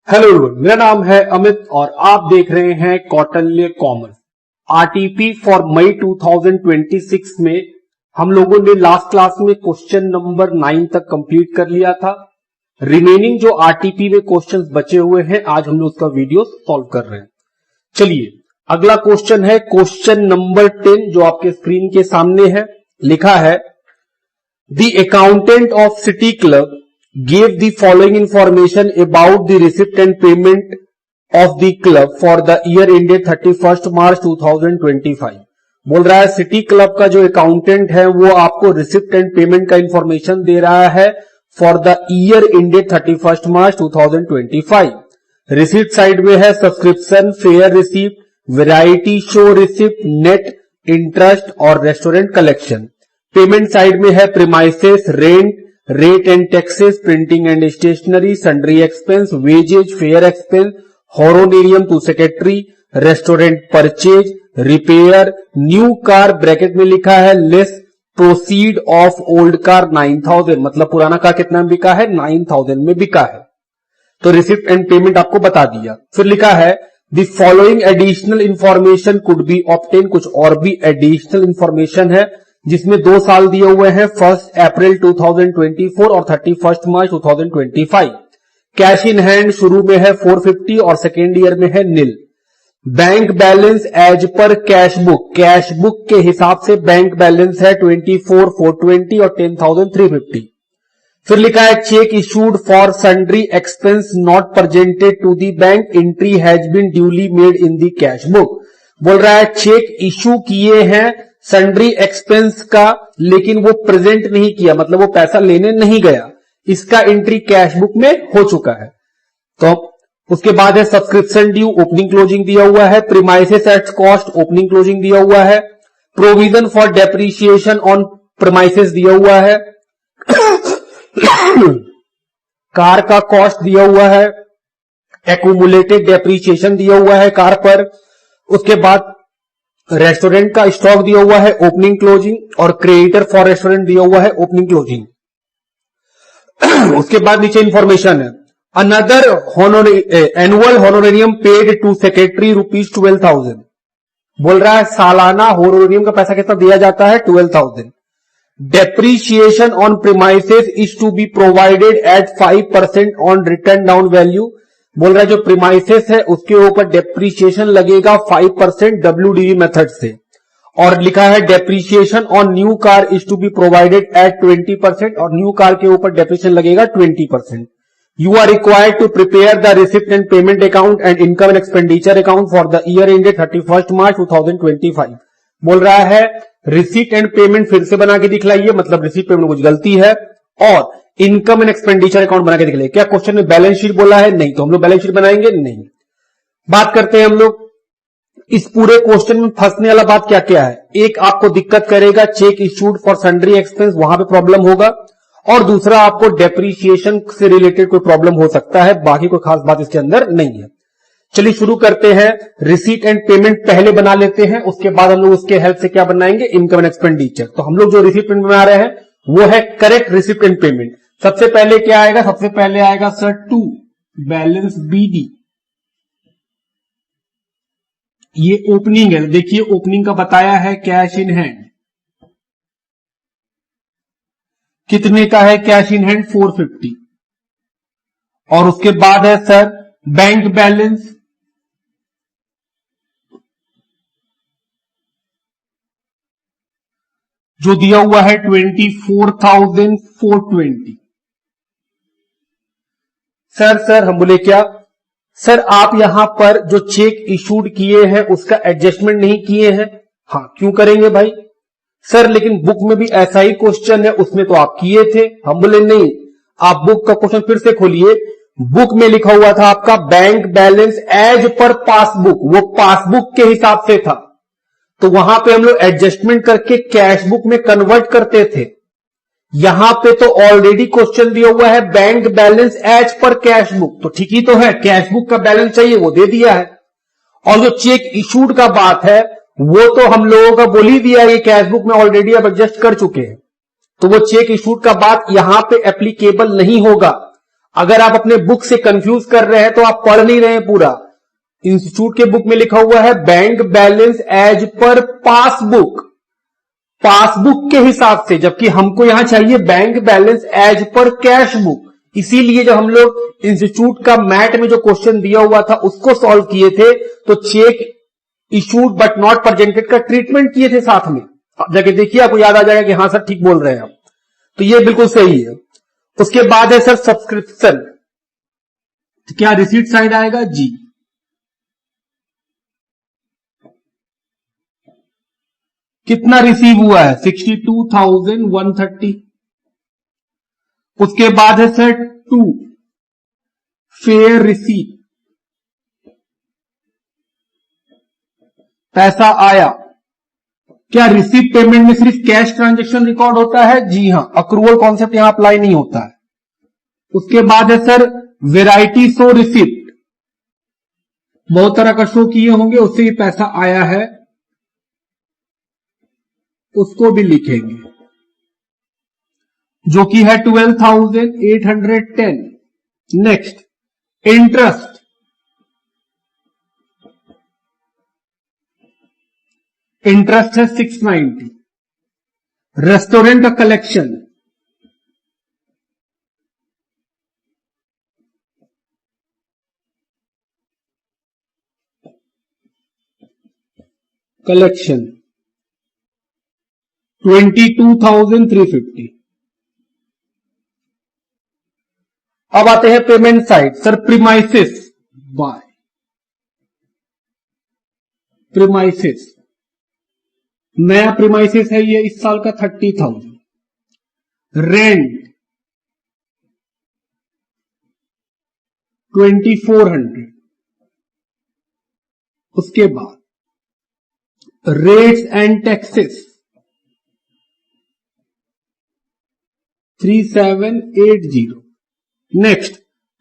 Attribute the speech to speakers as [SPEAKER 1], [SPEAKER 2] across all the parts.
[SPEAKER 1] Hello everyone, मेरा नाम है अमित और आप देख रहे हैं Kautilya Commerce. RTP for May 2026 में हम लोगों ने लास्ट क्लास में क्वेश्चन नंबर 9 तक कंप्लीट कर लिया था। रिमेनिंग जो आरटीपी में क्वेश्चंस बचे हुए हैं, आज हम लोग उसका वीडियो सॉल्व कर रहे हैं। चलिए, अगला क्वेश्चन है क्वेश्चन नंबर 10 जो आपके स्क्रीन के सामने है। लिखा है the accountant of city club gave the following information about the receipt and payment of the club for the year ended 31st March 2025। बोल रहा है सिटी क्लब का जो अकाउंटेंट है वो आपको रिसिप्ट एंड पेमेंट का इंफॉर्मेशन दे रहा है for the year ended 31st March 2025। Receipt side में है subscription, fair receipt, variety show receipt, net interest और रेस्टोरेंट कलेक्शन। पेमेंट साइड में है premises, rent, rate and taxes, printing and stationery, sundry expense, wages, fair expense, honorarium to secretary, restaurant purchase, repair, new car bracket में लिखा है less proceed of old car 9000, मतलब पुराना car कितना में बिका है, 9000 में बिका है। तो रिसिप्ट एंड पेमेंट आपको बता दिया। फिर लिखा है the following additional information could be obtain, कुछ और भी एडिशनल इंफॉर्मेशन है जिसमें 2 साल दिए हुए हैं, 1 अप्रैल 2024 और 31 मार्च 2025। कैश इन हैंड शुरू में है 450 और सेकेंड ईयर में है nil. Bank balance as per cash book के हिसाब से बैंक बैलेंस है 24,420 और 10,350। फिर लिखा है cheque issued for sundry expense not presented to the bank, entry has been duly made in the cash book. बोल रहा है चेक इशू किए हैं सन्ड्री एक्सपेंस का, लेकिन वो प्रेजेंट नहीं किया, मतलब वो पैसा लेने नहीं गया, इसका एंट्री कैश बुक में हो चुका है। तो उसके बाद है सब्सक्रिप्शन ड्यू, ओपनिंग क्लोजिंग दिया हुआ है, premises at cost, opening closing दिया हुआ है, provision for depreciation on premises दिया हुआ है, कार का कॉस्ट दिया हुआ है, एक्यूमुलेटेड डेप्रीशिएशन दिया हुआ है कार पर। उसके बाद रेस्टोरेंट का स्टॉक दिया हुआ है, ओपनिंग क्लोजिंग, और क्रेडिटर फॉर रेस्टोरेंट दिया हुआ है, ओपनिंग क्लोजिंग। उसके बाद नीचे इंफॉर्मेशन है another annual honorarium paid to secretary ₹12,000। बोल रहा है सालाना हॉनोरेरियम का पैसा कितना दिया जाता है, 12,000। Depreciation on premises is to be provided at 5% on return down value. बोल रहा है जो प्रीमाइसेस है उसके ऊपर डेप्रीशिएशन लगेगा 5% WDV मेथड से। और लिखा है depreciation on new car is to be provided at 20% और न्यू कार के ऊपर डेप्रीशिएशन लगेगा 20%। You are required to prepare the receipt and payment account and income and expenditure account for the year ended 31 March 2025। बोल रहा है receipt and payment फिर से बना के दिखलाइए, मतलब रिसिप्ट पेमेंट कुछ गलती है, और इनकम एंड एक्सपेंडिचर अकाउंट बना के दिखलाइए। क्या क्वेश्चन में बैलेंस शीट बोला है? नहीं, तो हम लोग बैलेंस शीट बनाएंगे नहीं। बात करते हैं हम लोग इस पूरे क्वेश्चन में फंसने वाला बात क्या क्या है। एक आपको दिक्कत करेगा check issued for sundry expense, वहां पे प्रॉब्लम होगा, और दूसरा आपको डेप्रीशिएशन से रिलेटेड कोई प्रॉब्लम हो सकता है, बाकी कोई खास बात इसके अंदर नहीं है। चलिए शुरू करते हैं। रिसीट एंड पेमेंट पहले बना लेते हैं, उसके बाद हम लोग उसके हेल्प से क्या बनाएंगे, इनकम एंड एक्सपेंडिचर। तो हम लोग जो रिसीट पेमेंट बना रहे हैं वो है करेक्ट रिसिप्ट एंड पेमेंट। सबसे पहले क्या आएगा, सबसे पहले आएगा सर टू बैलेंस BD। ये ओपनिंग है, देखिए ओपनिंग का बताया है कैश इन हैंड, कितने का है कैश इन हैंड 450। और उसके बाद है सर बैंक बैलेंस, जो दिया हुआ है 24,420। सर हम बोले क्या सर, आप यहां पर जो चेक इशूड किए हैं उसका एडजस्टमेंट नहीं किए हैं। हाँ, क्यों करेंगे भाई सर, लेकिन बुक में भी ऐसा ही क्वेश्चन है, उसमें तो आप किए थे। हम बोले नहीं, आप बुक का क्वेश्चन फिर से खोलिए, बुक में लिखा हुआ था आपका bank balance as per passbook, वो पासबुक के हिसाब से था, तो वहां पे हम लोग एडजस्टमेंट करके कैश बुक में कन्वर्ट करते थे। यहां पे तो ऑलरेडी क्वेश्चन दिया हुआ है bank balance as per cash book, तो ठीक ही तो है, कैश बुक का बैलेंस चाहिए वो दे दिया है। और जो चेक इशूड का बात है वो तो हम लोगों का बोल ही दिया है, ये कैश बुक में ऑलरेडी अब एडजस्ट कर चुके हैं, तो वो चेक इशूड का बात यहां पे एप्लीकेबल नहीं होगा। अगर आप अपने बुक से कंफ्यूज कर रहे हैं तो आप पढ़ नहीं रहे हैं पूरा। इंस्टीट्यूट के बुक में लिखा हुआ है bank balance as per passbook, passbook के हिसाब से, जबकि हमको यहां चाहिए bank balance as per cash book. इसीलिए जब हम लोग इंस्टीट्यूट का मैट में जो क्वेश्चन दिया हुआ था उसको सॉल्व किए थे तो check issued but not presented का ट्रीटमेंट किए थे साथ में। आप जाके देखिए, आपको याद आ जाएगा कि हाँ सर ठीक बोल रहे हैं आप, तो ये बिल्कुल सही है। उसके बाद है सर सब्सक्रिप्शन, तो क्या रिसीट साइड आएगा जी। कितना रिसीव हुआ है 62,130। उसके बाद है सर 2 फेयर रिसीट, पैसा आया। क्या रिसीट पेमेंट में सिर्फ कैश ट्रांजैक्शन रिकॉर्ड होता है? जी हां, अक्रूवल कॉन्सेप्ट यहां अप्लाई नहीं होता है। उसके बाद है सर वेराइटी शो रिसीट, बहुत तरह का शो किए होंगे, उससे भी पैसा आया है, उसको भी लिखेंगे, जो कि है 12,810। नेक्स्ट इंटरेस्ट, इंटरेस्ट है 690। रेस्टोरेंट का कलेक्शन, कलेक्शन 22,350। अब आते हैं payment side. Sir premises by, premises नया प्रीमाइसिस है ये इस साल का 30,000। रेंट 2,400। उसके बाद rates and taxes 3,780। Next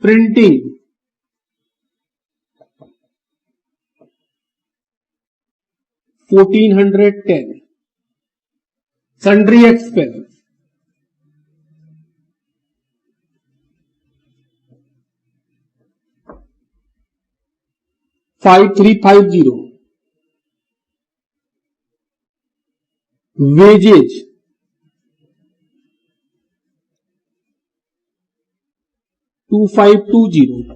[SPEAKER 1] printing 1,410। Sundry expense 5,350। Wages 2,520।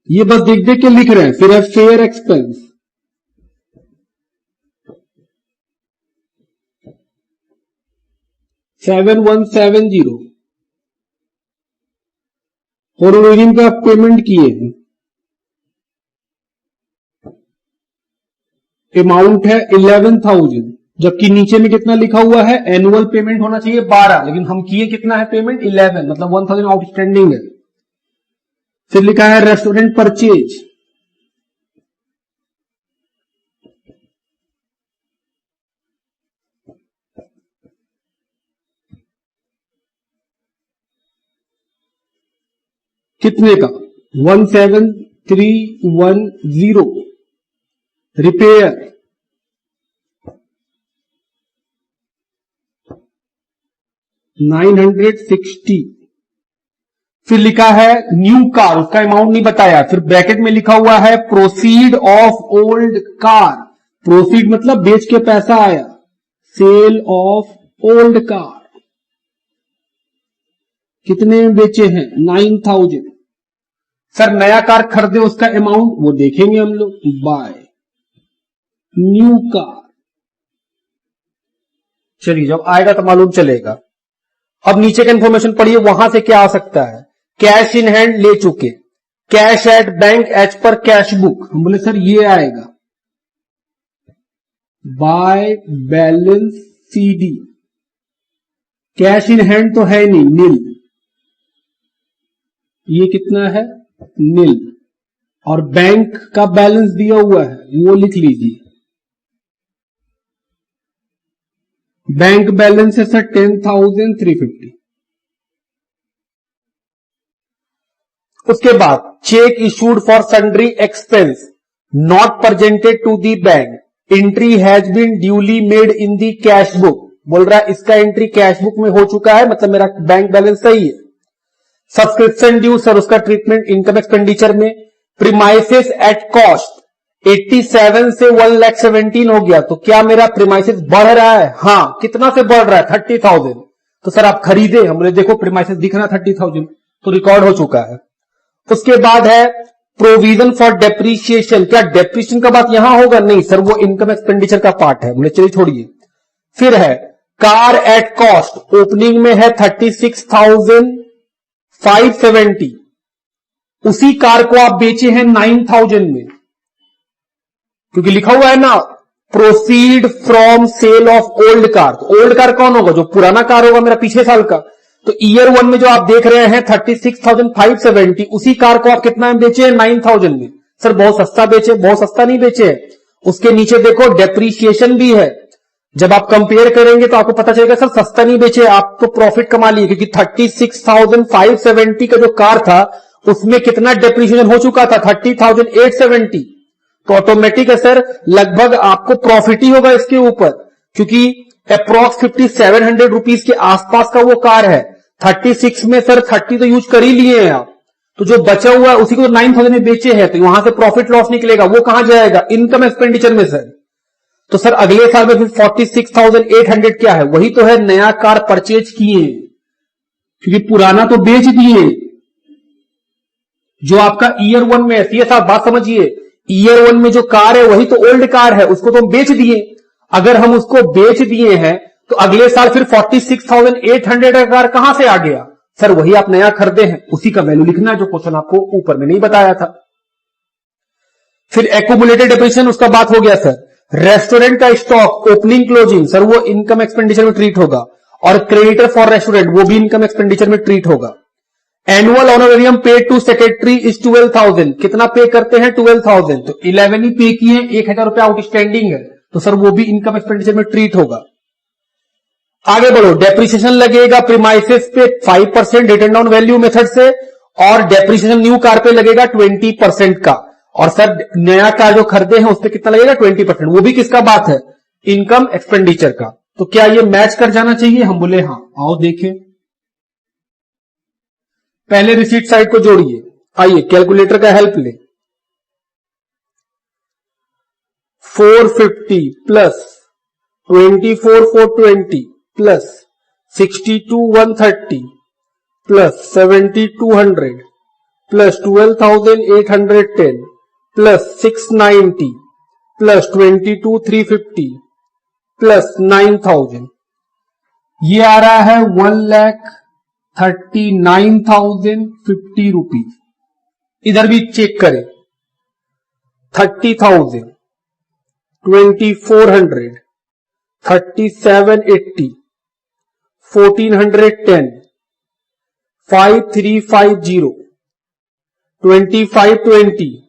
[SPEAKER 1] ये बस देख देख के लिख रहे हैं। फिर है फेयर एक्सपेंस 7,170। होनोरेरियम का पेमेंट किए हैं, अमाउंट है 11,000, जबकि नीचे में कितना लिखा हुआ है एनुअल पेमेंट होना चाहिए 12, लेकिन हम किए कितना है पेमेंट 11, मतलब 1,000 आउटस्टैंडिंग है। फिर लिखा है रेस्टोरेंट परचेज 17,310। रिपेयर 960। फिर लिखा है न्यू कार, उसका अमाउंट नहीं बताया। फिर ब्रैकेट में लिखा हुआ है proceed of old car, proceed मतलब बेच के पैसा आया, सेल ऑफ ओल्ड कार कितने में बेचे हैं 9,000। सर नया कार खरीदे उसका अमाउंट वो देखेंगे हम लोग, बाय न्यू कार। चलिए जब आएगा तो मालूम चलेगा। अब नीचे का इंफॉर्मेशन पढ़िए, वहां से क्या आ सकता है। कैश इन हैंड ले चुके, cash at bank as per cash book, हम बोले सर ये आएगा by balance CD. Cash in hand तो है नहीं, नील, ये कितना है नील, और बैंक का बैलेंस दिया हुआ है वो लिख लीजिए। बैंक बैलेंस है सर 10,350। उसके बाद cheque issued for sundry expense not presented to the bank, entry has been duly made in the cash book. बोल रहा है इसका एंट्री कैश बुक में हो चुका है, मतलब मेरा बैंक बैलेंस सही है। सब्सक्रिप्शन ड्यू सर उसका ट्रीटमेंट इनकम एक्सपेंडिचर में। प्रीमाइसेस एट कॉस्ट 87 से 1,17,000 हो गया, तो क्या मेरा प्रीमाइसेस बढ़ रहा है? हाँ, कितना से बढ़ रहा है? 30,000। तो सर आप खरीदे, हमने देखो प्रीमाइसेस दिख रहा है 30,000, तो रिकॉर्ड हो चुका है। उसके बाद है प्रोविजन फॉर डेप्रीशिएशन। क्या डेप्रीशिएशन का बात यहां होगा? नहीं सर, वो इनकम एक्सपेंडिचर का पार्ट है, हमने चलिए छोड़िए। फिर है कार एट कॉस्ट, ओपनिंग में है 36,570, उसी कार को आप बेचे हैं 9,000 में, क्योंकि लिखा हुआ है ना proceed from sale of old car. तो ओल्ड कार कौन होगा? जो पुराना कार होगा मेरा पिछले साल का। तो ईयर 1 में जो आप देख रहे हैं 36,570, उसी कार को आप कितना में बेचे हैं? 9,000 में। सर बहुत सस्ता बेचे? बहुत सस्ता नहीं बेचे। उसके नीचे देखो डेप्रीशिएशन भी है, जब आप कंपेयर करेंगे तो आपको पता चलेगा सर सस्ता नहीं बेचे, आप तो प्रॉफिट कमा लिए, क्योंकि 36,570 का जो कार था उसमें कितना डेप्रीशिएशन हो चुका था? 30,870। तो ऑटोमेटिक है सर, लगभग आपको प्रॉफिट ही होगा इसके ऊपर, क्योंकि अप्रॉक्स 5,700 रुपीज के आसपास का वो कार है। 36 में सर 30 तो यूज कर ही लिए हैं आप, तो जो बचा हुआ है उसी को 9,000 में बेचे हैं, तो वहां से प्रॉफिट लॉस निकलेगा, वो कहां जाएगा? इनकम एक्सपेंडिचर में सर। तो सर अगले साल में फिर 46,800 क्या है? वही तो है, नया कार परचेज किए, क्योंकि पुराना तो बेच दिए। जो आपका ईयर 1 में है, साहब बात समझिए, ईयर 1 में जो कार है वही तो ओल्ड कार है, उसको तो हम बेच दिए। अगर हम उसको बेच दिए हैं तो अगले साल फिर 46,800 का कार कहां से आ गया? सर वही आप नया खरीदे हैं, उसी का वैल्यू लिखना है, जो क्वेश्चन आपको ऊपर में नहीं बताया था। फिर एक्यूमुलेटेड डेप्रिसिएशन, उसका बात हो गया सर। रेस्टोरेंट का स्टॉक ओपनिंग क्लोजिंग, सर वो इनकम एक्सपेंडिचर में ट्रीट होगा। और क्रेडिटर फॉर रेस्टोरेंट, वो भी इनकम एक्सपेंडिचर में ट्रीट होगा। Annual honorarium paid to secretary is 12,000, कितना पे करते हैं? 12,000, तो 11 ही पे किए, 1,000 रुपया आउटस्टैंडिंग है, तो सर वो भी इनकम एक्सपेंडिचर में ट्रीट होगा। आगे बढ़ो, डेप्रिसिएशन लगेगा प्रीमाइसेस पे 5% रिटर्न डाउन वैल्यू मेथड से, और डेप्रिसिएशन न्यू कार पे लगेगा 20% का। और सर नया कार जो खरीदे हैं उस पर कितना लगेगा? 20%, वो भी किसका बात है? इनकम एक्सपेंडिचर का। तो क्या ये मैच कर जाना चाहिए? हम बोले हाँ। आओ देखें, पहले रिसीट साइड को जोड़िए, आइए कैलकुलेटर का हेल्प ले। 450 plus 24,420 plus 62,130 plus 7,200 plus 12,810 plus 690 plus 22,350 plus 9,000, ये आ रहा है 1,39,050 रुपीज। इधर भी चेक करें, 30,000, 2,400, 3,780, 1,410, 5,350, 2,520,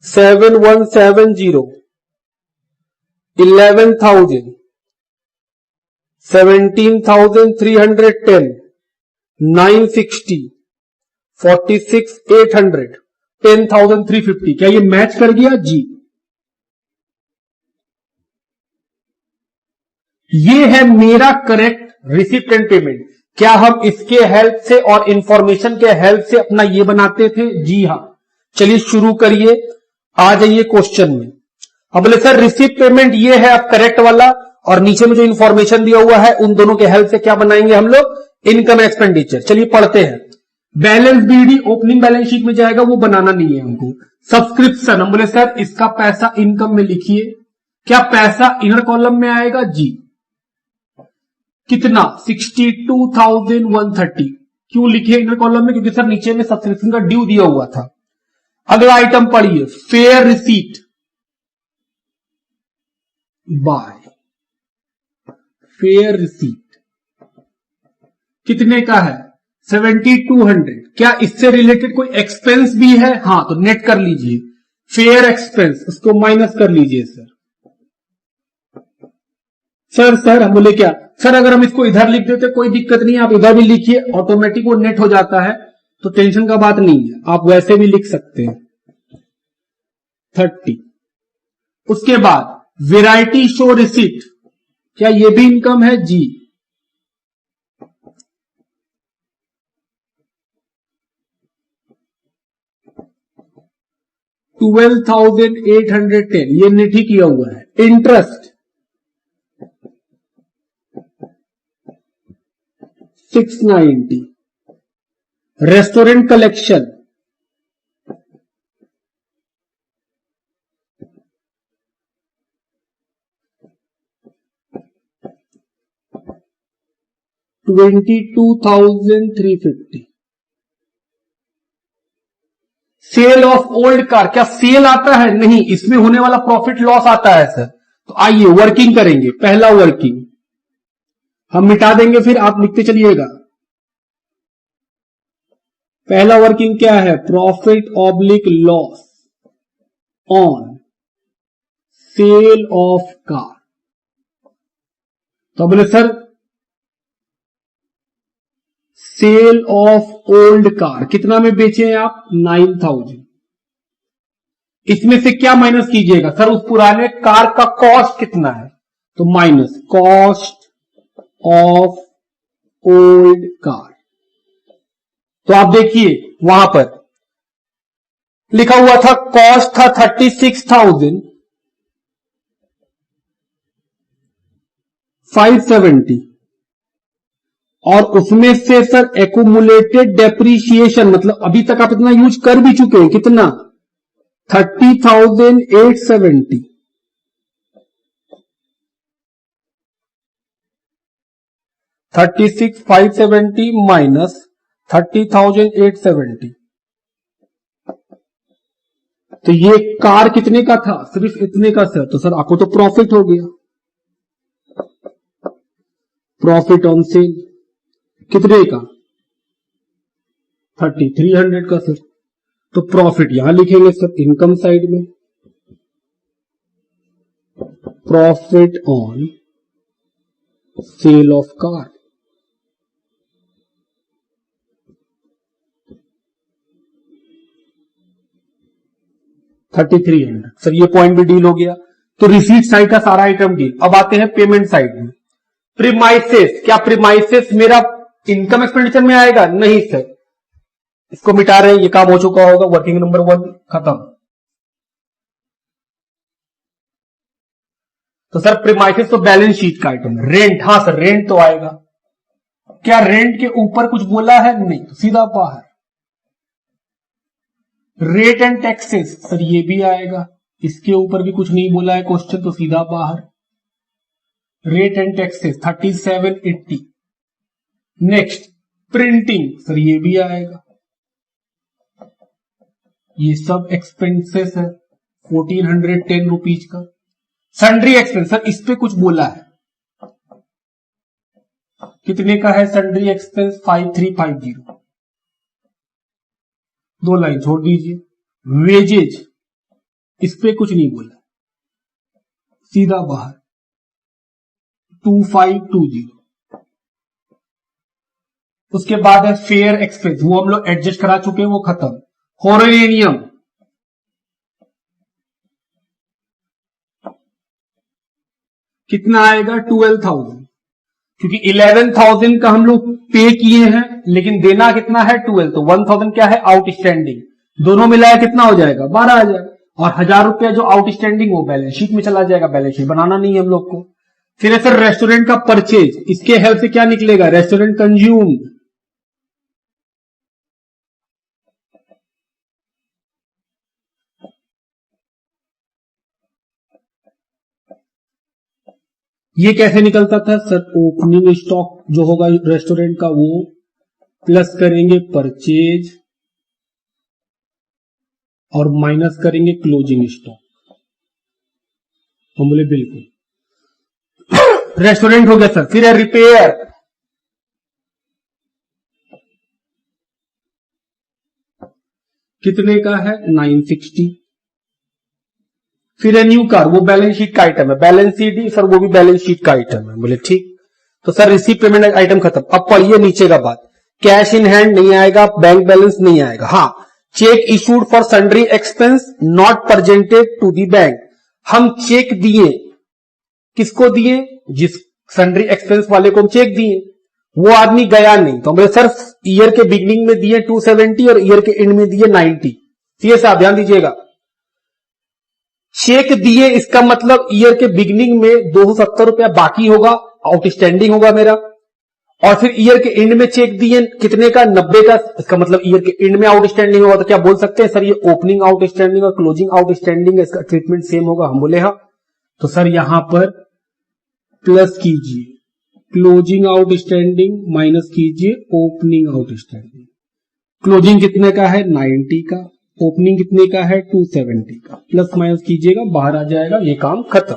[SPEAKER 1] 7,170, 11,000, 17,310, 960, 46,800, 10,350। क्या ये मैच कर गया? जी। ये है मेरा करेक्ट रिसिप्ट एंड पेमेंट। क्या हम इसके हेल्प से और इंफॉर्मेशन के हेल्प से अपना ये बनाते थे? जी हां। चलिए शुरू करिए, आ जाइए क्वेश्चन में। अब बोले सर रिसिप्ट पेमेंट ये है अब करेक्ट वाला, और नीचे में जो इंफॉर्मेशन दिया हुआ है उन दोनों के हेल्प से क्या बनाएंगे हम लोग? Income expenditure. चलिए पढ़ते हैं। Balance BD opening balance sheet में जाएगा, वो बनाना नहीं है हमको। सब्सक्रिप्शन, हम बोले सर इसका पैसा इनकम में लिखिए। क्या पैसा इनर कॉलम में आएगा? जी। कितना? 62,130। क्यों लिखे इनर कॉलम में? क्योंकि सर नीचे में सब्सक्रिप्शन का ड्यू दिया हुआ था। अगला आइटम पढ़िए, fare receipt by. Fare receipt कितने का है? 7,200। क्या इससे रिलेटेड कोई एक्सपेंस भी है? हां, तो नेट कर लीजिए। फेयर एक्सपेंस, उसको माइनस कर लीजिए सर हम बोले क्या सर, अगर हम इसको इधर लिख देते कोई दिक्कत नहीं, आप इधर भी लिखिए, ऑटोमेटिक वो नेट हो जाता है, तो टेंशन का बात नहीं है, आप वैसे भी लिख सकते हैं 30। उसके बाद वेराइटी शो रिसीट, क्या ये भी इनकम है? जी। 12,810 ये निठी किया हुआ है। Interest 690। Restaurant collection 22,350। Sale of old car, क्या सेल आता है? नहीं, इसमें होने वाला प्रॉफिट लॉस आता है सर। तो आइए वर्किंग करेंगे। पहला वर्किंग हम मिटा देंगे, फिर आप लिखते चलिएगा। पहला वर्किंग क्या है? Profit oblique loss on sale of car. तो बोले sir sale of old car कितना में बेचे हैं आप? 9,000। इसमें से क्या माइनस कीजिएगा? सर उस पुराने कार का कॉस्ट कितना है? तो minus cost of old car. तो आप देखिए वहां पर लिखा हुआ था, कॉस्ट था 36,570 और उसमें से सर एक्यूमुलेटेड डेप्रीशिएशन, मतलब अभी तक आप इतना यूज कर भी चुके हैं, कितना? 30,870। 36,570 माइनस 30,870। तो ये कार कितने का था? सिर्फ इतने का सर। तो सर आपको तो प्रॉफिट हो गया। प्रॉफिट ऑन सेल कितने का? 3,300 का सर। तो प्रॉफिट यहां लिखेंगे सर इनकम साइड में, profit on sale of car. $3,300 sir. ये पॉइंट भी डील हो गया। तो रिसीट साइड का सारा आइटम डील। अब आते हैं पेमेंट साइड में। प्रीमाइसेस, क्या प्रीमाइसेस मेरा इनकम एक्सपेंडिचर में आएगा? नहीं सर, इसको मिटा रहे हैं, ये काम हो चुका होगा। वर्किंग नंबर 1 खत्म। तो सर प्रीमाइसेस तो बैलेंस शीट का आइटम है। रेंट, हाँ सर रेंट तो आएगा। क्या रेंट के ऊपर कुछ बोला है? नहीं, तो सीधा बाहर। रेट एंड टैक्सेस सर ये भी आएगा, इसके ऊपर भी कुछ नहीं बोला है क्वेश्चन, तो सीधा बाहर। Rate and taxes 3780। Next printing sir ये भी आएगा। ये सब एक्सपेंसेस है 1410 रुपीज का। सन्ड्री एक्सपेंस सर इस पे कुछ बोला है, कितने का है सन्ड्री एक्सपेंस? 5350। 2 लाइन छोड़ दीजिए। वेजेज इस पे कुछ नहीं बोला, सीधा बाहर 2520। उसके बाद है फेयर एक्सपेंस, वो हम लोग एडजस्ट करा चुके हैं, वो खत्म। हॉरेनियम कितना आएगा? 12,000, क्योंकि 11,000 का हम लोग पे किए हैं, लेकिन देना कितना है? 12। तो 1,000 क्या है? आउटस्टैंडिंग। दोनों मिलाया कितना हो जाएगा? 12 आ जाएगा। और 1,000 रुपया जो आउटस्टैंडिंग वो बैलेंस शीट में चला जाएगा। बैलेंस शीट बनाना नहीं है हम लोग को। फिर है सर रेस्टोरेंट का परचेज, इसके हेल्प से क्या निकलेगा? Restaurant consume. ये कैसे निकलता था सर? ओपनिंग स्टॉक जो होगा रेस्टोरेंट का वो प्लस करेंगे परचेज और माइनस करेंगे क्लोजिंग स्टॉक। हम बोले बिल्कुल। रेस्टोरेंट हो गया सर। फिर है रिपेयर, कितने का है? 960। फिर है न्यू कार, वो बैलेंस शीट का आइटम है। बैलेंस शीट ही सर वो भी बैलेंस शीट का आइटम है। बोले ठीक। तो सर रिसीव पेमेंट आइटम खत्म। अब पढ़िए नीचे का बात। कैश इन हैंड नहीं आएगा, बैंक बैलेंस नहीं आएगा। हाँ, cheque issued for sundry expense not presented to the bank. हम चेक दिए, किसको दिए? जिस सन्ड्री एक्सपेंस वाले को हम चेक दिए, वो आदमी गया नहीं। तो हमने सर ईयर के बिगिनिंग में दिए 270 और ईयर के एंड में दिए 90। सीए साहब ध्यान दीजिएगा। चेक दिए, इसका मतलब ईयर के बिगिनिंग में 270 रुपया बाकी होगा, आउटस्टैंडिंग होगा मेरा, और फिर ईयर के एंड में चेक दिए कितने का, 90 का, इसका मतलब ईयर के एंड में आउटस्टैंडिंग होगा। तो क्या बोल सकते हैं सर ये ओपनिंग आउटस्टैंडिंग और क्लोजिंग आउटस्टैंडिंग है, इसका ट्रीटमेंट सेम होगा, हम बोले हाँ। तो सर यहां पर प्लस कीजिए क्लोजिंग आउटस्टैंडिंग, माइनस कीजिए ओपनिंग आउटस्टैंडिंग। क्लोजिंग कितने का है 90 का, ओपनिंग कितने का है 270 का, प्लस माइनस कीजिएगा बाहर आ जाएगा, ये काम खत्म।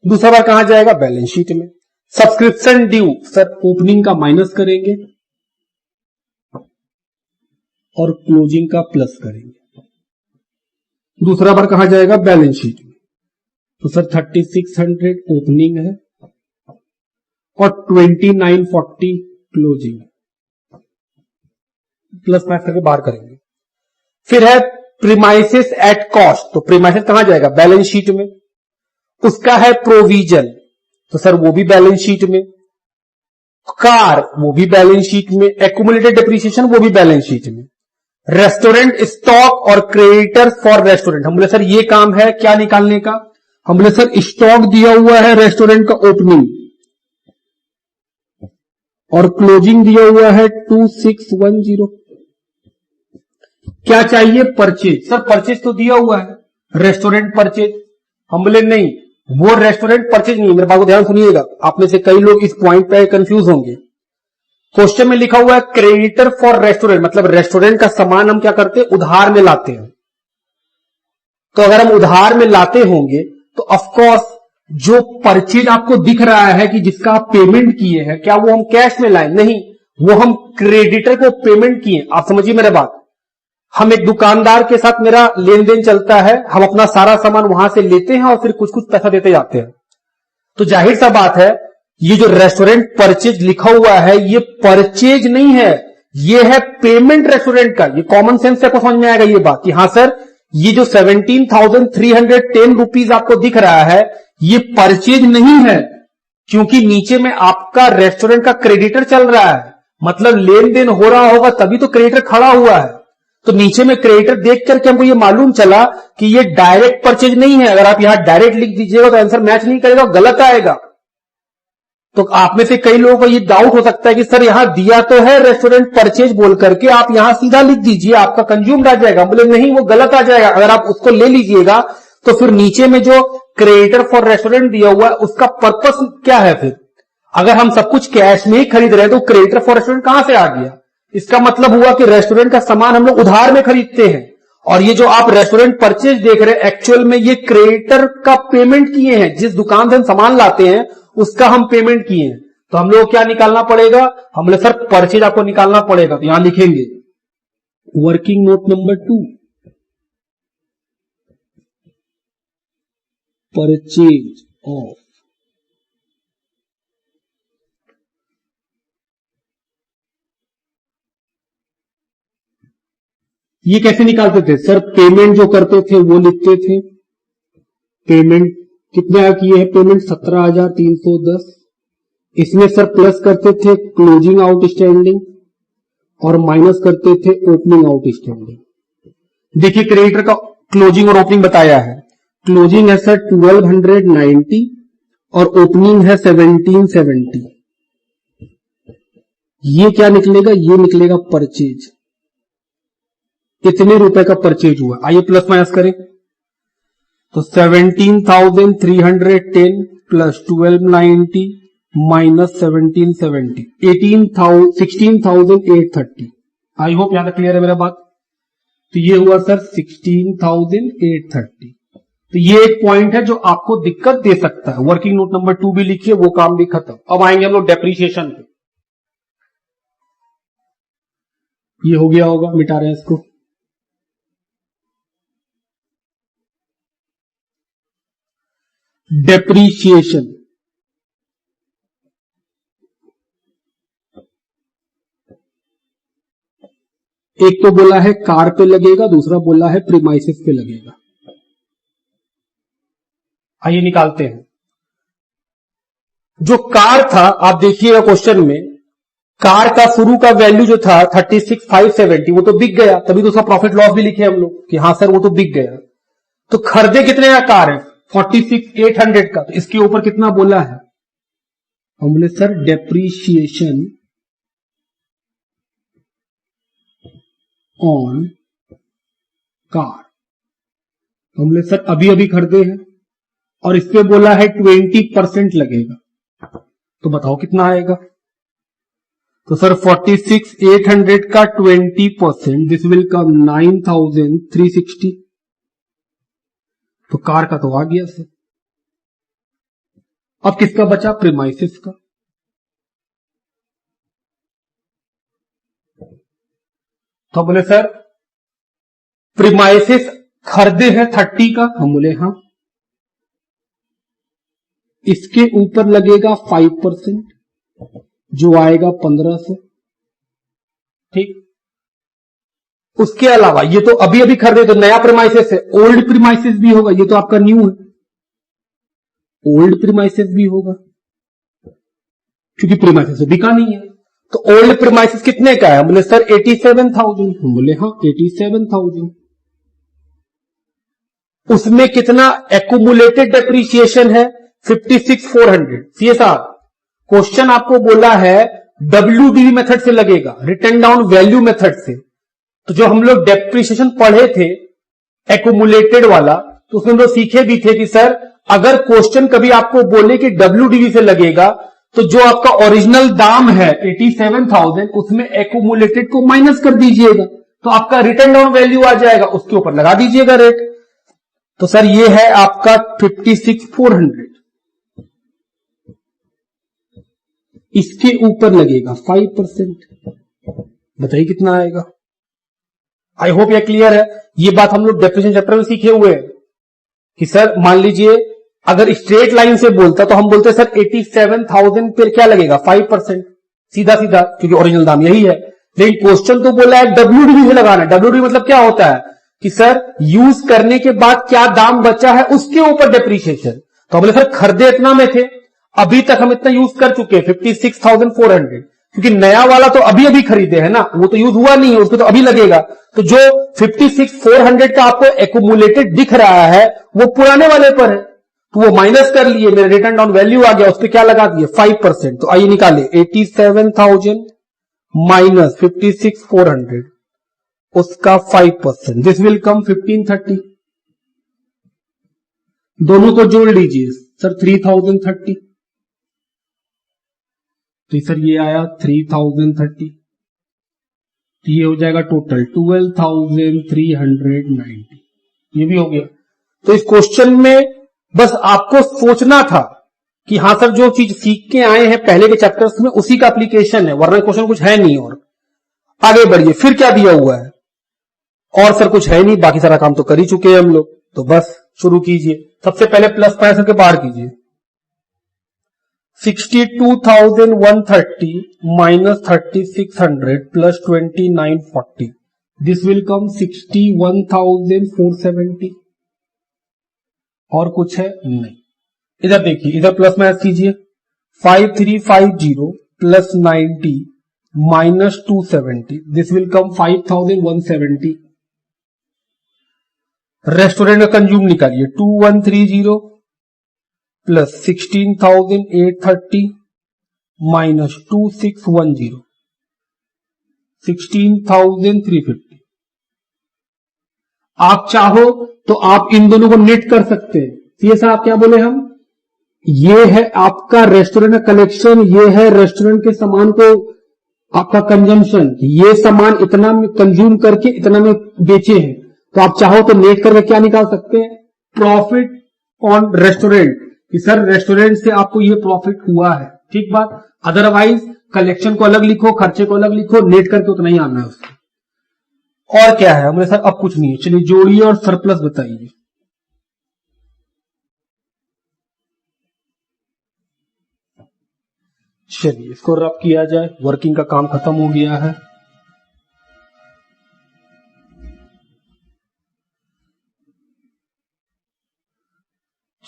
[SPEAKER 1] दूसरा बार कहां जाएगा, बैलेंस शीट में। सब्सक्रिप्शन ड्यू, सर ओपनिंग का माइनस करेंगे और क्लोजिंग का प्लस करेंगे। दूसरा बार कहां जाएगा, बैलेंस शीट में। तो सर 3600 ओपनिंग है और 2940 क्लोजिंग, प्लस माइनस करके बाहर करेंगे। फिर है प्रीमाइसेस एट कॉस्ट, तो प्रीमाइसेस कहां जाएगा, बैलेंस शीट में। उसका है प्रोविजन, तो सर वो भी बैलेंस शीट में। कार वो भी बैलेंस शीट में। एक्यूमुलेटेड डिप्रिसिएशन वो भी बैलेंस शीट में। रेस्टोरेंट स्टॉक और क्रेडिटर्स फॉर रेस्टोरेंट, हम बोले सर ये काम है क्या निकालने का, हम बोले सर स्टॉक दिया हुआ है रेस्टोरेंट का ओपनिंग और क्लोजिंग दिया हुआ है 2610। क्या चाहिए, परचेज। सर परचेज तो दिया हुआ है रेस्टोरेंट परचेज, हम बोले नहीं वो रेस्टोरेंट परचेज नहीं है। मेरे बात को ध्यान सुनिएगा, आप में से कई लोग इस पॉइंट पे कंफ्यूज होंगे। क्वेश्चन में लिखा हुआ है क्रेडिटर फॉर रेस्टोरेंट, मतलब रेस्टोरेंट का सामान हम क्या करते हैं, उधार में लाते हैं। तो अगर हम उधार में लाते होंगे तो ऑफकोर्स जो परचेज आपको दिख रहा है कि जिसका आप पेमेंट किए हैं, क्या वो हम कैश में लाए, नहीं, वो हम क्रेडिटर को पेमेंट किए। आप समझिए मेरे बात, हम एक दुकानदार के साथ मेरा लेन देन चलता है, हम अपना सारा सामान वहां से लेते हैं और फिर कुछ कुछ पैसा देते जाते हैं। तो जाहिर सा बात है ये जो रेस्टोरेंट परचेज लिखा हुआ है ये परचेज नहीं है, ये है पेमेंट रेस्टोरेंट का। ये कॉमन सेंस से आपको समझ में आएगा ये बात कि हाँ सर ये जो 17,310 रुपीज आपको दिख रहा है ये परचेज नहीं है, क्योंकि नीचे में आपका रेस्टोरेंट का क्रेडिटर चल रहा है, मतलब लेन देन हो रहा होगा तभी तो क्रेडिटर खड़ा हुआ है। तो नीचे में क्रेडिटर देख करके हमको ये मालूम चला कि ये डायरेक्ट परचेज नहीं है। अगर आप यहां डायरेक्ट लिख दीजिएगा तो आंसर मैच नहीं करेगा, गलत आएगा। तो आप में से कई लोगों को ये डाउट हो सकता है कि सर यहां दिया तो है रेस्टोरेंट परचेज बोल करके, आप यहां सीधा लिख दीजिए आपका कंज्यूम्ड आ जाएगा। बोले नहीं वो गलत आ जाएगा, अगर आप उसको ले लीजिएगा तो फिर नीचे में जो क्रेडिटर फॉर रेस्टोरेंट दिया हुआ है उसका पर्पस क्या है। फिर अगर हम सब कुछ कैश में ही खरीद रहे हैं तो क्रेडिटर फॉर रेस्टोरेंट कहां से आ गया। इसका मतलब हुआ कि रेस्टोरेंट का सामान हम लोग उधार में खरीदते हैं और ये जो आप रेस्टोरेंट परचेज देख रहे हैं एक्चुअल में ये क्रेडिटर का पेमेंट किए हैं, जिस दुकान से हम सामान लाते हैं उसका हम पेमेंट किए हैं। तो हम लोग क्या निकालना पड़ेगा, हम लोग सर परचेज आपको निकालना पड़ेगा। तो यहां लिखेंगे working note number 2 purchase of. ये कैसे निकालते थे सर, पेमेंट जो करते थे वो लिखते थे, पेमेंट कितने किए हैं, पेमेंट 17,310। इसमें सर प्लस करते थे क्लोजिंग आउटस्टैंडिंग और माइनस करते थे ओपनिंग आउटस्टैंडिंग। देखिए क्रेडिटर का क्लोजिंग और ओपनिंग बताया है, क्लोजिंग है सर 1290 और ओपनिंग है 1770। ये क्या निकलेगा, ये निकलेगा परचेज, कितने रुपए का परचेज हुआ। आइए प्लस माइनस करें तो 17,310 प्लस 1290 माइनस 1770 16,830। आई होप यहां तक क्लियर है मेरा बात। तो ये हुआ सर 16,830। तो ये एक पॉइंट है जो आपको दिक्कत दे सकता है। वर्किंग नोट नंबर 2 भी लिखिए, वो काम भी खत्म। अब आएंगे हम लोग डेप्रीशिएशन पे। ये हो गया होगा, मिटा रहे हैं इसको। डेप्रीशिएशन एक तो बोला है कार पे लगेगा, दूसरा बोला है प्रीमाइसेस पे लगेगा। आइए निकालते हैं। जो कार था आप देखिएगा क्वेश्चन में, कार का शुरू का वैल्यू जो था 36,570 वो तो बिक गया, तभी तो उसका प्रॉफिट लॉस भी लिखे हम लोग कि हाँ सर वो तो बिक गया। तो खरीदे कितने का कार है? 46,800 का। तो इसके ऊपर कितना बोला है? हम बोले सर डेप्रीशिएशन ऑन कार। तो हम बोले सर अभी अभी खरीदे हैं और इस पे बोला है 20% लगेगा, तो बताओ कितना आएगा? तो सर 46,800 का 20%, दिस विल कम 9,360। तो कार का तो आ गया सर। अब किसका बचा? प्रीमाइसेस का। तो बोले सर प्रीमाइसेस खरीदे हैं 30 का। हम बोले हाँ। इसके ऊपर लगेगा 5%, जो आएगा 1500। ठीक। उसके अलावा ये तो अभी अभी खरीदे, तो नया प्रीमाइसेस है, ओल्ड प्रीमाइसेस भी होगा। ये तो आपका न्यू है, ओल्ड प्रीमाइसेस भी होगा क्योंकि प्रीमाइसेस तो बिका नहीं है। तो ओल्ड प्रीमाइसेस कितने का है? हम बोले सर 87,000। हम बोले हाँ 87,000। उसमें कितना एक्यूमुलेटेड डेप्रीशिएशन है? 56,400। सीए साहब क्वेश्चन आपको बोला है WDV मेथड से लगेगा, रिटर्न डाउन वैल्यू मेथड से। तो जो हम लोग डेप्रीशिएशन पढ़े थे एक्यूमुलेटेड वाला, तो उसमें हम लोग सीखे भी थे कि सर अगर क्वेश्चन कभी आपको बोले कि WDV से लगेगा, तो जो आपका ओरिजिनल दाम है 87,000, उसमें एक्यूमुलेटेड को माइनस कर दीजिएगा, तो आपका रिटर्न डाउन वैल्यू आ जाएगा, उसके ऊपर लगा दीजिएगा रेट। तो सर ये है आपका 56,400। इसके ऊपर लगेगा 5%, बताइए कितना आएगा? आई होप यह क्लियर है। ये बात हम लोग डेप्रिसिएशन चैप्टर में सीखे हुए हैं कि सर मान लीजिए अगर स्ट्रेट लाइन से बोलता तो हम बोलते सर 87,000 पर क्या लगेगा? 5%, सीधा सीधा, क्योंकि ओरिजिनल दाम यही है। लेकिन क्वेश्चन तो बोला है WDV से लगाना है। WDV मतलब क्या होता है कि सर यूज करने के बाद क्या दाम बचा है उसके ऊपर डेप्रीशिएशन। तो बोले सर खरीदे इतना में थे, अभी तक हम इतना यूज कर चुके हैं 56,400, क्योंकि नया वाला तो अभी अभी खरीदे है ना, वो तो यूज हुआ नहीं है, उसको तो अभी लगेगा। तो जो 56,400 का आपको एक्यूमुलेटेड दिख रहा है वो पुराने वाले पर है, तो वो माइनस कर लिए, मेरे रिटर्न डाउन वैल्यू आ गया, उस पर क्या लगा दिए? 5%। तो आइए निकाले 87,000 माइनस 56,400, उसका 5%, दिस विल कम 1530। दोनों को जोड़ लीजिए सर 3030। तो सर ये आया 3030, तो ये हो जाएगा टोटल 12,390। ये भी हो गया। तो इस क्वेश्चन में बस आपको सोचना था कि हाँ सर जो चीज सीख के आए हैं पहले के चैप्टर्स में उसी का एप्लीकेशन है, वरना क्वेश्चन कुछ है नहीं। और आगे बढ़िए, फिर क्या दिया हुआ है? और सर कुछ है नहीं, बाकी सारा काम तो कर ही चुके हैं हम लोग। तो बस शुरू कीजिए। सबसे पहले प्लस 5 के बाहर कीजिए। 62,130 minus 3600 plus 2940, this will come 61,470। और कुछ है नहीं। इधर देखिए, इधर प्लस माइनस कीजिए। 5350 plus 90 minus 270, this will come 5,170। Restaurant का कंज्यूम निकालिए। 2130 प्लस 16,830 माइनस 2610, 16,350। आप चाहो तो आप इन दोनों को नेट कर सकते हैं। ये साहब क्या बोले हम? ये है आपका रेस्टोरेंट का कलेक्शन, ये है रेस्टोरेंट के सामान को आपका कंजम्पशन, ये सामान इतना में कंज्यूम करके इतना में बेचे हैं। तो आप चाहो तो नेट करके क्या निकाल सकते हैं? प्रॉफिट ऑन रेस्टोरेंट, कि सर रेस्टोरेंट से आपको ये प्रॉफिट हुआ है। ठीक बात। अदरवाइज कलेक्शन को अलग लिखो, खर्चे को अलग लिखो, नेट करके उतना ही आना है उसको। और क्या है? हमने सर अब कुछ नहीं है। चलिए जोड़िए और सरप्लस बताइए। चलिए इसको रब किया जाए। वर्किंग का काम खत्म हो गया है।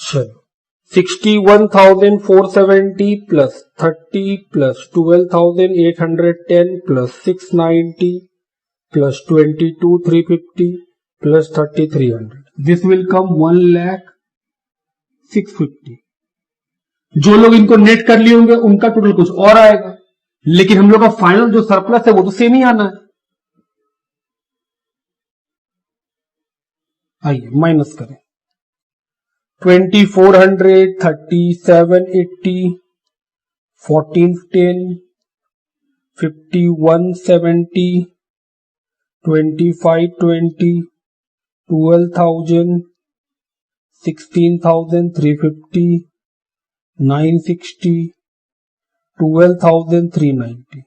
[SPEAKER 1] चलो 61,470 plus 30 plus 12,810 plus 690 plus 22,350 plus 3,300, this will come 1,06,50। जो लोग इनको नेट कर लिए होंगे उनका टोटल कुछ और आएगा, लेकिन हम लोग का फाइनल जो सरप्लस है वो तो सेम ही आना है। आइए माइनस करें। 2400, 3780, 1410, 5170, 2520, 12,000, 16,350, 960, 12,390।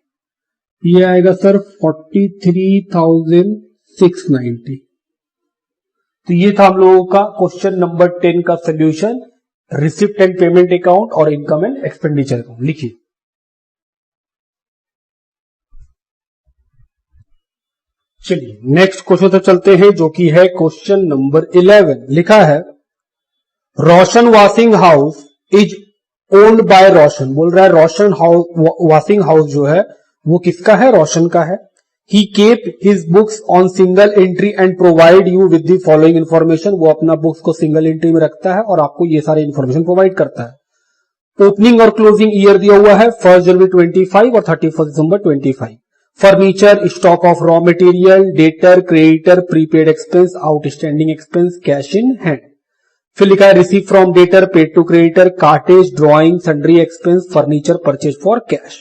[SPEAKER 1] ये आएगा सर 43,690। तो ये था हम लोगों का क्वेश्चन नंबर 10 का solution, receipt and payment account और इनकम एंड एक्सपेंडिचर अकाउंट। लिखिए। चलिए नेक्स्ट क्वेश्चन तक चलते हैं, जो कि है क्वेश्चन नंबर 11। लिखा है Roshan washing house is owned by Roshan. बोल रहा है रोशन वॉशिंग हाउस जो है वो किसका है? रोशन का है। He kept his books on single entry and provide you with the following information। वो अपना बुक्स को सिंगल एंट्री में रखता है और आपको ये सारे इंफॉर्मेशन प्रोवाइड करता है। ओपनिंग और क्लोजिंग ईयर दिया हुआ है 1 जनवरी 25 और 31 दिसंबर 25। Furniture, stock of raw material, debtor, creditor, prepaid expense, outstanding expense, cash in hand. फिर लिखा है receive from debtor, paid to creditor, cartage, drawing, sundry expense, furniture purchase for cash.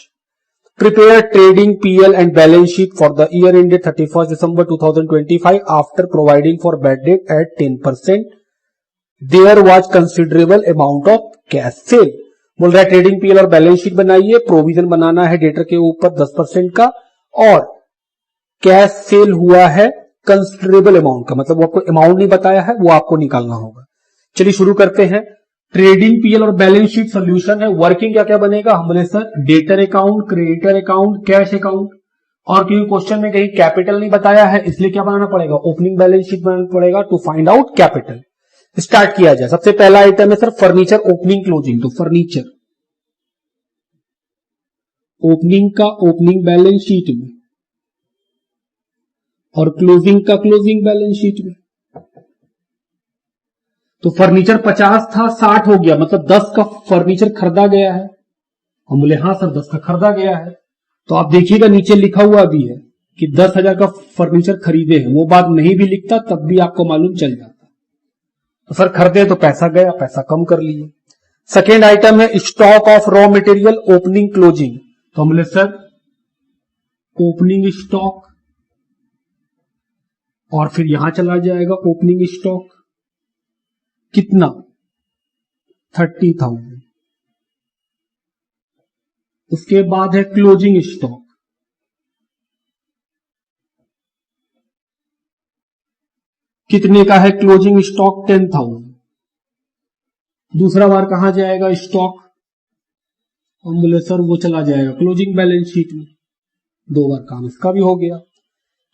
[SPEAKER 1] Prepare trading PL and balance sheet for the year ended 31st December 2025 after providing for bad debt at 10%. There was considerable amount of cash sale। बोल रहा है trading PL और balance sheet बनाइए, provision बनाना है debtor के ऊपर 10% का, और कैश सेल हुआ है कंसिडरेबल अमाउंट का, मतलब वो आपको अमाउंट नहीं बताया है, वो आपको निकालना होगा। चलिए शुरू करते हैं। ट्रेडिंग पीएल और बैलेंस शीट सोल्यूशन है। वर्किंग क्या क्या बनेगा? हम बोले sir debtor account, creditor account, cash account, और क्योंकि क्वेश्चन में कहीं कैपिटल नहीं बताया है इसलिए क्या बनाना पड़ेगा? ओपनिंग बैलेंस शीट बनाना पड़ेगा to find out capital. Start किया जाए। सबसे पहला आइटम है सर फर्नीचर ओपनिंग क्लोजिंग। तो फर्नीचर ओपनिंग का ओपनिंग बैलेंस शीट में और क्लोजिंग का क्लोजिंग बैलेंस शीट में। तो फर्नीचर 50 था, 60 हो गया, मतलब 10 का फर्नीचर खरीदा गया है। हम बोले हाँ सर 10 का खरीदा गया है। तो आप देखिएगा नीचे लिखा हुआ भी है कि 10,000 का फर्नीचर खरीदे हैं। वो बात नहीं भी लिखता तब भी आपको मालूम चल जाता। तो सर खरीदे तो पैसा गया, पैसा कम कर लिए। सेकेंड आइटम है stock of raw material opening closing. तो हम बोले सर ओपनिंग स्टॉक, और फिर यहां चला जाएगा ओपनिंग स्टॉक कितना? 30,000। उसके बाद है क्लोजिंग स्टॉक, कितने का है क्लोजिंग स्टॉक? 10,000। दूसरा बार कहां जाएगा स्टॉक? हम बोले सर वो चला जाएगा क्लोजिंग बैलेंस शीट में। 2 बार काम इसका भी हो गया।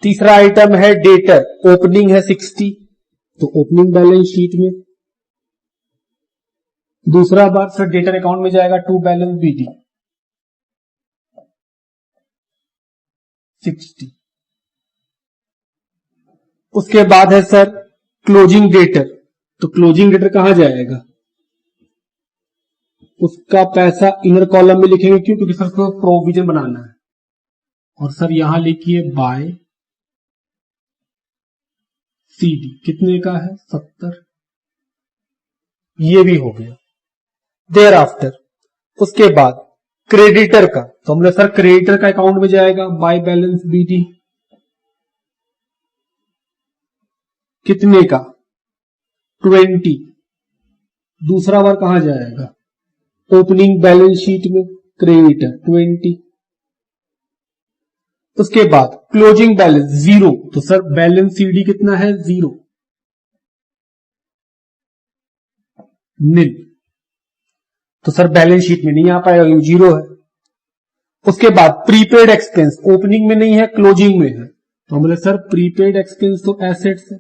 [SPEAKER 1] तीसरा आइटम है डेटर, ओपनिंग है 60, तो ओपनिंग बैलेंस शीट में। दूसरा बार सर डेटर अकाउंट में जाएगा टू बैलेंस बीडी 60। उसके बाद है सर क्लोजिंग डेटर। तो क्लोजिंग डेटर कहां जाएगा? उसका पैसा इनर कॉलम में लिखेंगे, क्यों? क्योंकि सर को प्रोविजन बनाना है। और सर यहां लिखिए बाय सीडी, कितने का है? 70। ये भी हो गया। देयर आफ्टर उसके बाद क्रेडिटर का, तो हमने सर क्रेडिटर का अकाउंट में जाएगा बाय बैलेंस बीडी, कितने का? 20। दूसरा बार कहां जाएगा? ओपनिंग बैलेंस शीट में क्रेडिटर 20। उसके बाद क्लोजिंग बैलेंस 0, तो सर बैलेंस सीडी कितना है? 0 नील, तो सर बैलेंस शीट में नहीं आ पाएगा, 0 है। उसके बाद प्रीपेड एक्सपेंस ओपनिंग में नहीं है, क्लोजिंग में है, तो हम बोले सर प्रीपेड एक्सपेंस तो एसेट्स है।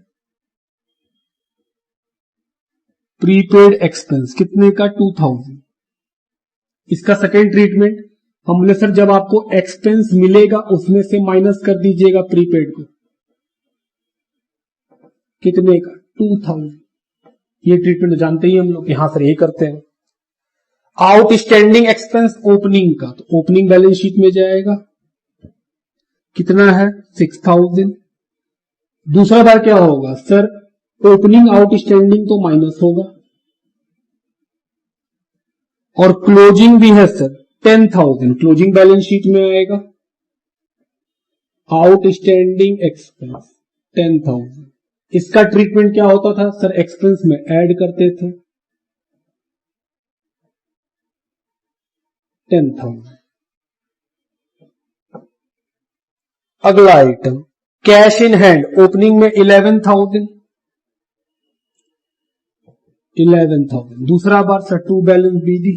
[SPEAKER 1] प्रीपेड एक्सपेंस कितने का? 2000। इसका सेकेंड ट्रीटमेंट, हम बोले सर जब आपको एक्सपेंस मिलेगा उसमें से माइनस कर दीजिएगा प्रीपेड को, कितने का? 2000। ये ट्रीटमेंट जानते ही हम लोग, यहां सर यही करते हैं। आउटस्टैंडिंग एक्सपेंस ओपनिंग का, तो ओपनिंग बैलेंस शीट में जाएगा, कितना है 6000। दूसरा बार क्या होगा सर, ओपनिंग आउटस्टैंडिंग तो माइनस होगा, और क्लोजिंग भी है सर 10,000, क्लोजिंग बैलेंस शीट में आएगा। आउटस्टैंडिंग एक्सपेंस 10,000, इसका ट्रीटमेंट क्या होता था सर, एक्सपेंस में ऐड करते थे 10,000। अगला item cash in hand, opening में 11,000, दूसरा बार सर टू बैलेंस बीडी,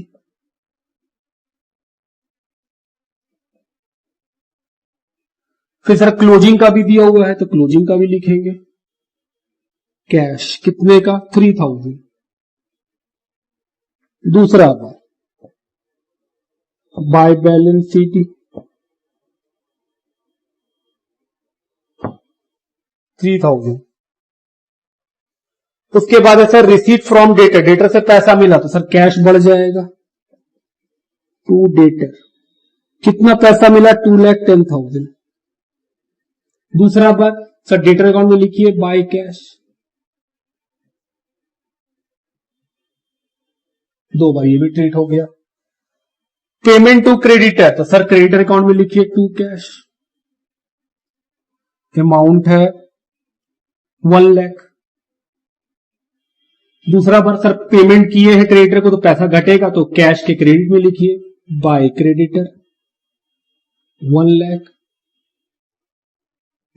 [SPEAKER 1] फिर सर क्लोजिंग का भी दिया हुआ है तो क्लोजिंग का भी लिखेंगे। कैश कितने का 3,000, दूसरा बार बाय बैलेंस सीटी 3,000। उसके बाद है sir receipt from debtor, debtor से पैसा मिला तो सर कैश बढ़ जाएगा टू डेटर, कितना पैसा मिला 2,10,000। दूसरा बार सर डेटर अकाउंट में लिखिए बाय कैश, दो बार ये भी ट्रीट हो गया। पेमेंट टू क्रेडिटर, तो सर क्रेडिटर अकाउंट में लिखिए टू कैश, अमाउंट है 1 लाख। दूसरा बार सर पेमेंट किए हैं क्रेडिटर को तो पैसा घटेगा तो कैश के क्रेडिट में लिखिए by creditor 1 lakh.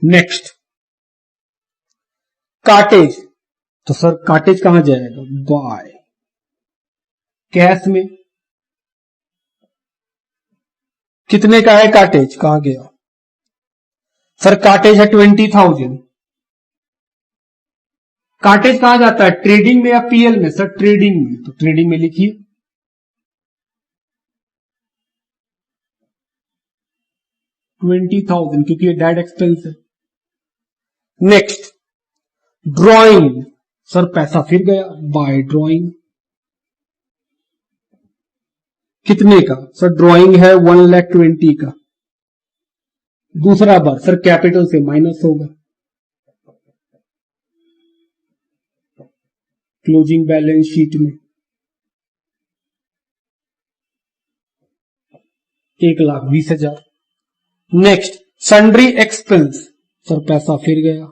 [SPEAKER 1] Next cartage, तो सर कार्टेज कहां जाएगा, बाय कैश में, कितने का है कार्टेज, कहां गया सर, कार्टेज है 20,000। कार्टेज कहां जाता है, ट्रेडिंग में या पीएल में सर, ट्रेडिंग में, तो ट्रेडिंग में लिखिए 20,000 क्योंकि ये डायरेक्ट एक्सपेंस है। नेक्स्ट ड्राइंग, सर पैसा फिर गया बाय ड्राइंग, कितने का सर, ड्राइंग है 1,20,000 का। दूसरा बार सर कैपिटल से माइनस होगा, क्लोजिंग बैलेंस शीट में 1,20,000। नेक्स्ट सन्ड्री एक्सपेंस, सर पैसा फिर गया,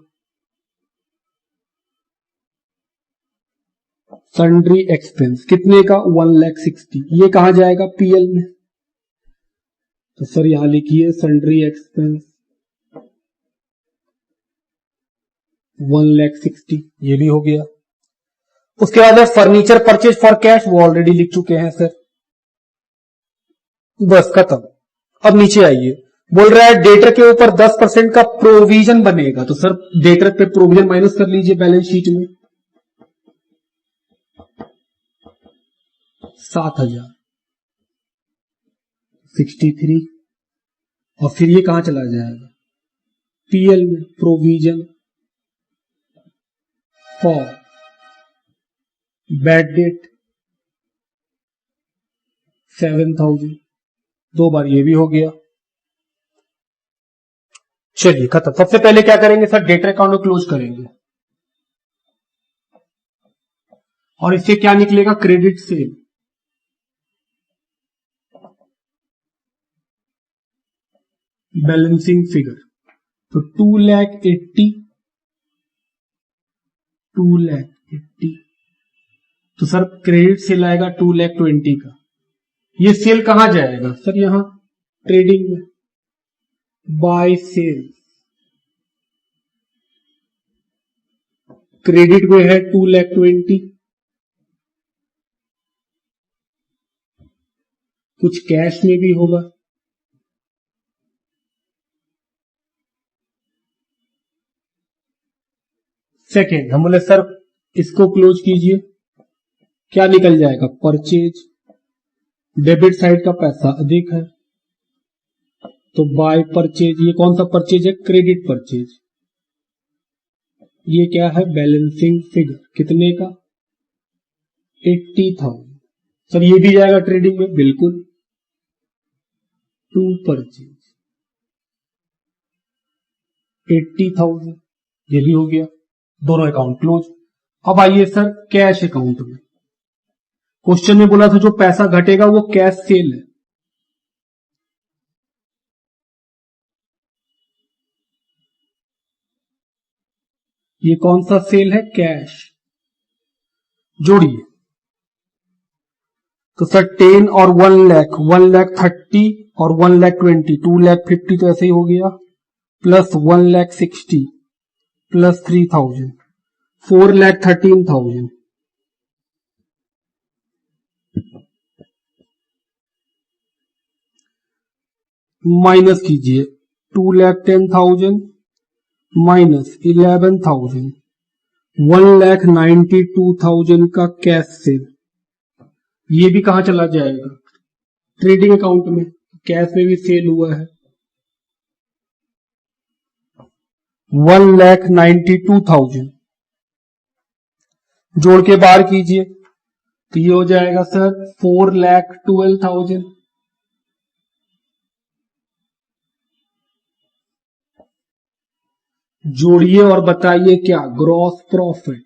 [SPEAKER 1] सन्ड्री एक्सपेंस कितने का 1,60,000, ये कहां जाएगा पीएल में, तो सर यहां लिखिए सन्ड्री एक्सपेंस 1,60,000, ये भी हो गया। उसके बाद है फर्नीचर परचेज फॉर कैश, वो ऑलरेडी लिख चुके हैं सर, बस खत्म। अब नीचे आइए, बोल रहा है डेटर के ऊपर 10% का प्रोविजन बनेगा, तो सर डेटर पे प्रोविजन माइनस कर लीजिए बैलेंस शीट में 7,000 63, और फिर ये कहां चला जाएगा पीएल में, प्रोविजन फॉर बैड डेट 7,000, दो बार ये भी हो गया। चलिए खत्म। सबसे पहले क्या करेंगे सर, डेटर अकाउंट को क्लोज करेंगे, और इससे क्या निकलेगा, क्रेडिट सेल, बैलेंसिंग फिगर, तो 2,80,000 2,80,000, तो सर क्रेडिट सेल आएगा 2,20,000 का। ये सेल कहां जाएगा सर, यहां ट्रेडिंग में बाय सेल, क्रेडिट में है 2,20,000, कुछ कैश में भी होगा, सेकेंड हम बोले सर इसको क्लोज कीजिए, क्या निकल जाएगा, परचेज, डेबिट साइड का पैसा अधिक है तो बाय परचेज, ये कौन सा परचेज है, क्रेडिट परचेज, ये क्या है, बैलेंसिंग फिगर, कितने का, 80,000। सर ये भी जाएगा ट्रेडिंग में, बिल्कुल, टू परचेज 80,000, ये भी हो गया, दोनों अकाउंट क्लोज। अब आइए सर कैश अकाउंट में। क्वेश्चन में बोला था जो पैसा घटेगा वो कैश सेल है। ये कौन सा सेल है, कैश। जोड़िए तो सर 10 और 1 लाख, 1,30,000 और 1,20,000, 2,50,000 तो ऐसे ही हो गया, प्लस 1,60,000 प्लस 3,000, 4,13,000। माइनस कीजिए 2,10,000 माइनस 11,000, 1,92,000 का कैश सेल। ये भी कहां चला जाएगा, ट्रेडिंग अकाउंट में, कैश में भी सेल हुआ है। 1,92,000 जोड़ के बाहर कीजिए तो ये हो जाएगा सर 4,12,000। जोड़िए और बताइए क्या, ग्रॉस प्रॉफिट।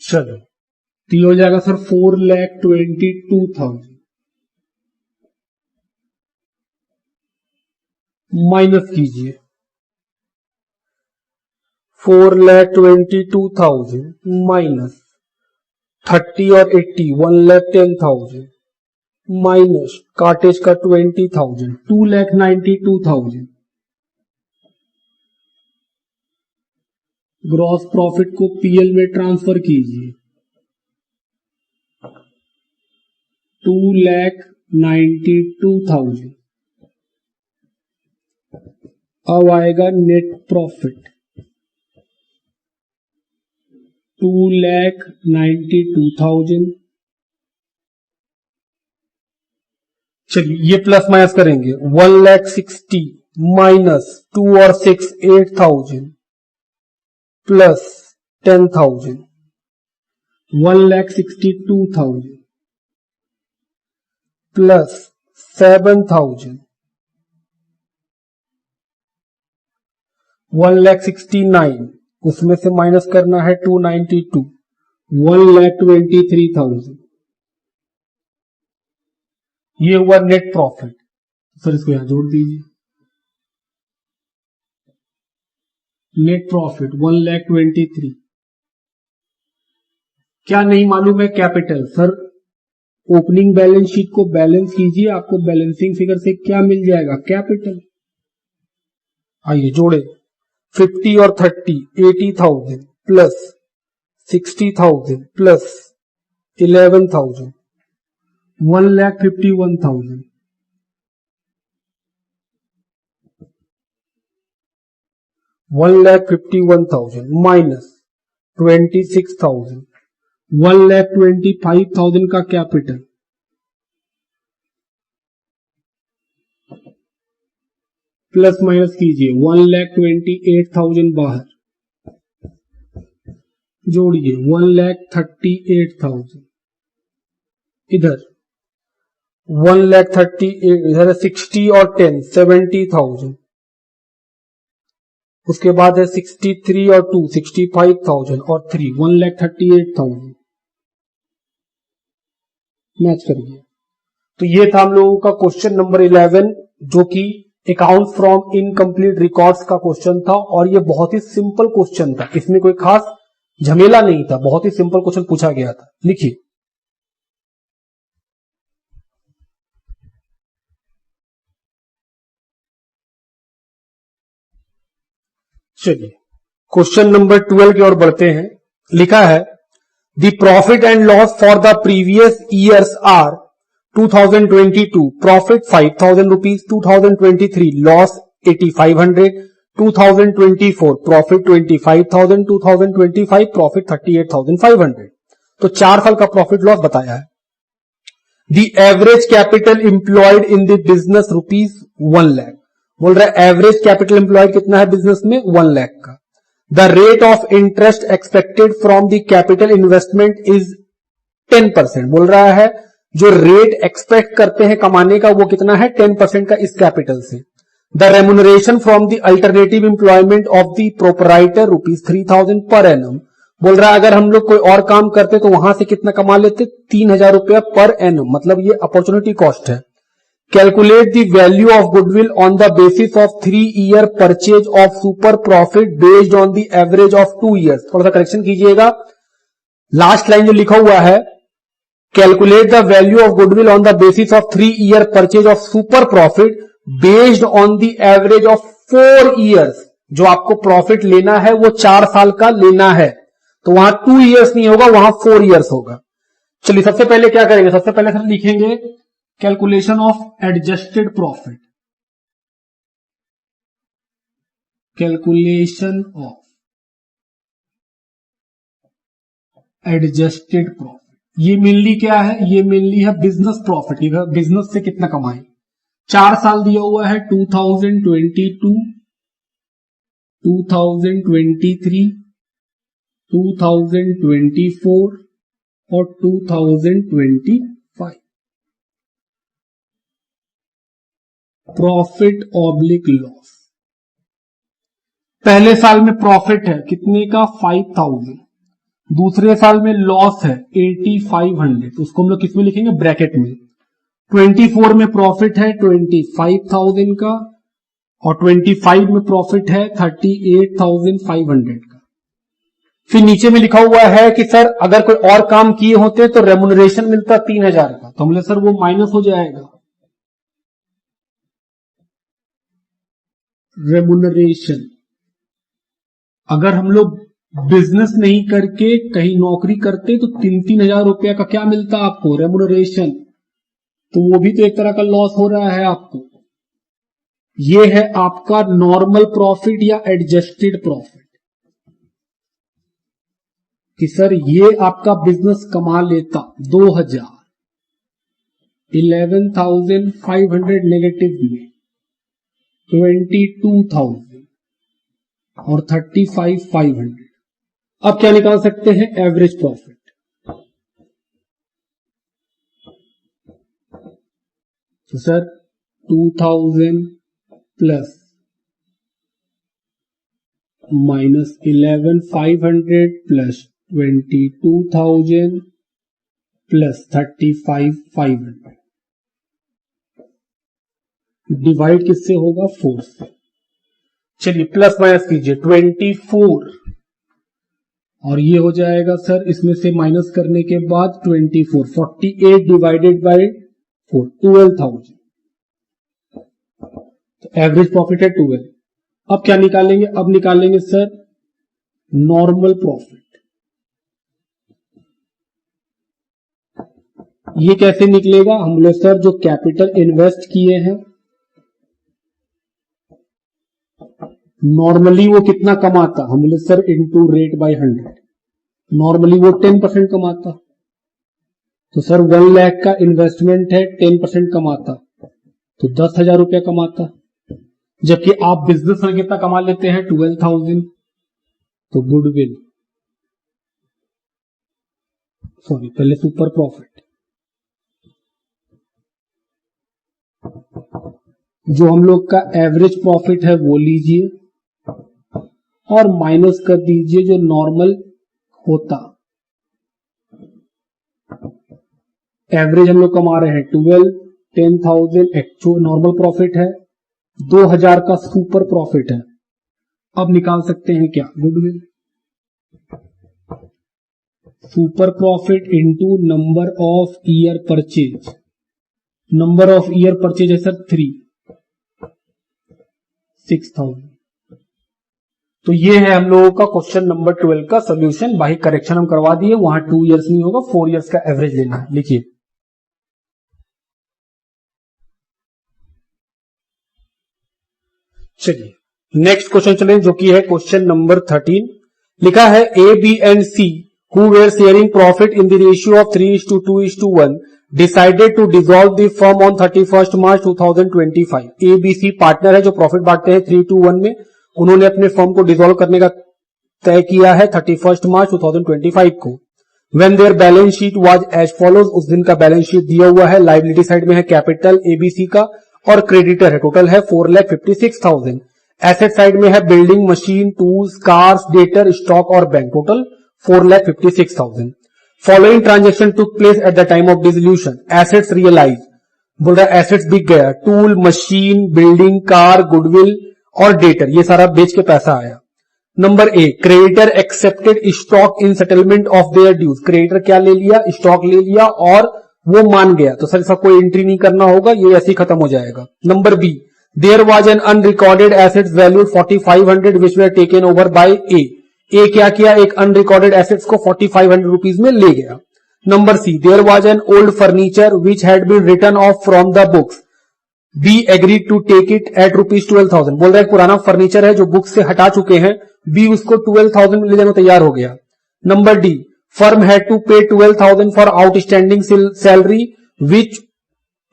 [SPEAKER 1] चलो तो ये हो जाएगा सर 4,22,000 माइनस कीजिए 4,22,000 माइनस 30 और 80, 1,10,000 माइनस काटेज का 20,000, 2,92,000। ग्रॉस प्रॉफिट को पीएल में ट्रांसफर कीजिए, 2,92,000। अब आएगा नेट प्रॉफिट, 2,92,000। चलिए ये प्लस माइनस करेंगे, 1,60,000 माइनस 2 और 6, 8,000 प्लस 10,000, 1,62,000 प्लस 7,000, 1,69,000, उसमें से माइनस करना है 292, 1,23,000। ये हुआ नेट प्रॉफिट। सर इसको यहां जोड़ दीजिए, नेट प्रॉफिट 1,23,000। क्या नहीं मालूम है, capital. Sir opening balance sheet को बैलेंस कीजिए, आपको बैलेंसिंग फिगर से क्या मिल जाएगा, कैपिटल। आइए जोड़े, 50 और 30, 80,000 प्लस 60,000 प्लस 11,000, 1,51,000। 1,51,000 माइनस 26,000, 1,25,000 का कैपिटल प्लस माइनस कीजिए 1,28,000 बाहर, जोड़िए 1,38,000 इधर, 1,38,000 इधर, 60 और 10, 70,000। उसके बाद है 63 और 2, 65,000 और 3, 1,38,000। मैच करिए। तो ये था हम लोगों का क्वेश्चन नंबर 11, जो कि अकाउंट फ्रॉम इनकम्प्लीट रिकॉर्ड्स का क्वेश्चन था। और ये बहुत ही सिंपल क्वेश्चन था, इसमें कोई खास झमेला नहीं था, बहुत ही सिंपल क्वेश्चन पूछा गया था। लिखिए, चलिए क्वेश्चन नंबर 12 की ओर बढ़ते हैं। लिखा है, the profit and loss for the previous years are 2022 profit 5,000 rupees, 2023 loss 8,500, 2024 profit 25,000, 2025 profit 38,500। तो 4 साल का प्रॉफिट लॉस बताया है। The average capital employed in the business rupees 1 lakh. बोल रहा है एवरेज कैपिटल एम्प्लॉयड कितना है बिजनेस में 1 लाख का। The rate of interest expected from the capital investment is 10%। बोल रहा है जो रेट एक्सपेक्ट करते हैं कमाने का वो कितना है 10% का इस कैपिटल से। The remuneration from the alternative employment of the proprietor ₹3000 per annum. बोल रहा है अगर हम लोग कोई और काम करते तो वहां से कितना कमा लेते 3000 रुपया पर एनम, मतलब ये अपॉर्चुनिटी कॉस्ट है। Calculate the value of goodwill on the basis of 3 year purchase of super profit based on the average of 2 years. थोड़ा सा करेक्शन कीजिएगा, लास्ट लाइन जो लिखा हुआ है calculate the value of goodwill on the basis of 3 year purchase of super profit based on the average of 4 years. जो आपको profit लेना है वो 4 साल का लेना है, तो वहां 2 ईयर्स नहीं होगा, वहां 4 ईयर्स होगा। चलिए सबसे पहले क्या करेंगे, सबसे पहले हम लिखेंगे calculation of adjusted profit. Calculation of adjusted profit, ये मेनली क्या है, ये मेनली है बिजनेस प्रॉफिट, बिजनेस से कितना कमाए। 4 साल दिया हुआ है 2022, 2023, 2024 और 2025। प्रॉफिट ऑब्लिक लॉस, पहले साल में प्रॉफिट है कितने का 5000, दूसरे साल में लॉस है 8500, उसको हम लोग किसमें लिखेंगे ब्रैकेट में। 24 में प्रॉफिट है 25000 का और 25 में प्रॉफिट है 38500 का। फिर नीचे में लिखा हुआ है कि सर अगर कोई और काम किए होते तो रेम्यूनरेशन मिलता 3000 का, तो हमने सर वो माइनस हो जाएगा। रेम्यूनरेशन, अगर हम लोग बिजनेस नहीं करके कहीं नौकरी करते तो 3-3000 रुपया का क्या मिलता आपको रेम्यूनरेशन, तो वो भी तो एक तरह का लॉस हो रहा है आपको। ये है आपका नॉर्मल प्रॉफिट या एडजस्टेड प्रॉफिट कि सर ये आपका बिजनेस कमा लेता 2000, 11,500 नेगेटिव में 22,000 और 35,500। अब क्या निकाल सकते हैं एवरेज प्रॉफिट। तो sir 2000 plus minus 11,500 plus 22,000 plus 35,500 divide किससे होगा 4 से। चलिए प्लस माइनस कीजिए 24 और ये हो जाएगा सर इसमें से माइनस करने के बाद 24, 48 डिवाइडेड बाय 4, 12,000। तो एवरेज प्रॉफिट है 12। अब क्या निकालेंगे, अब निकालेंगे सर नॉर्मल प्रॉफिट। ये कैसे निकलेगा, हम लोग सर जो कैपिटल इन्वेस्ट किए हैं नॉर्मली वो कितना कमाता, हम लोग sir into rate by 100, normally वो 10% कमाता। तो सर 1 लाख का इन्वेस्टमेंट है 10% कमाता तो 10,000 रुपया कमाता, जबकि आप बिजनेस में कितना कमा लेते हैं 12,000। तो गुडविल, सॉरी पहले सुपर प्रॉफिट, जो हम लोग का एवरेज प्रॉफिट है वो लीजिए और माइनस कर दीजिए जो नॉर्मल होता। एवरेज हम लोग कमा रहे हैं 12, 10,000 एक्चुअल नॉर्मल प्रॉफिट है, 2000 का सुपर प्रॉफिट है। अब निकाल सकते हैं क्या goodwill, super profit into number of year purchase. Number of year purchase है सर 3, 6,000। तो ये है हम लोगों का क्वेश्चन नंबर 12 का सोल्यूशन। बाकी करेक्शन हम करवा दिए, वहां 2 इयर्स नहीं होगा 4 इयर्स का एवरेज लेना है। लिखिए चलिए नेक्स्ट क्वेश्चन चलें जो कि है क्वेश्चन नंबर 13। लिखा है A, B and C who were sharing profit in the ratio of 3:2:1 decided to dissolve the firm on 31 March 2025। ABC partner है जो प्रॉफिट बांटते हैं 3:1 में, उन्होंने अपने फर्म को डिसॉल्व करने का तय किया है 31 मार्च 2025 को। When their balance sheet was as follows, उस दिन का बैलेंस शीट दिया हुआ है। लाइबिलिटी साइड में है कैपिटल एबीसी का और क्रेडिटर है, टोटल है 4,56,000। एसेट साइड में है building, machine, tools, cars, debtor, stock और bank, total 4,56,000। Following transaction took place at the time of dissolution. Assets realise, बोल रहा है एसेट्स बिक गया, tool, machine, building, car, goodwill और डेटर, ये सारा बेच के पैसा आया। Number A, creditor accepted stock in settlement of their dues. Creditor क्या ले लिया, स्टॉक ले लिया और वो मान गया, तो सर इसका कोई एंट्री नहीं करना होगा, ये ऐसे ही खत्म हो जाएगा। Number B, there was an unrecorded assets valued 4,500 which were taken over by A. A क्या किया, एक अनरिकॉर्डेड एसेट्स को 4,500 रुपीज में ले गया। Number C, there was an old furniture which had been written off from the books. B agreed to take it at ₹12,000। बोल रहा है पुराना फर्नीचर है जो बुक से हटा चुके हैं, बी उसको 12,000 में ले जाने तैयार हो गया। Number D, firm had to pay 12,000 for outstanding salary which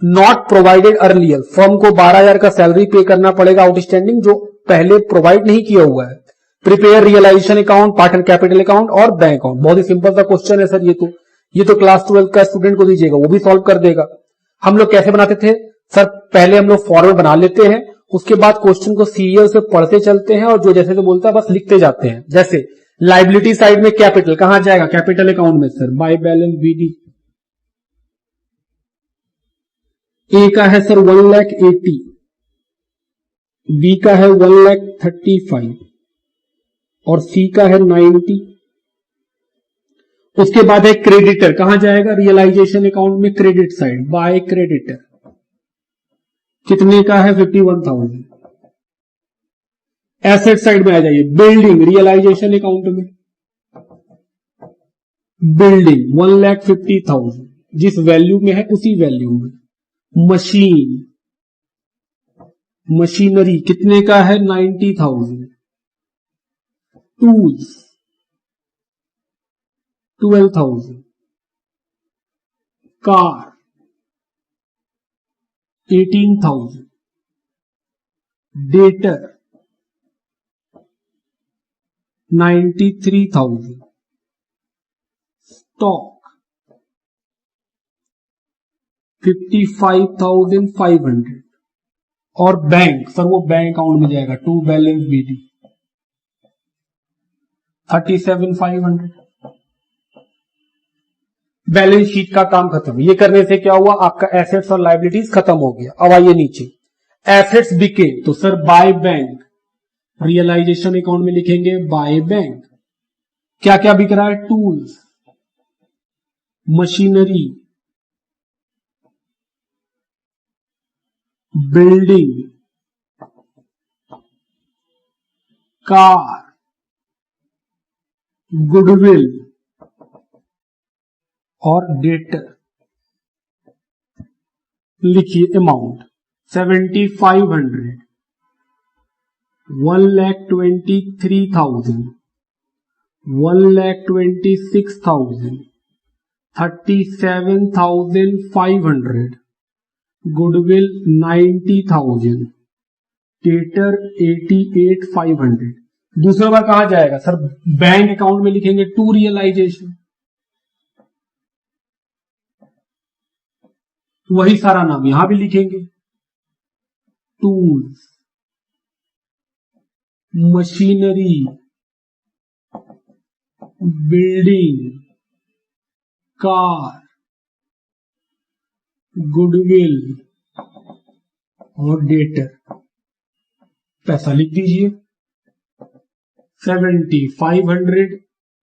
[SPEAKER 1] not provided earlier. Firm को 12,000 का सैलरी पे करना पड़ेगा आउटस्टैंडिंग, जो पहले प्रोवाइड नहीं किया हुआ है। Prepare realisation account, partner capital account और बैंक अकाउंट। बहुत ही सिंपल सा क्वेश्चन है सर, ये तो क्लास 12 का स्टूडेंट को दीजिएगा, वो भी सॉल्व कर देगा। हम लोग कैसे बनाते थे सर, पहले हम लोग फॉर्मूला बना लेते हैं, उसके बाद क्वेश्चन को सीरियल से पढ़ते चलते हैं और जो जैसे जो बोलता है बस लिखते जाते हैं। जैसे लाइबिलिटी साइड में कैपिटल कहां जाएगा, कैपिटल अकाउंट में सर, बाय बैलेंस बीडी। ए का है सर 1,80,000, बी का है 1,35,000 और सी का है 90। उसके बाद है क्रेडिटर, कहां जाएगा, रियलाइजेशन अकाउंट में क्रेडिट साइड, बाय क्रेडिटर, कितने का है 51,000। एसेट साइड में आ जाइए, बिल्डिंग, रियलाइजेशन अकाउंट में बिल्डिंग 1,50,000, जिस वैल्यू में है उसी वैल्यू में। मशीन, मशीनरी कितने का है 90,000। टूल्स 12,000। कार 18,000। डेटर 93,000। स्टॉक 55,500 और बैंक, सर वो बैंक अकाउंट में जाएगा, to balance BD 37,500। Balance sheet का काम खत्म। ये करने से क्या हुआ, आपका एसेट्स और लायबिलिटीज खत्म हो गया। अब आइए नीचे, एसेट्स बिके तो sir by bank, realisation account में लिखेंगे बाय बैंक। क्या क्या बिक रहा है, tools, machinery, building, car, goodwill और डेटर। लिखिए अमाउंट 7,500, 1,23,000, 1,26,000, 37,500, गुडविल 90,000, डेटर 88,500। दूसरा बार कहां जाएगा सर, बैंक अकाउंट में लिखेंगे टू रियलाइजेशन, वही सारा नाम यहां भी लिखेंगे, tools, machinery, building, car, goodwill और डेटर। पैसा लिख दीजिए 7,500,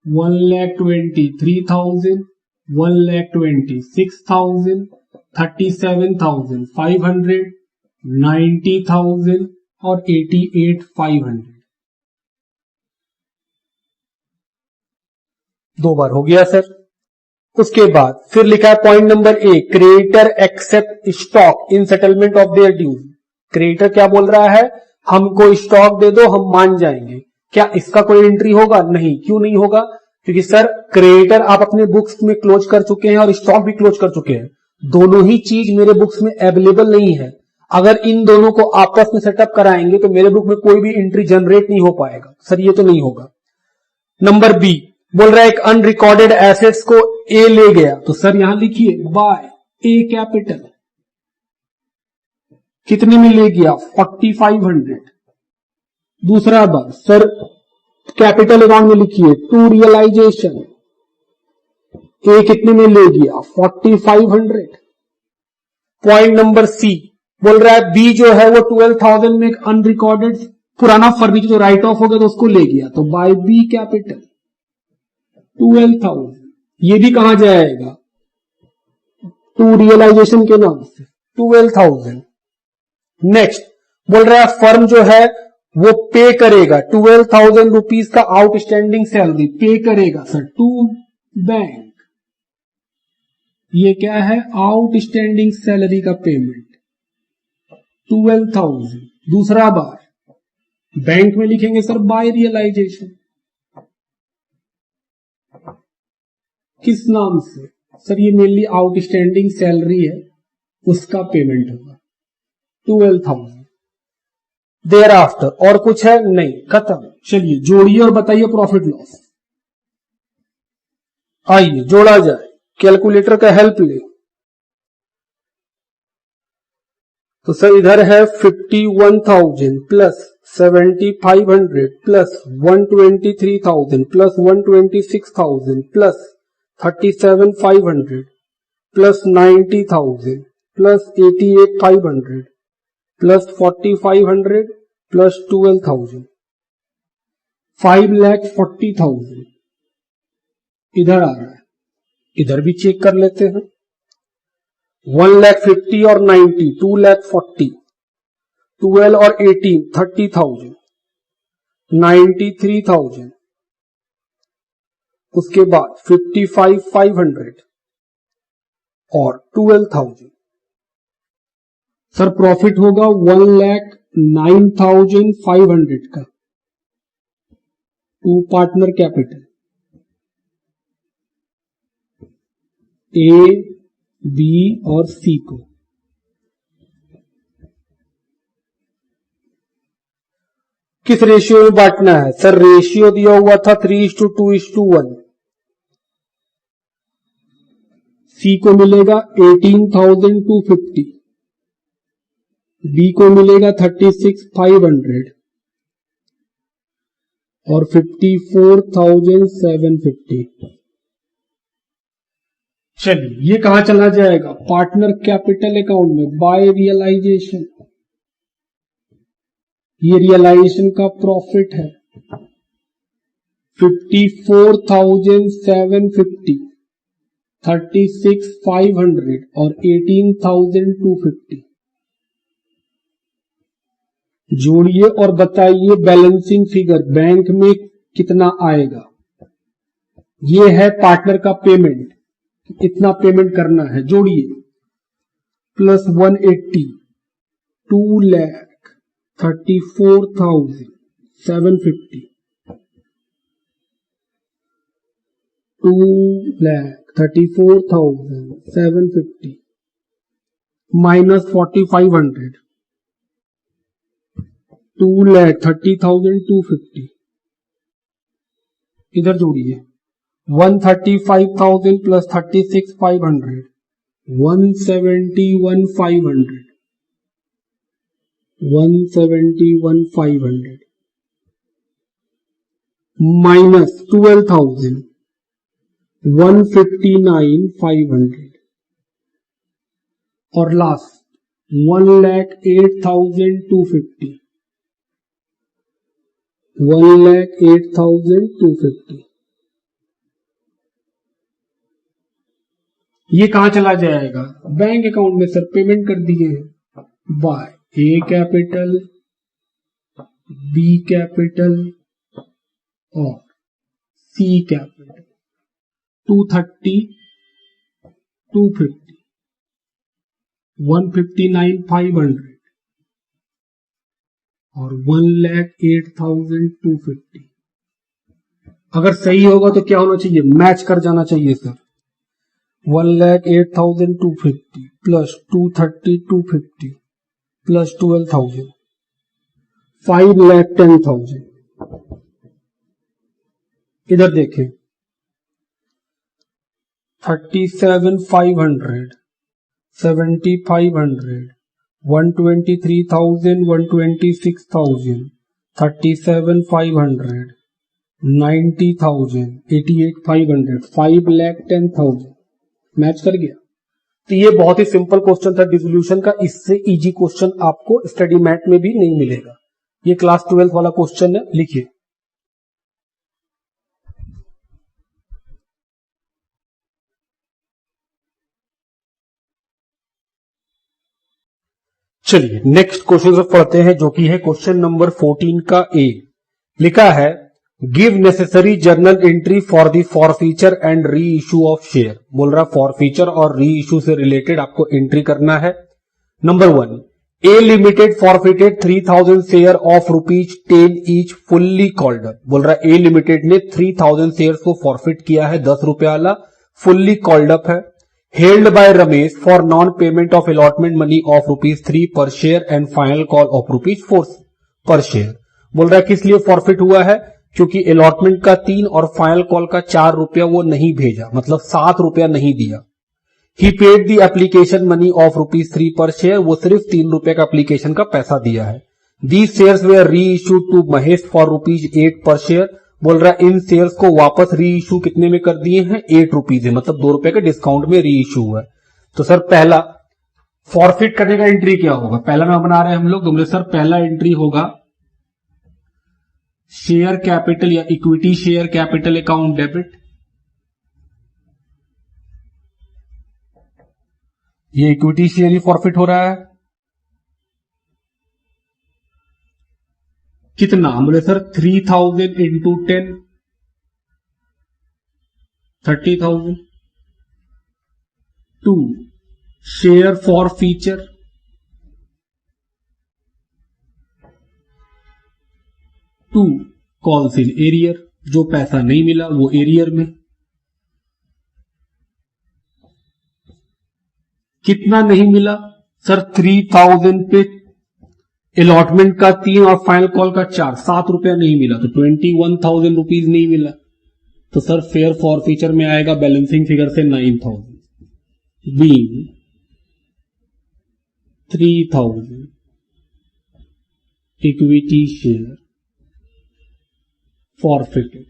[SPEAKER 1] 1,23,000, 1,26,000, 37,500, 90,000 और 88,500। दो बार हो गया सर। उसके बाद फिर लिखा है point number A, creditor accept stock in settlement of their dues. Creditor क्या बोल रहा है, हमको स्टॉक दे दो, हम मान जाएंगे। क्या इसका कोई एंट्री होगा, नहीं। क्यों नहीं होगा, क्योंकि सर क्रेडिटर आप अपने बुक्स में क्लोज कर चुके हैं और स्टॉक भी क्लोज कर चुके हैं, दोनों ही चीज मेरे बुक्स में अवेलेबल नहीं है। अगर इन दोनों को आपस में सेटअप कराएंगे तो मेरे बुक में कोई भी एंट्री जनरेट नहीं हो पाएगा। सर ये तो नहीं होगा। नंबर बी बोल रहा है एक अनरिकॉर्डेड एसेट्स को ए ले गया, तो सर यहां लिखिए बाय ए कैपिटल कितने में ले गया 4500। दूसरा बार सर कैपिटल अकाउंट में लिखिए टू रियलाइजेशन ए कितने में ले गया 4500। पॉइंट नंबर सी बोल रहा है बी जो है वो 12,000 में एक अनरिकॉर्डेड पुराना फर्नीचर जो राइट ऑफ हो गया तो उसको ले गया, तो बाय बी कैपिटल 12,000। ये भी कहां जाएगा टू रियलाइजेशन के नाम से 12,000। नेक्स्ट बोल रहा है फर्म जो है वो पे करेगा 12,000 रुपीज का आउटस्टैंडिंग सैलरी पे करेगा सर टू बैंक। ये क्या है आउटस्टैंडिंग सैलरी का पेमेंट 12,000। दूसरा बार बैंक में लिखेंगे सर बाय रियलाइजेशन किस नाम से, सर ये मेनली आउटस्टैंडिंग सैलरी है उसका पेमेंट होगा 12,000। देयर आफ्टर और कुछ है नहीं, खत्म। चलिए जोड़िए और बताइए प्रॉफिट लॉस। आइए जोड़ा जाए, कैलकुलेटर का हेल्प ले। तो सर इधर है 51,000 plus 7,500 plus 123,000 plus 126,000 plus 37,500 plus 90,000 plus 88,500 plus 4,500 plus 12,000 5,40,000 इधर आ रहा है। इधर भी चेक कर लेते हैं 1,50,000 और 90 2,40,000 12 और 18 30,000 93,000 उसके बाद 55,500 और 12,000। सर प्रॉफिट होगा 1,09,500 का to partner capital A B और सी को। किस रेशियो में बांटना है सर, रेशियो दिया हुआ था 3:2:1। सी को मिलेगा 18,250, बी को मिलेगा 36,500 और 54,750। चलिए ये कहां चला जाएगा पार्टनर कैपिटल अकाउंट में बाय रियलाइजेशन। ये रियलाइजेशन का प्रॉफिट है 54,750 36,500 और 18,250। जोड़िए और बताइए बैलेंसिंग फिगर बैंक में कितना आएगा। ये है पार्टनर का पेमेंट, इतना पेमेंट करना है। जोड़िए प्लस 180 2,34,750 2,34,750 माइनस 4,500 2,30,250। इधर जोड़िए 135,000 प्लस 36,500 171,500 171,500 माइनस 12,000 159,500 और लास्ट 1,08,250 1,08,250। ये कहां चला जाएगा बैंक अकाउंट में। सर पेमेंट कर दिए हैं बाय ए कैपिटल बी कैपिटल और सी कैपिटल 230 250 159,500 और 1,08,250। अगर सही होगा तो क्या होना चाहिए मैच कर जाना चाहिए सर। 1,08,250 plus 230,250 plus 12,000 5,10,000। इधर देखें 37,500 7,500 123,000 126,000 37,500 90,000 88,500 5,10,000। मैच कर गया। तो ये बहुत ही सिंपल क्वेश्चन था डिसोल्यूशन का। इससे इजी क्वेश्चन आपको स्टडी मैट में भी नहीं मिलेगा। ये क्लास 12 वाला क्वेश्चन है, लिखिए। चलिए नेक्स्ट क्वेश्चन पढ़ते हैं, जो कि है क्वेश्चन नंबर 14 का ए। लिखा है give necessary journal entry for the forfeiture and re issue of share. बोल रहा फॉरफीचर और री इशू से रिलेटेड आपको एंट्री करना है। Number 1, A limited forfeited 3,000 share of ₹10 each fully called up. बोल रहा ए लिमिटेड ने 3,000 शेयर को फॉरफिट किया है, 10 रुपए वाला, फुल्ली कॉल्ड अप है। Held by Ramesh for non payment of allotment money of ₹3 per share and final call of ₹4 पर शेयर। बोल रहा है किस लिए फॉरफिट हुआ है, क्योंकि अलॉटमेंट का 3 और फाइनल कॉल का 4 रुपया वो नहीं भेजा, मतलब 7 रुपया नहीं दिया। He paid the application money of ₹3 per share, वो सिर्फ 3 रुपए का एप्लीकेशन का पैसा दिया है। दीज शेयर्स वेयर री इशूड टू महेश फॉर ₹8 पर शेयर। बोल रहा है इन शेयर्स को वापस री इशू कितने में कर दिए हैं, ₹8 है, मतलब 2 रुपए के डिस्काउंट में री इशू हुआ है। तो सर पहला फॉरफिट करने का एंट्री क्या होगा, पहला नाम बना रहे हैं हम लोग। बोले सर पहला एंट्री होगा शेयर कैपिटल या equity share capital account debit. ये इक्विटी शेयर ही फॉरफिट हो रहा है। कितना, बोले sir 3,000 into 10 30,000। 2 share for feature 2 calls in arrear, जो पैसा नहीं मिला वो एरियर में। कितना नहीं मिला सर, 3,000 पे अलॉटमेंट का 3 और फाइनल कॉल का 4, 7 रुपया नहीं मिला, तो 21,000 रुपीज नहीं मिला। तो सर फेयर फॉर फीचर में आएगा बैलेंसिंग फिगर से 9,000 बीइंग 3,000 इक्विटी शेयर फॉरफिटेड।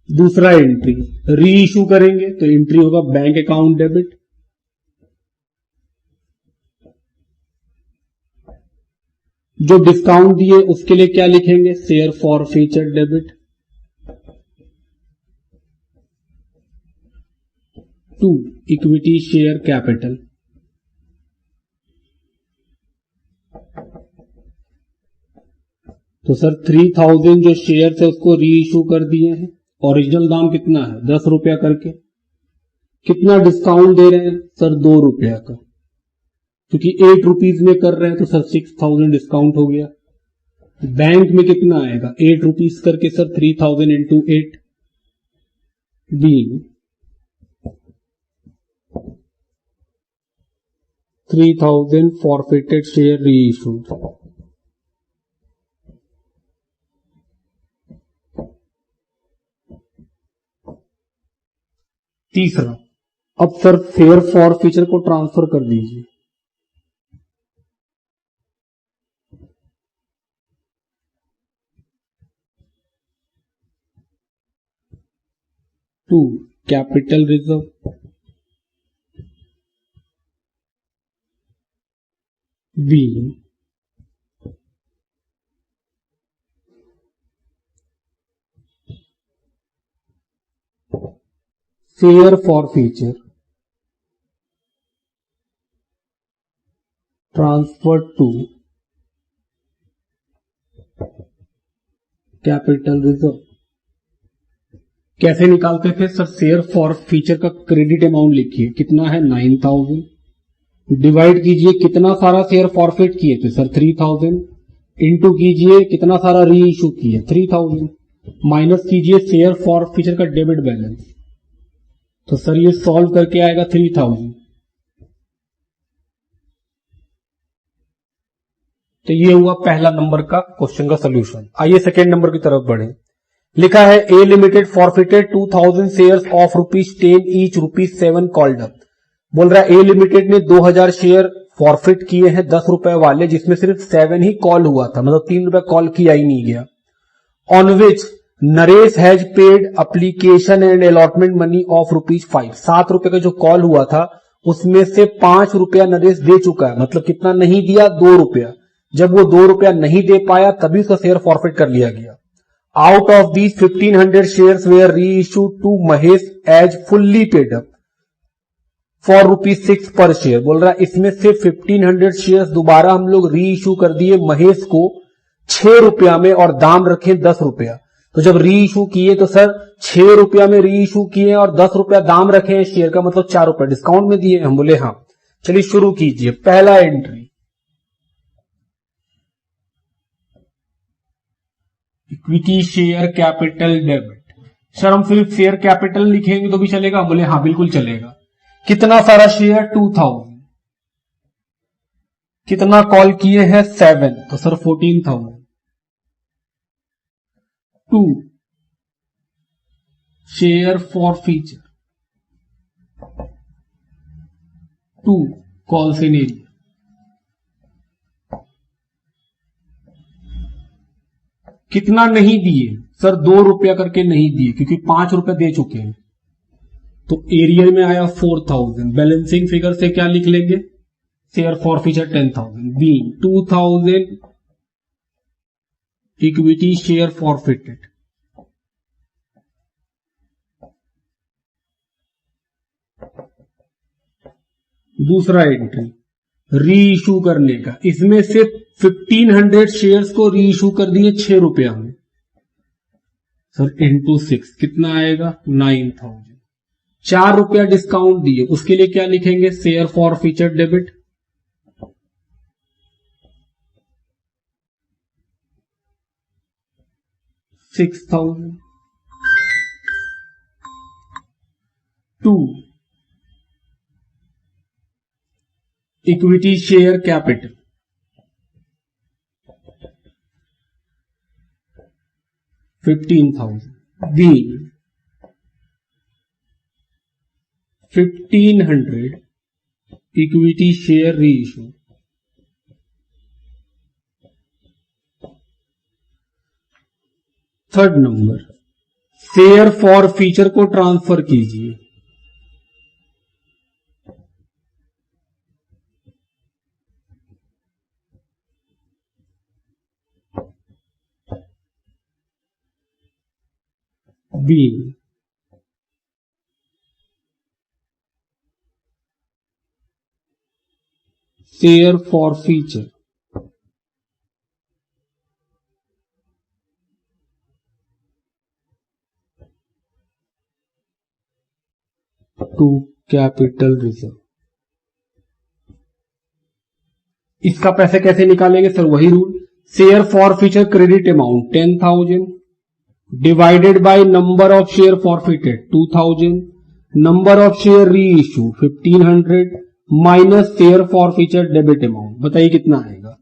[SPEAKER 1] दूसरा एंट्री री इशू करेंगे, तो एंट्री होगा बैंक अकाउंट डेबिट। जो डिस्काउंट दिए उसके लिए क्या लिखेंगे, share forfeiture debit. 2 equity share capital. तो सर 3,000 जो शेयर थे उसको री इशू कर दिए हैं। ओरिजिनल दाम कितना है, 10 रुपया करके। कितना डिस्काउंट दे रहे हैं सर, 2 रुपया का, क्योंकि 8 रुपीज में कर रहे हैं तो सर 6,000 डिस्काउंट हो गया। बैंक में कितना आएगा, 8 रुपीज करके sir 3,000 into 8 being 3,000 forfeited share री इशूड। तीसरा, अब सर फेयर फॉर फीचर को ट्रांसफर कर दीजिए। To capital reserve B share forfeiture transfer to capital reserve. कैसे निकालते थे सर, शेयर फॉर फीचर का क्रेडिट अमाउंट लिखिए, कितना है 9,000, डिवाइड कीजिए कितना सारा शेयर फॉरफिट किए थे सर 3,000, इंटू कीजिए कितना सारा री इशू किए 3,000, माइनस कीजिए शेयर फॉर फीचर का डेबिट बैलेंस तो सर ये सॉल्व करके आएगा 3000। तो ये हुआ पहला नंबर का क्वेश्चन का सोल्यूशन। आइए सेकेंड नंबर की तरफ बढ़े। लिखा है A limited forfeited 2000 shares of ₹10 each ₹7 called up. बोल रहा है ए लिमिटेड ने 2000 शेयर फॉरफिट किए हैं 10 रुपए वाले, जिसमें सिर्फ 7 ही कॉल हुआ था, मतलब 3 रुपए कॉल किया ही नहीं गया। On which Naresh has paid application and allotment money of ₹5। 7 रुपए का जो कॉल हुआ था उसमें से 5 रुपया नरेश दे चुका है, मतलब कितना नहीं दिया, 2 रुपया। जब वो 2 रुपया नहीं दे पाया तभी उसका शेयर फॉरफिट कर लिया गया। Out of these 1500 shares were reissued to Mahesh as fully paid up for ₹6 per share. बोल रहा है इसमें से 1500 शेयर्स दोबारा हम लोग री इश्यू कर दिए महेश को 6 रुपया में और दाम रखे 10 रुपया। तो जब री इश्यू किए तो सर 6 रुपया में री इश्यू किए और 10 रुपया दाम रखे हैं शेयर का, मतलब 4 रुपया डिस्काउंट में दिए। हम बोले हाँ। चलिए शुरू कीजिए। पहला entry equity share capital debit. Sir हम सिर्फ शेयर कैपिटल लिखेंगे तो भी चलेगा? बोले हाँ बिल्कुल चलेगा। कितना सारा शेयर? 2000। कितना कॉल किए हैं? 7, तो sir 14,000। 2 share for feature, 2 calls in area. कितना नहीं दिए? सर 2 रुपया करके नहीं दिए क्योंकि 5 रुपया दे चुके हैं, तो एरियर में आया 4000। बैलेंसिंग फिगर से क्या लिख लेंगे? Share for feature 10,000 being 2000 equity share forfeited. दूसरा एंट्री री इशू करने का, इसमें से 1500 शेयर्स को री इशू कर दिए 6 रुपया में। सर इंटू 6 कितना आएगा? 9000। 4 रुपया डिस्काउंट दिए, उसके लिए क्या लिखेंगे? Share forfeiture debit. $6,000। 2 equity share capital, 15,000 being 1500 equity share reissue. Third number share forfeiture को ट्रांसफर कीजिए। Being share forfeiture to capital reserve. इसका पैसे कैसे निकालेंगे? सर वही rule, share forfeiture credit amount 10,000 divided by number of share forfeited 2000, number of share reissue 1500 minus share forfeiture debit amount. बताइए कितना आएगा?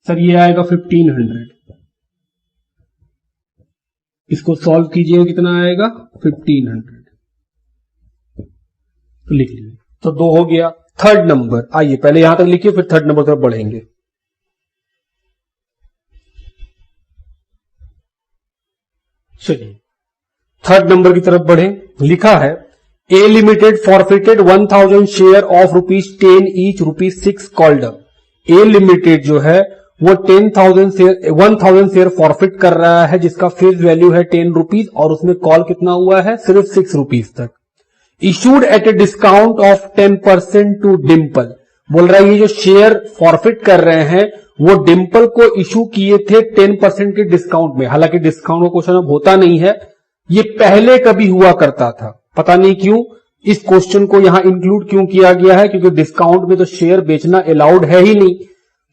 [SPEAKER 1] Sir ये आएगा 1500। इसको सॉल्व कीजिए, कितना आएगा? 1500। तो लिख लीजिए, तो 2 हो गया। थर्ड नंबर, आइए पहले यहां तक लिखिए फिर थर्ड नंबर तरफ बढ़ेंगे। चलिए थर्ड नंबर की तरफ बढ़े। लिखा है A limited forfeited 1000 share of ₹10 each ₹6 called up. A limited जो है वो 1000 शेयर फॉरफिट कर रहा है जिसका फेस वैल्यू है 10 रुपीज और उसमें कॉल कितना हुआ है? सिर्फ 6 रुपीज तक। Issued at a discount of 10% to Dimple. बोल रहा है ये जो शेयर फॉरफिट कर रहे हैं वो डिम्पल को इशू किए थे 10% के डिस्काउंट में। हालांकि डिस्काउंट का क्वेश्चन अब होता नहीं है, ये पहले कभी हुआ करता था, पता नहीं क्यों इस क्वेश्चन को यहां इंक्लूड क्यों किया गया है, क्योंकि डिस्काउंट में तो शेयर बेचना अलाउड है ही नहीं।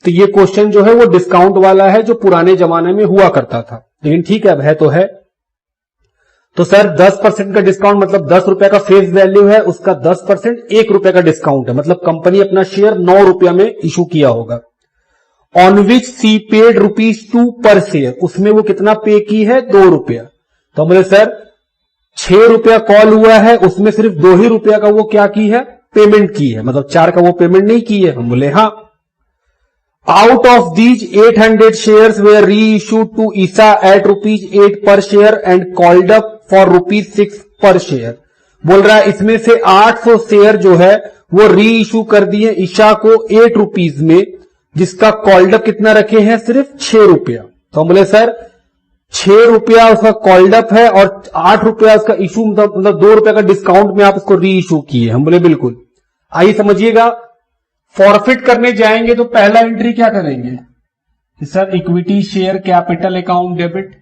[SPEAKER 1] तो ये क्वेश्चन जो है वो डिस्काउंट वाला है जो पुराने जमाने में हुआ करता था, लेकिन ठीक है अब है तो है। तो सर 10% का डिस्काउंट मतलब 10 रुपए का फेस वैल्यू है, उसका 10% 1 रुपए का डिस्काउंट है, मतलब कंपनी अपना शेयर 9 रुपया में इशू किया होगा। ऑन विच सी पेड ₹2 पर शेयर, उसमें वो कितना पे की है, 2 रुपया। तो बोले सर 6 रुपया कॉल हुआ है, उसमें सिर्फ 2 ही रुपया का वो क्या की है, पेमेंट की है, मतलब 4 का वो पेमेंट नहीं की है। हम बोले हाँ। Out of these 800 shares were री इशूड टू ईसा एट ₹8 पर share and called up for ₹6 per share. बोल रहा है इसमें से 800 शेयर जो है वो री इशू कर दिए ईशा को ₹8 में, जिसका कॉल्ड अप कितना रखे हैं, सिर्फ 6 रुपया। तो हम बोले सर 6 रुपया उसका कॉल्ड अप है और 8 रुपया उसका इशू, मतलब 2 रुपया का डिस्काउंट में आप इसको री इशू किए। हम बोले बिल्कुल। आइए समझिएगा, फॉरफिट करने जाएंगे तो पहला एंट्री क्या करेंगे कि sir equity share capital account debit,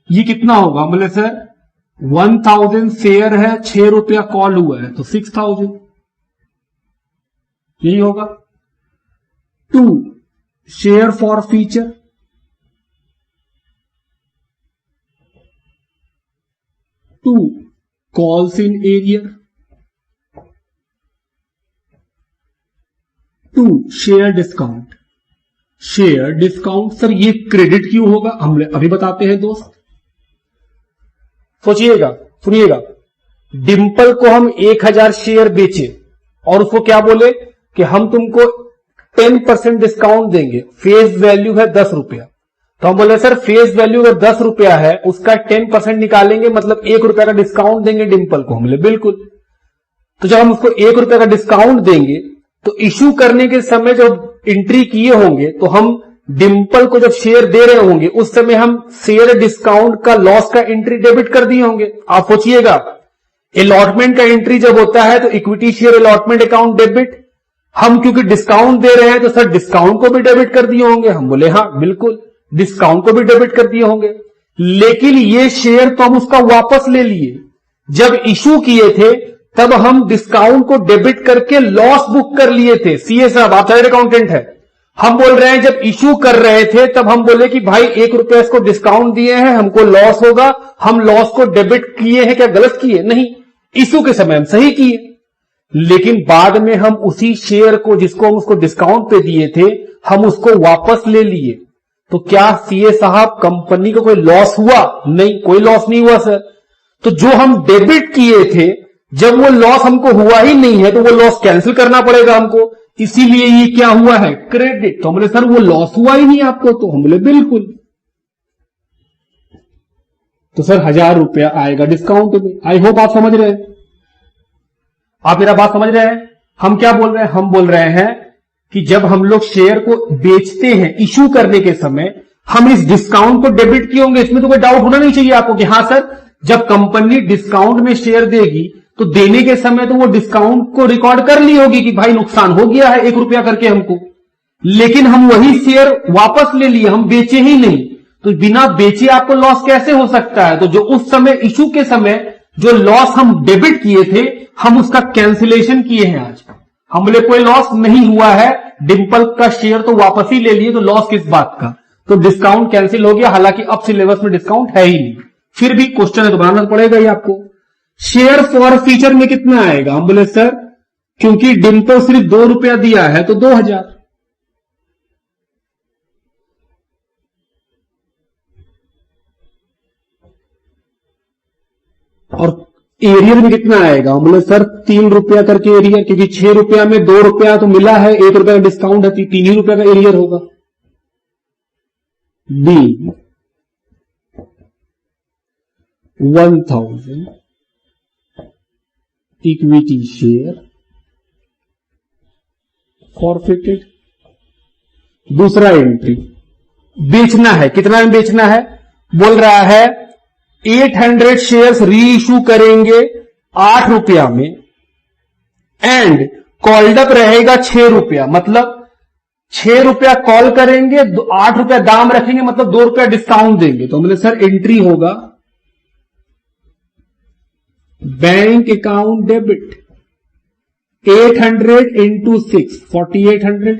[SPEAKER 1] ये कितना होगा, बोले सर 1000 शेयर है, 6 रुपया कॉल हुआ है तो 6000, यही होगा। 2 share for feature, 2 calls in arrear, 2 share discount. Share discount sir ये क्रेडिट क्यों होगा, हम अभी बताते हैं दोस्त, सोचिएगा सुनिएगा। डिंपल को हम 1000 शेयर बेचे और उसको क्या बोले कि हम तुमको 10% डिस्काउंट देंगे, फेस वैल्यू है 10 रुपया। तो हम बोले सर फेस वैल्यू अगर 10 रुपया है, उसका 10% निकालेंगे मतलब 1 रुपया का डिस्काउंट देंगे डिंपल को। हम बोले बिल्कुल। तो जब हम उसको 1 रुपया का डिस्काउंट देंगे तो इश्यू करने के समय जब एंट्री किए होंगे तो हम डिंपल को जब शेयर दे रहे होंगे उस समय हम शेयर डिस्काउंट का लॉस का एंट्री डेबिट कर दिए होंगे। आप सोचिएगा, अलॉटमेंट का एंट्री जब होता है तो equity share allotment account debit, हम क्योंकि डिस्काउंट दे रहे हैं तो सर डिस्काउंट को भी डेबिट कर दिए होंगे। हम बोले हाँ बिल्कुल, डिस्काउंट को भी डेबिट कर दिए होंगे। लेकिन ये शेयर तो हम उसका वापस ले लिए, जब इशू किए थे तब हम डिस्काउंट को डेबिट करके लॉस बुक कर लिए थे। सीए साहब आप चार्टर्ड अकाउंटेंट है, हम बोल रहे हैं जब इशू कर रहे थे तब हम बोले कि भाई 1 रुपया इसको डिस्काउंट दिए हैं, हमको लॉस होगा, हम लॉस को डेबिट किए हैं, क्या गलत किए? नहीं, इशू के समय हम सही किए। लेकिन बाद में हम उसी शेयर को जिसको हम उसको डिस्काउंट पे दिए थे हम उसको वापस ले लिए। तो क्या सीए साहब कंपनी को कोई लॉस हुआ? नहीं, कोई लॉस नहीं हुआ सर। तो जो हम डेबिट किए थे जब वो लॉस हमको हुआ ही नहीं है तो वो लॉस कैंसिल करना पड़ेगा हमको, इसीलिए ये क्या हुआ है, क्रेडिट। तो हम बोले सर वो लॉस हुआ ही नहीं आपको, तो हम बोले बिल्कुल। तो सर 1000 रुपया आएगा डिस्काउंट में। आई होप आप समझ रहे हैं, आप मेरा बात समझ रहे हैं। हम क्या बोल रहे हैं, हम बोल रहे हैं कि जब हम लोग शेयर को बेचते हैं इशू करने के समय हम इस डिस्काउंट को डेबिट किए होंगे, इसमें तो कोई डाउट होना नहीं चाहिए आपको कि हाँ सर जब कंपनी डिस्काउंट में शेयर देगी तो देने के समय तो वो डिस्काउंट को रिकॉर्ड कर ली होगी कि भाई नुकसान हो गया है 1 रुपया करके हमको, लेकिन हम वही शेयर वापस ले लिए, हम बेचे ही नहीं। तो बिना बेचे आपको लॉस कैसे हो सकता है? तो जो उस समय इशू के समय जो लॉस हम डेबिट किए थे हम उसका कैंसिलेशन किए हैं आज। हम बोले कोई लॉस नहीं हुआ है, डिंपल का शेयर तो वापस ही ले लिए, तो लॉस किस बात का? तो डिस्काउंट कैंसिल हो गया, हालांकि अब सिलेबस में डिस्काउंट है ही नहीं, फिर भी क्वेश्चन है तो बनाना पड़ेगा ही आपको। शेयर फॉर फीचर में कितना आएगा? हम बोले सर क्योंकि डिंपल सिर्फ 2 रुपया दिया है तो 2000। और एरियर में कितना आएगा? हम बोले सर 3 रुपया करके एरियर, क्योंकि 6 रुपया में 2 रुपया तो मिला है, 1 रुपया का डिस्काउंट है, 3 ही रुपया का एरियर होगा। B 1000 equity share forfeited. दूसरा एंट्री बेचना है, कितना में बेचना है? बोल रहा है 800 शेयर्स री इशू करेंगे 8 रुपया में एंड कॉल्ड अप रहेगा 6 रुपया, मतलब 6 रुपया कॉल करेंगे, 8 रुपया दाम रखेंगे, मतलब 2 रुपया डिस्काउंट देंगे। तो बोले सर एंट्री होगा बैंक अकाउंट डेबिट 800 इंटू 6 4800।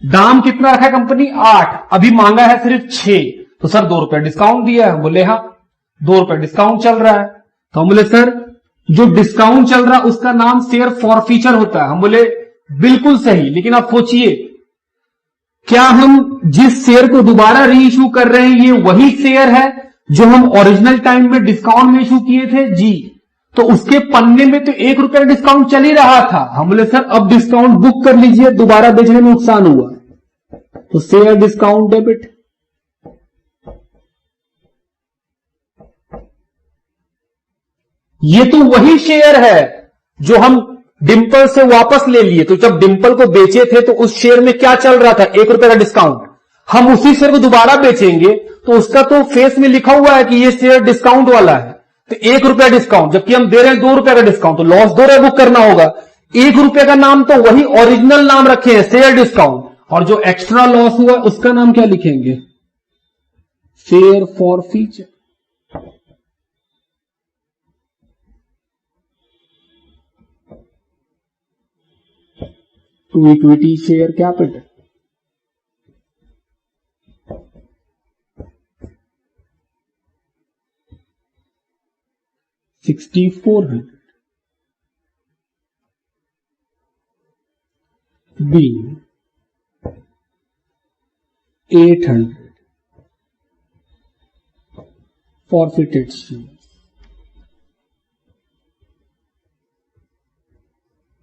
[SPEAKER 1] दाम कितना रखा है कंपनी 8, अभी मांगा है सिर्फ 6, तो सर 2 रुपए डिस्काउंट दिया है। बोले हाँ 2 रुपए डिस्काउंट चल रहा है। तो हम बोले सर जो डिस्काउंट चल रहा है उसका नाम शेयर फॉरफीचर होता है। हम बोले बिल्कुल सही, लेकिन आप सोचिए क्या हम जिस शेयर को दोबारा री इशू कर रहे हैं ये वही शेयर है जो हम ओरिजिनल टाइम में डिस्काउंट में इशू किए थे? जी। तो उसके पन्ने में तो 1 रुपया डिस्काउंट चल ही रहा था। हम बोले सर अब डिस्काउंट बुक कर लीजिए, दोबारा बेचने में नुकसान हुआ तो शेयर डिस्काउंट डेबिट। ये तो वही शेयर है जो हम डिंपल से वापस ले लिए। तो जब डिंपल को बेचे थे तो उस शेयर में क्या चल रहा था? 1 रुपए का डिस्काउंट। हम उसी शेयर को दोबारा बेचेंगे तो उसका तो फेस में लिखा हुआ है कि ये शेयर डिस्काउंट वाला है, तो 1 रुपया डिस्काउंट, जबकि हम दे रहे हैं 2 रुपए का डिस्काउंट, तो लॉस 2 रुपए बुक करना होगा। 1 रुपए का नाम तो वही ओरिजिनल नाम रखे हैं शेयर डिस्काउंट, और जो एक्स्ट्रा लॉस हुआ उसका नाम क्या लिखेंगे? Share forfeiture. To equity share capital. $6,400 B 800 forfeited shares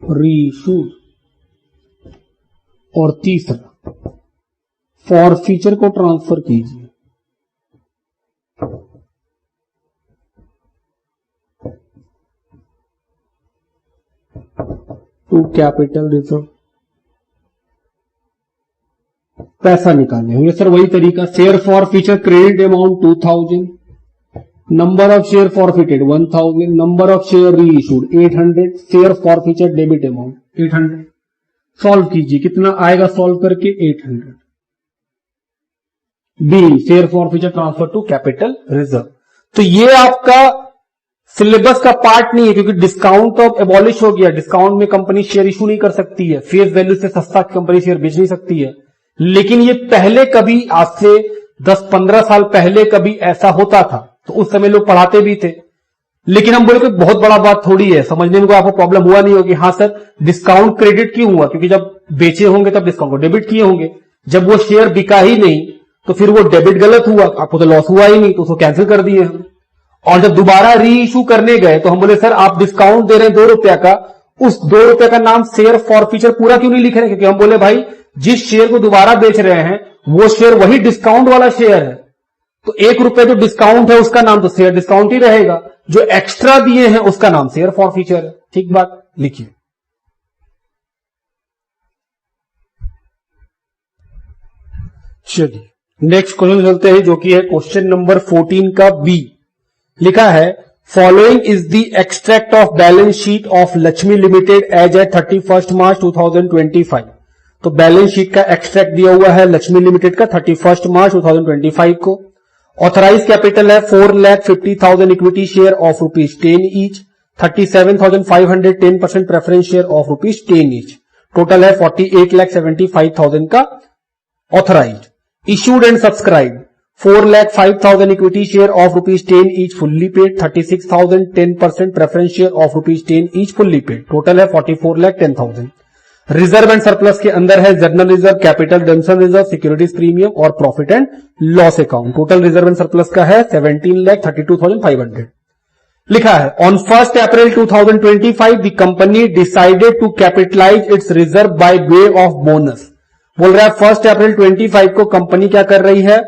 [SPEAKER 1] reissued। और तीसरा फॉरफीचर को ट्रांसफर कीजिए। To capital reserve. पैसा निकालने होंगे सर वही तरीका, share forfeiture credit amount 2000, number of share forfeited 1000, number of share री issued 800, share forfeiture debit amount 800। Solve कीजिए, कितना आएगा सॉल्व करके? 800। B share forfeiture transfer to capital reserve. तो ये आपका सिलेबस का पार्ट नहीं है, क्योंकि डिस्काउंट तो अब एबॉलिश हो गया। डिस्काउंट में कंपनी शेयर इशू नहीं कर सकती है, फेस वैल्यू से सस्ता कंपनी शेयर बेच नहीं सकती है। लेकिन ये पहले कभी, आज से 10-15 साल पहले कभी ऐसा होता था, तो उस समय लोग पढ़ाते भी थे। लेकिन हम बोले कि बहुत बड़ा बात थोड़ी है, समझने में कोई आपको प्रॉब्लम हुआ नहीं होगी। हाँ सर डिस्काउंट क्रेडिट क्यों हुआ? क्योंकि जब बेचे होंगे तब डिस्काउंट को डेबिट किए होंगे, जब वो शेयर बिका ही नहीं तो फिर वो डेबिट गलत हुआ, आपको तो लॉस हुआ ही नहीं, तो उसको कैंसिल कर दिए हम। और जब दोबारा री इशू करने गए तो हम बोले सर आप डिस्काउंट दे रहे हैं 2 रुपया का, उस 2 रुपए का नाम शेयर फॉरफीचर पूरा क्यों नहीं लिख रहे? क्योंकि हम बोले भाई जिस शेयर को दोबारा बेच रहे हैं वो शेयर वही डिस्काउंट वाला शेयर है, तो 1 रुपए जो डिस्काउंट है उसका नाम तो शेयर डिस्काउंट ही रहेगा, जो एक्स्ट्रा दिए हैं उसका नाम शेयर फॉरफीचर है। ठीक बात, लिखिए। चलिए नेक्स्ट क्वेश्चन चलते हैं, जो कि है क्वेश्चन नंबर 14 का बी। लिखा है following is the extract of balance sheet of Lakshmi limited as at 31 March 2025। तो बैलेंस शीट का एक्सट्रैक्ट दिया हुआ है लक्ष्मी लिमिटेड का 31 मार्च 2025 को। ऑथराइज कैपिटल है 4,50,000 equity share of ₹10 each, 37,500 10% preference share of ₹10 each. Total है 48,75,000 का authorised. Issued and subscribe 4,05,000 equity share of ₹10 each fully paid, 36,000 10% preference share of ₹10 each fully paid. Total है 44,10,000। Reserve and surplus के अंदर है general reserve, capital redemption reserve, securities premium और profit and loss account. Total reserve and surplus का है 17,32,500। लिखा है on 1 April 2025 the company decided to capitalise its reserve by way of bonus. बोल रहा है 1 अप्रैल 25 को कंपनी क्या कर रही है?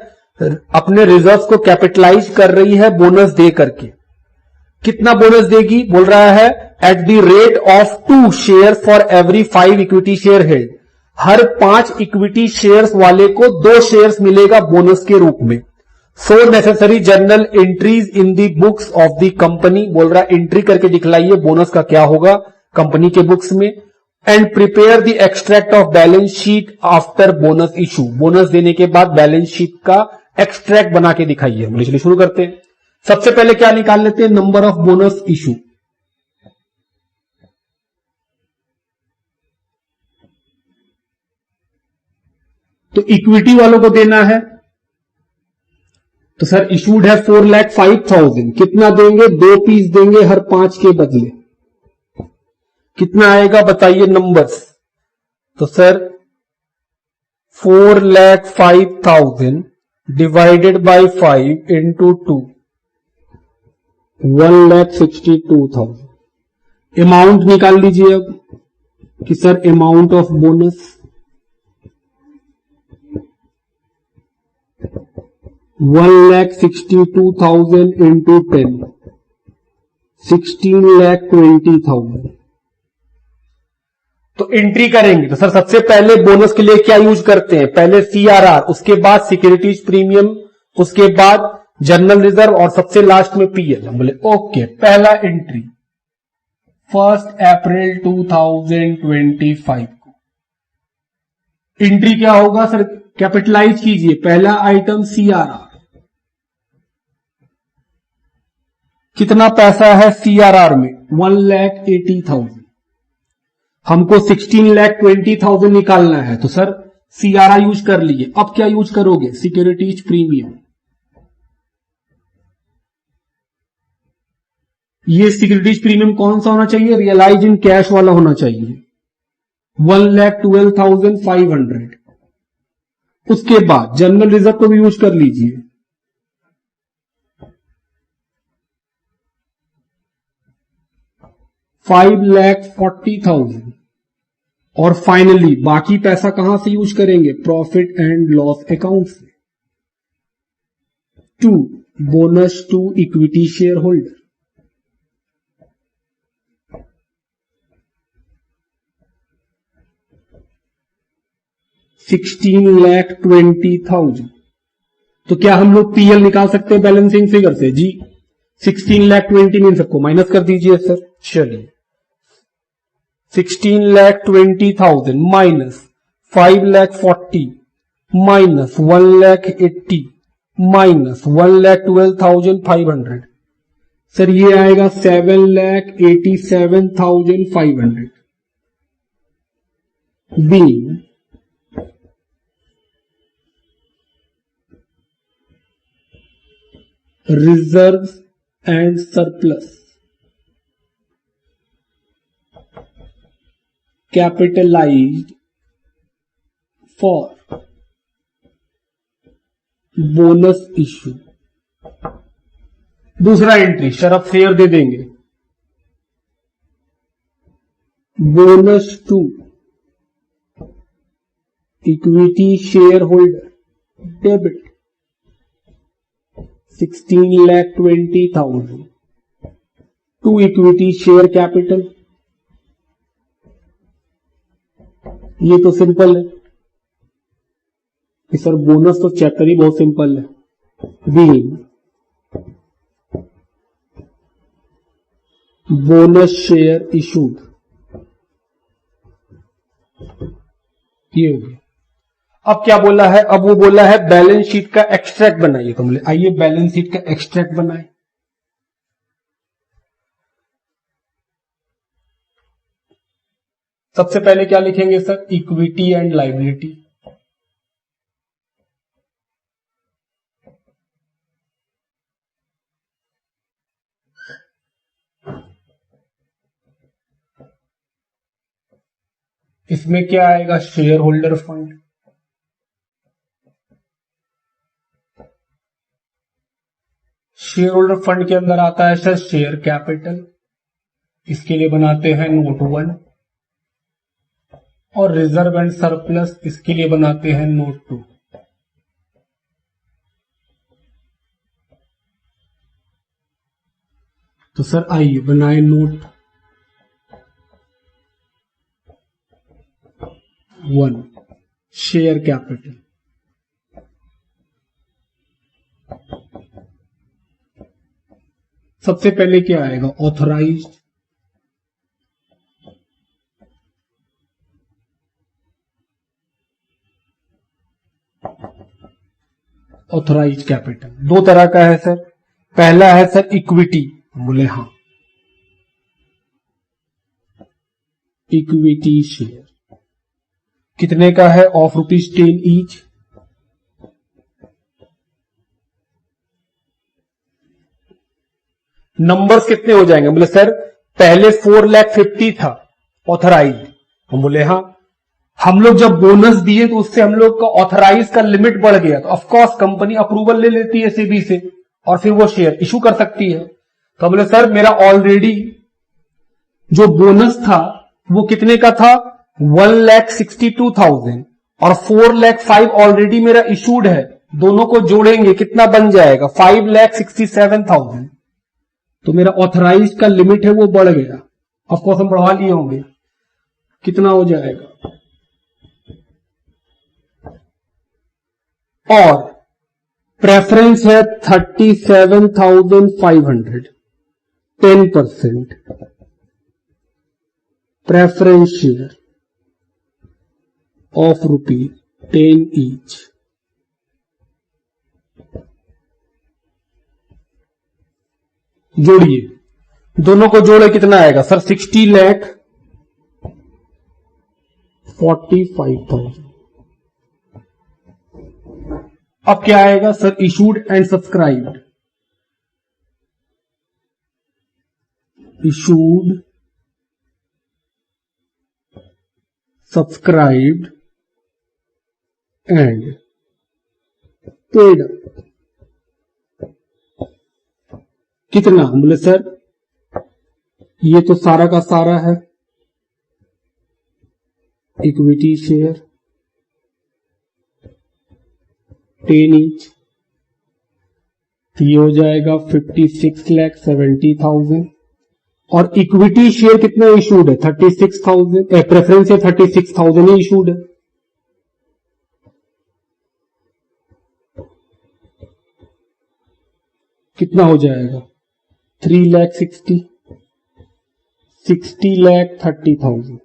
[SPEAKER 1] अपने रिजर्व्स को कैपिटलाइज कर रही है बोनस दे करके। कितना बोनस देगी? बोल रहा है at the rate of 2 share for every 5 equity share held. Her 5 equity shares वाले को 2 शेयर्स मिलेगा बोनस के रूप में। सो necessary journal entries in the books of the company. बोल रहा है एंट्री करके दिखलाइए बोनस का क्या होगा कंपनी के बुक्स में। And prepare the extract of balance sheet after bonus issue. Bonus देने के बाद बैलेंस शीट का एक्सट्रैक्ट बना के दिखाइए। हम चलिए शुरू करते हैं। सबसे पहले क्या निकाल लेते हैं? Number of bonus issue. तो इक्विटी वालों को देना है, तो सर इशूड है 4,05,000, कितना देंगे? 2 पीस देंगे हर 5 के बदले। कितना आएगा बताइए नंबर्स? तो sir 4,05,000 divided by 5 into 2, 1,62,000। Amount निकाल लीजिए अब कि sir amount of bonus 1,62,000 into 10, 16,20,000। तो एंट्री करेंगे तो सर सबसे पहले बोनस के लिए क्या यूज करते हैं? पहले CRR, उसके बाद सिक्योरिटीज प्रीमियम, उसके बाद जनरल रिजर्व और सबसे लास्ट में PL। हम बोले ओके, पहला एंट्री 1 अप्रैल 2025 को एंट्री क्या होगा सर? कैपिटलाइज कीजिए, पहला आइटम CRR। कितना पैसा है CRR में? 1,80,000। हमको 16,20,000 निकालना है, तो सर CRR यूज कर लिए। अब क्या यूज करोगे? Securities premium. ये सिक्योरिटीज प्रीमियम कौन सा होना चाहिए? रियलाइज इन कैश वाला होना चाहिए, 1,12,500। उसके बाद जनरल रिजर्व को भी यूज कर लीजिए, 5,40,000। और फाइनली बाकी पैसा कहां से यूज करेंगे? प्रॉफिट एंड लॉस अकाउंट से। 2 bonus to equity share holder, $16,20,000। तो क्या हम लोग PL निकाल सकते हैं बैलेंसिंग फिगर से? जी, 16,20,000 में सबको माइनस कर दीजिए सर। चलिए, 16,20,000 माइनस 5,40,000 माइनस 1,80,000 माइनस 1,12,500। सर ये आएगा 7,87,500 being reserve and surplus capitalised for bonus issue. दूसरा एंट्री शरफ शेयर दे देंगे, bonus to equity share holder debit 16,20,000 to equity share capital. ये तो सिंपल है कि सर बोनस तो चैप्टर ही बहुत सिंपल है। बीइंग बोनस शेयर इशूड, ये हो गया। अब क्या बोला है? अब वो बोला है बैलेंस शीट का एक्सट्रैक्ट बनाइए। तो बोले आइए बैलेंस शीट का एक्सट्रैक्ट बनाए। सबसे पहले क्या लिखेंगे सर? Equity and liability. इसमें क्या आएगा? Share holder fund. Share holder fund के अंदर आता है सर शेयर कैपिटल, इसके लिए बनाते हैं नोट 1। और रिजर्व एंड सरप्लस, इसके लिए बनाते हैं नोट 2। तो सर आइए बनाए नोट 1 शेयर कैपिटल। सबसे पहले क्या आएगा? Authorised capital. दो तरह का है सर। पहला है सर इक्विटी। बोले हाँ, इक्विटी शेयर कितने का है? Of ₹10 each. नंबर्स कितने हो जाएंगे? बोले सर पहले 4,50,000 था ऑथराइज। हम बोले हाँ, हम लोग जब बोनस दिए तो उससे हम लोग का ऑथराइज का लिमिट बढ़ गया, तो ऑफकोर्स कंपनी अप्रूवल ले लेती है सेबी से और फिर वो शेयर इशू कर सकती है। तो बोले सर मेरा ऑलरेडी जो बोनस था वो कितने का था? 1,62,000 और 4,05,000 ऑलरेडी मेरा इशूड है, दोनों को जोड़ेंगे कितना बन जाएगा? 5,67,000। तो मेरा ऑथराइज का लिमिट है वो बढ़ गया। ऑफकोर्स हम बढ़वा लिए होंगे, कितना हो जाएगा? और प्रेफरेंस है 37,500, 10% प्रेफरेंस शेयर ऑफ ₹10 ईच। जोड़िए, दोनों को जोड़े कितना आएगा सर? 60,45,000। अब क्या आएगा sir? Issued and subscribed. Issued, subscribed and paid. कितना? बोले सर ये तो सारा का सारा है इक्विटी शेयर 10 ईच, ये हो जाएगा 56,70,000 और इक्विटी शेयर कितना इशूड है? 36,000। प्रेफरेंस शेयर 36,000 ही इशूड है। कितना हो जाएगा? 3,60,000, 60,30,000।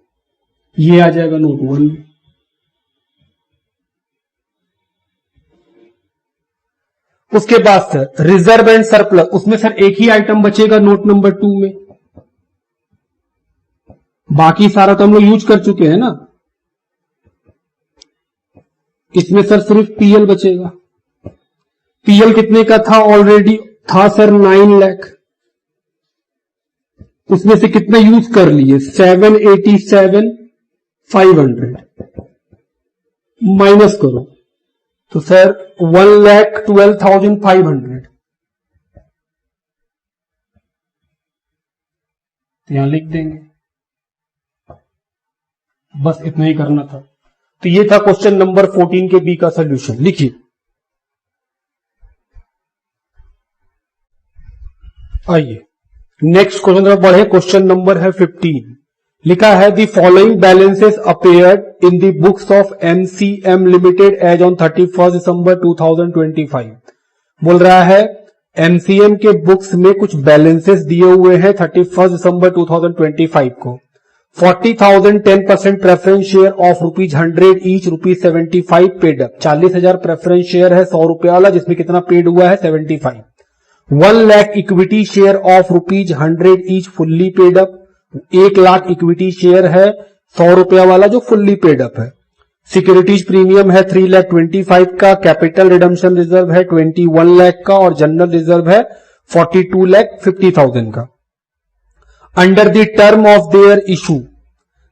[SPEAKER 1] ये आ जाएगा नोट 1। उसके बाद सर रिजर्व एंड सरप्लस, उसमें सर एक ही आइटम बचेगा नोट नंबर 2 में, बाकी सारा तो हम लोग यूज कर चुके हैं ना। इसमें सर सिर्फ पीएल बचेगा। पीएल कितने का था? ऑलरेडी था सर 9 लाख। उसमें से कितना यूज कर लिए? 787,500 माइनस करो तो सर 1,12,500। तो यहां लिख देंगे, बस इतना ही करना था। तो ये था क्वेश्चन नंबर 14 के बी का सोल्यूशन। लिखिए, आइए नेक्स्ट क्वेश्चन तरफ बढ़े। क्वेश्चन नंबर है 15। लिखा है the following balances appeared in the books of MCM limited as on 31 December 2025। बोल रहा है एमसीएम के बुक्स में कुछ बैलेंसेस दिए हुए हैं 31 दिसंबर 2025 को। 40,000 10% preference share of ₹100 each, ₹75 paid up. 40,000 preference share है 100 रुपए वाला, जिसमें कितना पेड हुआ है? 75। 1 lakh equity share of ₹100 each fully paid up. 1 lakh equity share है 100 रुपया वाला जो फुल्ली पेड अप है। सिक्योरिटीज प्रीमियम है 3,25,000 का। कैपिटल रिडम्पशन रिजर्व है 21 लाख का और जनरल रिजर्व है 42,50,000 का। Under the term of their issue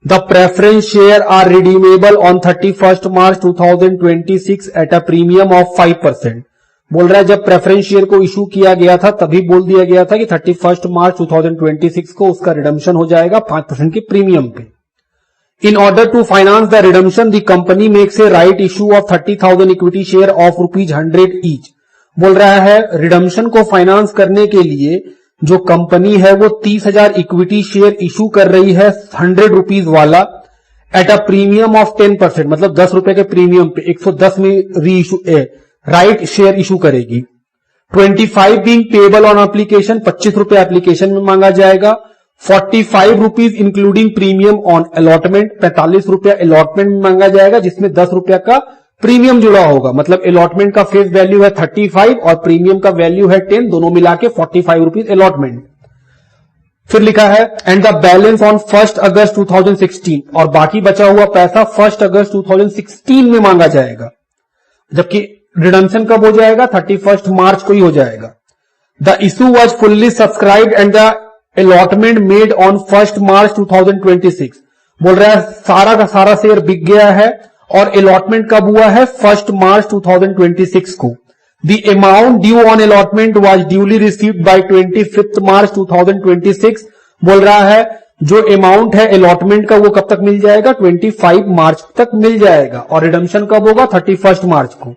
[SPEAKER 1] the preference share are redeemable on 31 March 2026 at a premium of 5%। बोल रहा है जब प्रेफरेंस शेयर को इशू किया गया था तभी बोल दिया गया था कि 31 मार्च 2026 को उसका रिडम्पशन हो जाएगा 5% के प्रीमियम पे। In order to finance the redemption the company makes a right issue of 30,000 equity share of ₹100 each. बोल रहा है रिडम्पशन को फाइनेंस करने के लिए जो कंपनी है वो 30,000 इक्विटी शेयर इशू कर रही है 100 रुपीज वाला एट अ प्रीमियम ऑफ 10%, मतलब 10 रुपए के प्रीमियम पे 110 में री इशू राइट शेयर इशू करेगी। 25 बीइंग पेबल ऑन एप्लीकेशन, 25 रुपए एप्लीकेशन में मांगा जाएगा। 45 rupees including premium on allotment, 45 रुपया अलॉटमेंट में मांगा जाएगा जिसमें 10 रुपया का प्रीमियम जुड़ा होगा। मतलब अलॉटमेंट का फेस वैल्यू है 35 और प्रीमियम का वैल्यू है 10, दोनों मिला के 45 रुपीज अलॉटमेंट। फिर लिखा है एंड द बैलेंस ऑन 1 अगस्त 2016, और बाकी बचा हुआ पैसा 1 अगस्त 2016 में मांगा जाएगा, जबकि रिडम्पशन कब हो जाएगा? 31 मार्च को ही हो जाएगा। The issue was fully subscribed and the allotment made on 1 मार्च 2026। बोल रहा है सारा का सारा शेयर बिक गया है और अलॉटमेंट कब हुआ है? 1 मार्च 2026 को। The amount due on allotment was duly received by 25 मार्च 2026। बोल रहा है जो अमाउंट है अलॉटमेंट का वो कब तक मिल जाएगा? 25 मार्च तक मिल जाएगा, और रिडम्पशन कब होगा? 31 मार्च को।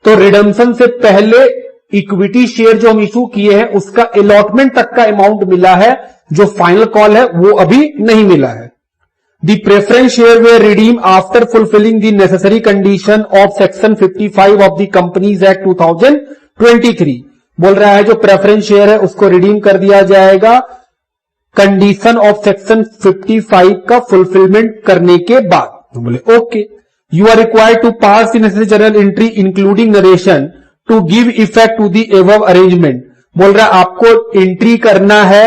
[SPEAKER 1] तो रिडम्पशन से पहले इक्विटी शेयर जो हम इशू किए हैं उसका अलॉटमेंट तक का अमाउंट मिला है, जो फाइनल कॉल है वो अभी नहीं मिला है। The preference share way redeem after fulfilling the necessary condition of section 55 of the companies act 2023। बोल रहा है जो प्रेफरेंस शेयर है उसको रिडीम कर दिया जाएगा कंडीशन ऑफ सेक्शन 55 का फुलफिलमेंट करने के बाद। बोले okay, you are required to pass the necessary journal entry including narration to give effect to the above arrangement. बोल रहा है आपको एंट्री करना है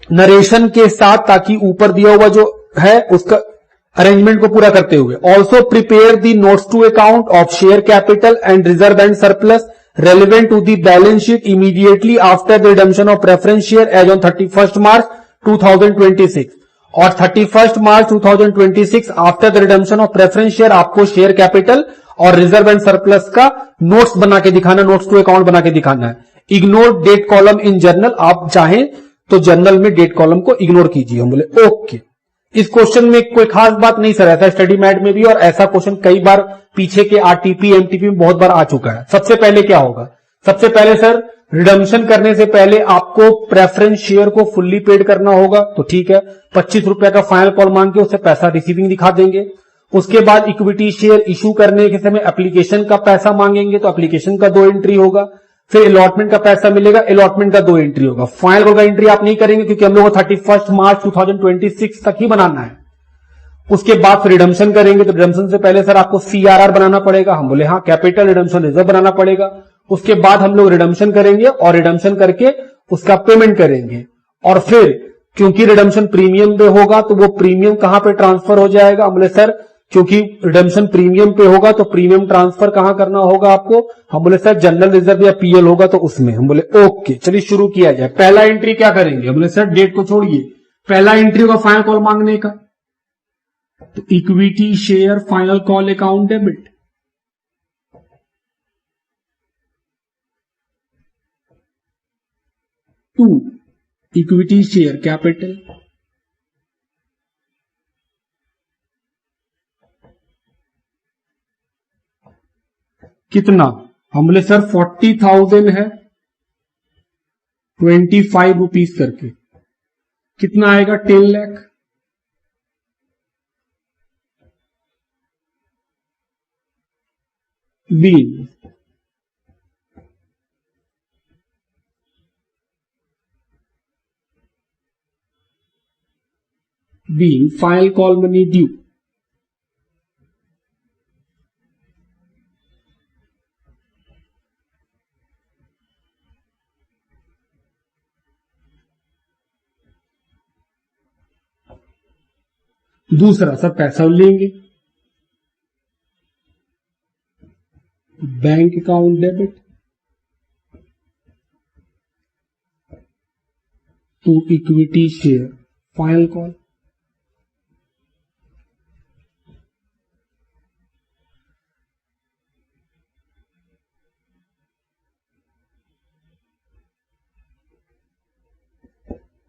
[SPEAKER 1] नरेशन के साथ, ताकि ऊपर दिया हुआ जो है उसका अरेंजमेंट को पूरा करते हुए। Also prepare the notes to account of share capital and reserve and surplus relevant to the balance sheet immediately after the redemption of preference share as on 31 March 2026। और 31 March 2026 after the redemption of preference share आपको share capital और reserve and surplus का notes बना के दिखाना, notes to account बना के दिखाना है। Ignore date column in journal, आप चाहें तो जर्नल में डेट कॉलम को इग्नोर कीजिए। हम बोले ओके। इस क्वेश्चन में कोई खास बात नहीं सर, ऐसा स्टडी मैट में भी और ऐसा क्वेश्चन कई बार पीछे के आरटीपी एमटीपी में बहुत बार आ चुका है। सबसे पहले क्या होगा? सबसे पहले सर रिडम्पशन करने से पहले आपको प्रेफरेंस शेयर को फुल्ली पेड करना होगा, तो ठीक है 25 रुपए का फाइनल कॉल मांग के उससे पैसा रिसीविंग दिखा देंगे। उसके बाद इक्विटी शेयर इशू करने के समय एप्लीकेशन का पैसा मांगेंगे, तो एप्लीकेशन का 2 एंट्री होगा। फिर अलॉटमेंट का पैसा मिलेगा, अलॉटमेंट का 2 एंट्री होगा। फाइनल कॉल का एंट्री आप नहीं करेंगे क्योंकि हम लोग को 31 मार्च 2026 तक ही बनाना है। उसके बाद फिर रिडम्पशन करेंगे, तो रिडम्पशन से पहले सर आपको सीआरआर बनाना पड़ेगा। हम बोले हाँ, कैपिटल रिडम्पशन रिजर्व बनाना पड़ेगा। उसके बाद हम लोग रिडम्पशन करेंगे और रिडम्पशन करके उसका पेमेंट करेंगे। और फिर क्योंकि रिडम्पशन प्रीमियम पे होगा तो वो प्रीमियम कहां पे ट्रांसफर हो जाएगा? हम बोले सर क्योंकि रिडम्पशन प्रीमियम पे होगा तो प्रीमियम ट्रांसफर कहां करना होगा आपको? हम बोले सर जनरल रिजर्व या पीएल होगा तो उसमें। हम बोले ओके, चलिए शुरू किया जाए। पहला एंट्री क्या करेंगे? हम बोले सर डेट को छोड़िए, पहला एंट्री होगा फाइनल कॉल मांगने का, तो equity share final call account debit. To equity share capital, कितना? हम बोले सर 40,000 है, 25 रुपीज करके कितना आएगा? 10 lakh. Being final call money due. दूसरा सर पैसा लेंगे, bank account debit to equity share final call.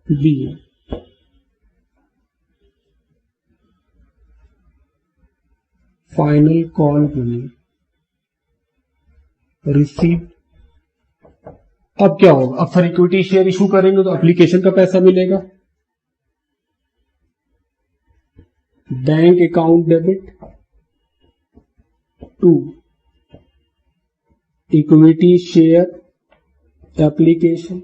[SPEAKER 1] B final call money receive. अब क्या होगा? अब सर इक्विटी शेयर इशू करेंगे तो एप्लीकेशन का पैसा मिलेगा, bank account debit to equity share application.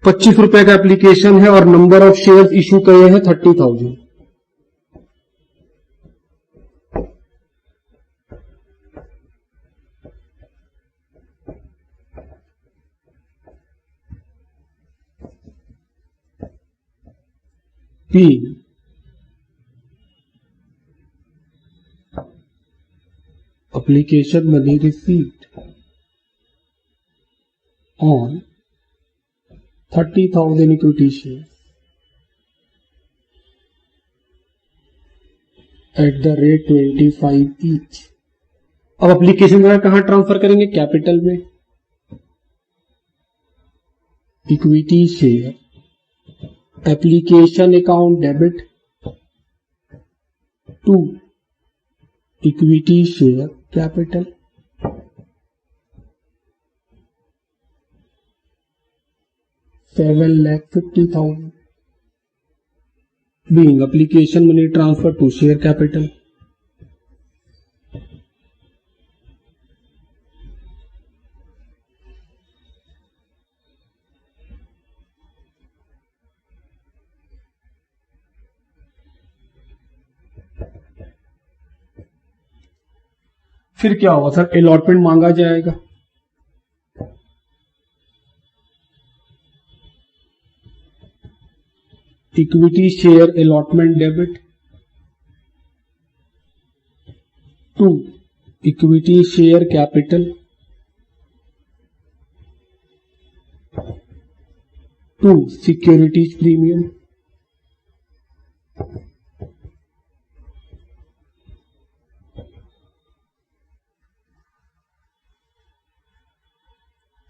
[SPEAKER 1] ₹25 का एप्लीकेशन है और नंबर ऑफ शेयर्स इशू किए हैं 30,000। being application money received on 30,000 equity shares at the rate 25 each। अब एप्लीकेशन मनी कहां ट्रांसफर करेंगे? कैपिटल में। Equity share application account debit to equity share capital. $7,50,000 being application money transfer to share capital। फिर क्या होगा sir? Allotment मांगा जाएगा। Equity share allotment debit to equity share capital to securities premium.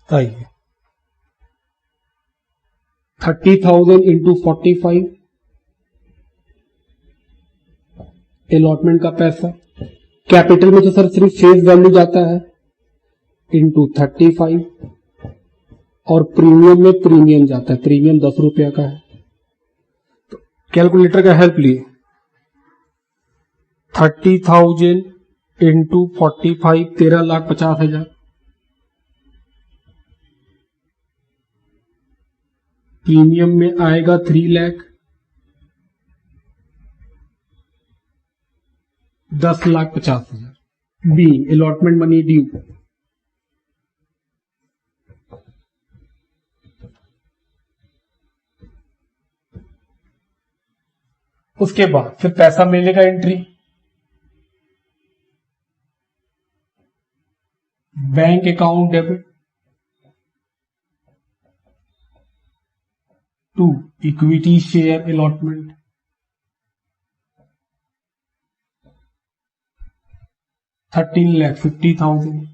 [SPEAKER 1] आइए 30,000 into 45 allotment का पैसा। Capital में तो सर सिर्फ फेस वैल्यू जाता है, इंटू 35 और प्रीमियम में प्रीमियम जाता है। प्रीमियम 10 रुपया का है। तो कैलकुलेटर का हेल्प लिए 30,000 इंटू 45 13,50,000। प्रीमियम में आएगा 3 lakh, 10,50,000। B allotment money due. उसके बाद फिर पैसा मिलेगा entry bank account debit to equity share allotment. $13,50,000।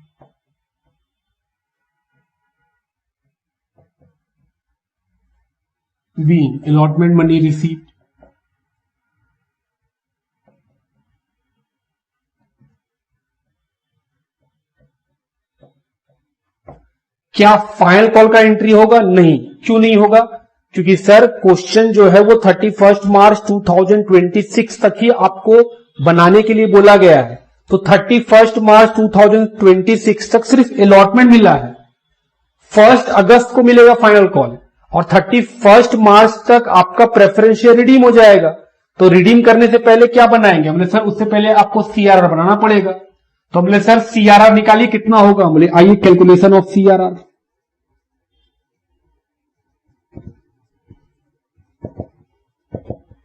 [SPEAKER 1] B allotment money received क्या फाइनल कॉल का एंट्री होगा? नहीं। क्यों नहीं होगा? क्योंकि सर क्वेश्चन जो है वो 31 मार्च 2026 तक ही आपको बनाने के लिए बोला गया है। तो 31 मार्च 2026 तक सिर्फ अलॉटमेंट मिला है। 1 अगस्त को मिलेगा फाइनल कॉल और 31 मार्च तक आपका प्रेफरेंस शेयर रिडीम हो जाएगा। तो रिडीम करने से पहले क्या बनाएंगे? हमने सर उससे पहले आपको सीआरआर बनाना पड़ेगा। तो हमने सर सीआरआर निकालिए, कितना होगा? बोले आइए calculation of CRR.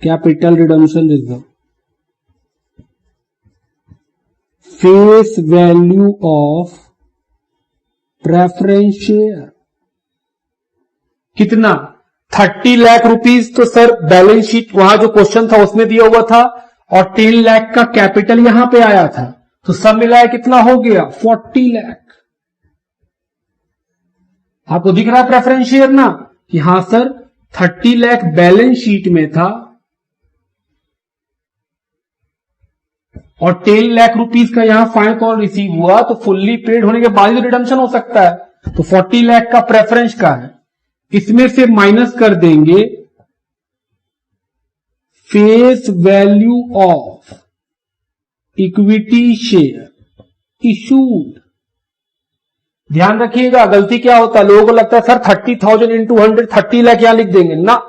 [SPEAKER 1] Capital redemption reserve face value of preference share कितना? 30 लाख रुपीज तो सर बैलेंस शीट वहां जो क्वेश्चन था उसमें दिया हुआ था और 3 लाख का कैपिटल यहां पे आया था। तो सब मिलाया कितना हो गया? 40 लाख। आपको दिख रहा है प्रेफरेंस शेयर ना कि हां सर 30 लाख बैलेंस शीट में था और 10 लाख रुपीज का यहां फाइनल कॉल रिसीव हुआ। तो फुल्ली पेड होने के बाद ही रिडम्पशन हो सकता है। तो 40 लाख का प्रेफरेंस का है, इसमें से माइनस कर देंगे face value of equity share issued. ध्यान रखिएगा गलती क्या होता है, लोगों को लगता है सर 30,000 इंटू 100 30 लाख यहां लिख देंगे ना।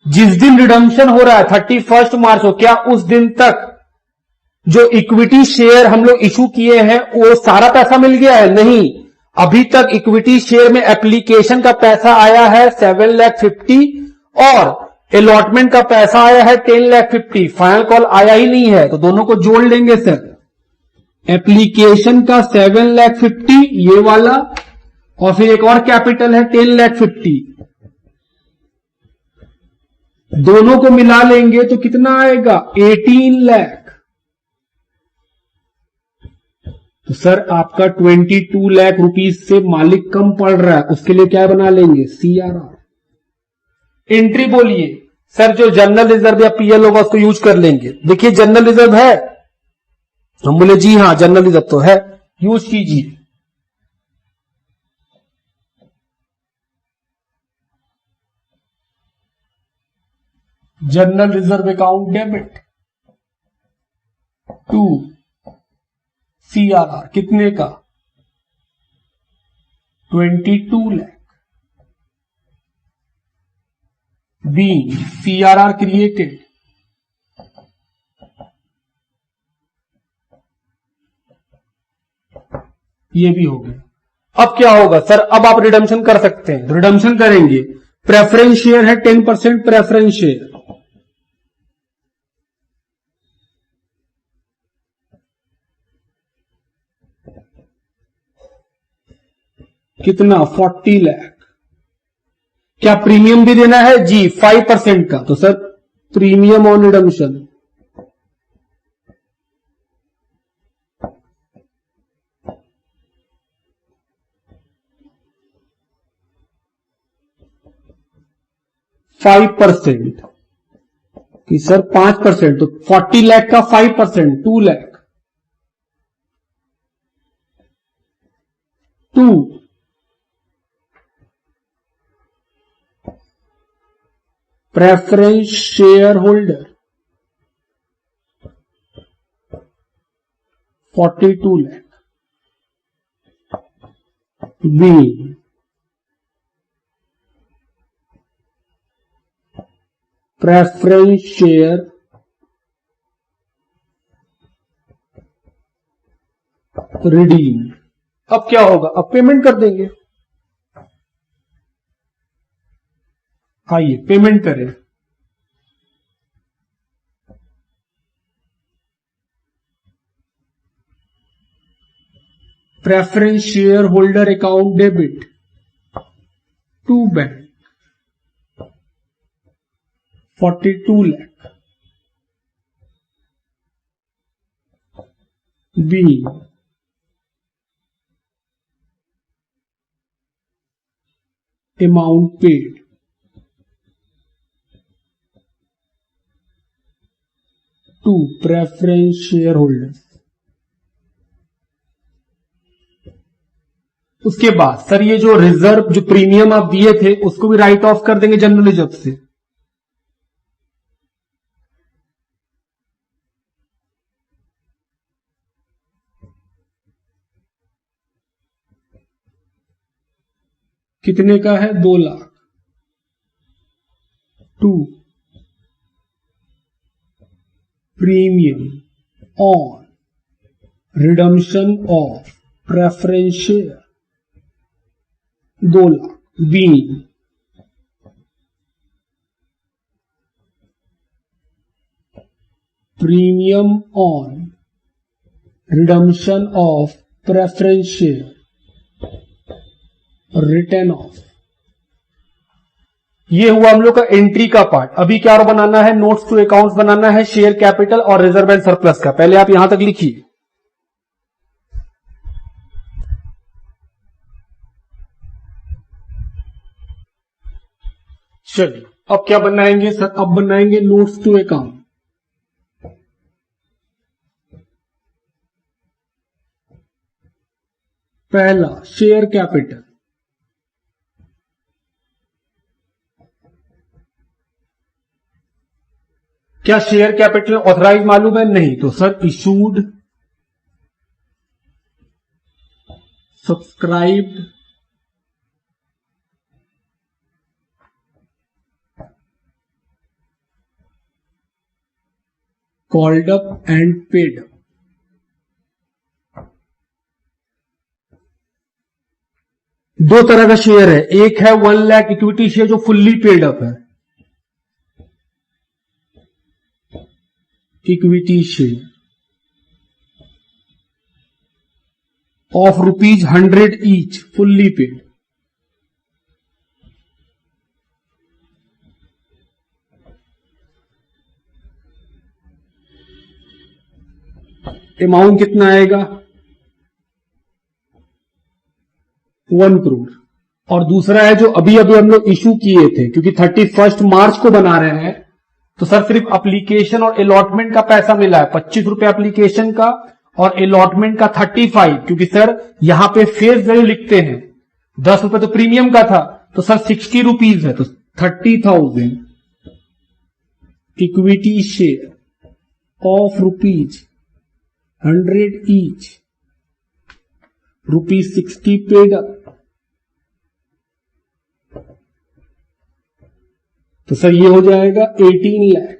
[SPEAKER 1] जिस दिन रिडम्पशन हो रहा है 31 मार्च को, क्या उस दिन तक जो इक्विटी शेयर हम लोग इशू किए हैं वो सारा पैसा मिल गया है? नहीं, अभी तक इक्विटी शेयर में एप्लीकेशन का पैसा आया है 7,50,000 और अलॉटमेंट का पैसा आया है 10,50,000, फाइनल कॉल आया ही नहीं है तो दोनों को जोड़ लेंगे सर। एप्लीकेशन का 7,50,000 ये वाला, और फिर एक और कैपिटल है 10,50,000, दोनों को मिला लेंगे तो कितना आएगा 18 लाख। तो सर आपका 22 लाख रुपीस से मालिक कम पड़ रहा है, उसके लिए क्या बना लेंगे CRR। एंट्री बोलिए सर, जो जनरल रिजर्व या PL होगा उसको यूज कर लेंगे। देखिए जनरल रिजर्व है, हम बोले जी हां जनरल रिजर्व तो है, यूज कीजिए। General reserve account debit to CRR कितने का 22 लाख। बी CRR क्रिएटेड, ये भी हो गया। अब क्या होगा सर, अब आप रिडम्पशन कर सकते हैं, रिडम्पशन करेंगे। प्रेफरेंस शेयर है 10% प्रेफरेंस शेयर, कितना 40 लाख। क्या प्रीमियम भी देना है जी 5% का, तो सर प्रीमियम ऑन रिडम्पशन 5% कि सर 5%, तो 40 लाख का 5% 2 lakh. 2 preference share holder 42 lakh. B preference share redeem. अब क्या होगा, अब पेमेंट कर देंगे। आइए पेमेंट करें। Preference share holder account debit to bank 42 lakh. B amount paid to preference share holder. उसके बाद सर ये जो रिजर्व जो प्रीमियम आप दिए थे उसको भी राइट ऑफ कर देंगे जनरल रिजर्व से। कितने का है 2 lakh. To premium on redemption of preference share 2 lakh. B premium on redemption of preference share written off. ये हुआ हम लोग का एंट्री का पार्ट। अभी क्या और बनाना है, नोट्स टू अकाउंट्स बनाना है, शेयर कैपिटल और रिजर्व एंड सरप्लस का। पहले आप यहां तक लिखिए। चलिए अब क्या बनाएंगे सर, अब बनाएंगे नोट्स टू अकाउंट। पहला शेयर कैपिटल, क्या शेयर कैपिटल ऑथराइज मालूम है? नहीं। तो sir issued, subscribed, called up and paid up. दो तरह का शेयर है, एक है 1 लाख इक्विटी शेयर जो फुल्ली पेड अप है, equity share of ₹100 each fully paid. Amount कितना आएगा 1 करोड़। और दूसरा है जो अभी अभी हम लोग इशू किए थे, क्योंकि 31 मार्च को बना रहे हैं, तो सर सिर्फ एप्लीकेशन और अलॉटमेंट का पैसा मिला है 25 रुपए एप्लीकेशन का और अलॉटमेंट का 35, क्योंकि सर यहां पे फेस वैल्यू लिखते हैं 10 रुपए तो प्रीमियम का था, तो सर 60 रुपीज है, तो 30,000 equity share of ₹100 each, ₹60 paid up. तो सर ये हो जाएगा 18 लाख,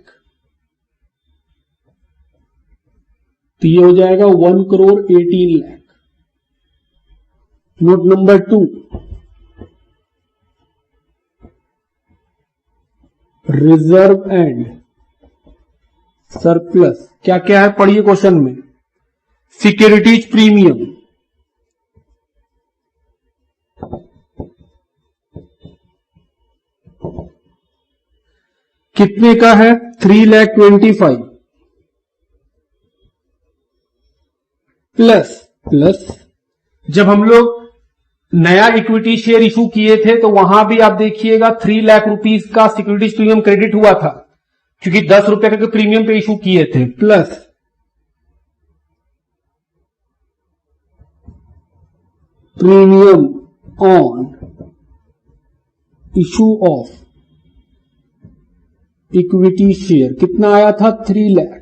[SPEAKER 1] तो ये हो जाएगा 1 crore 18 lakh. Note number 2, reserve and surplus क्या क्या है पढ़िए क्वेश्चन में। सिक्योरिटीज प्रीमियम कितने का है 3,25,000 प्लस जब हम लोग नया इक्विटी शेयर इशू किए थे तो वहां भी आप देखिएगा 3 लाख रुपीस का सिक्योरिटीज प्रीमियम क्रेडिट हुआ था, क्योंकि 10 रुपए का प्रीमियम पे इशू किए थे, plus premium on issue of equity share कितना आया था 3 लाख,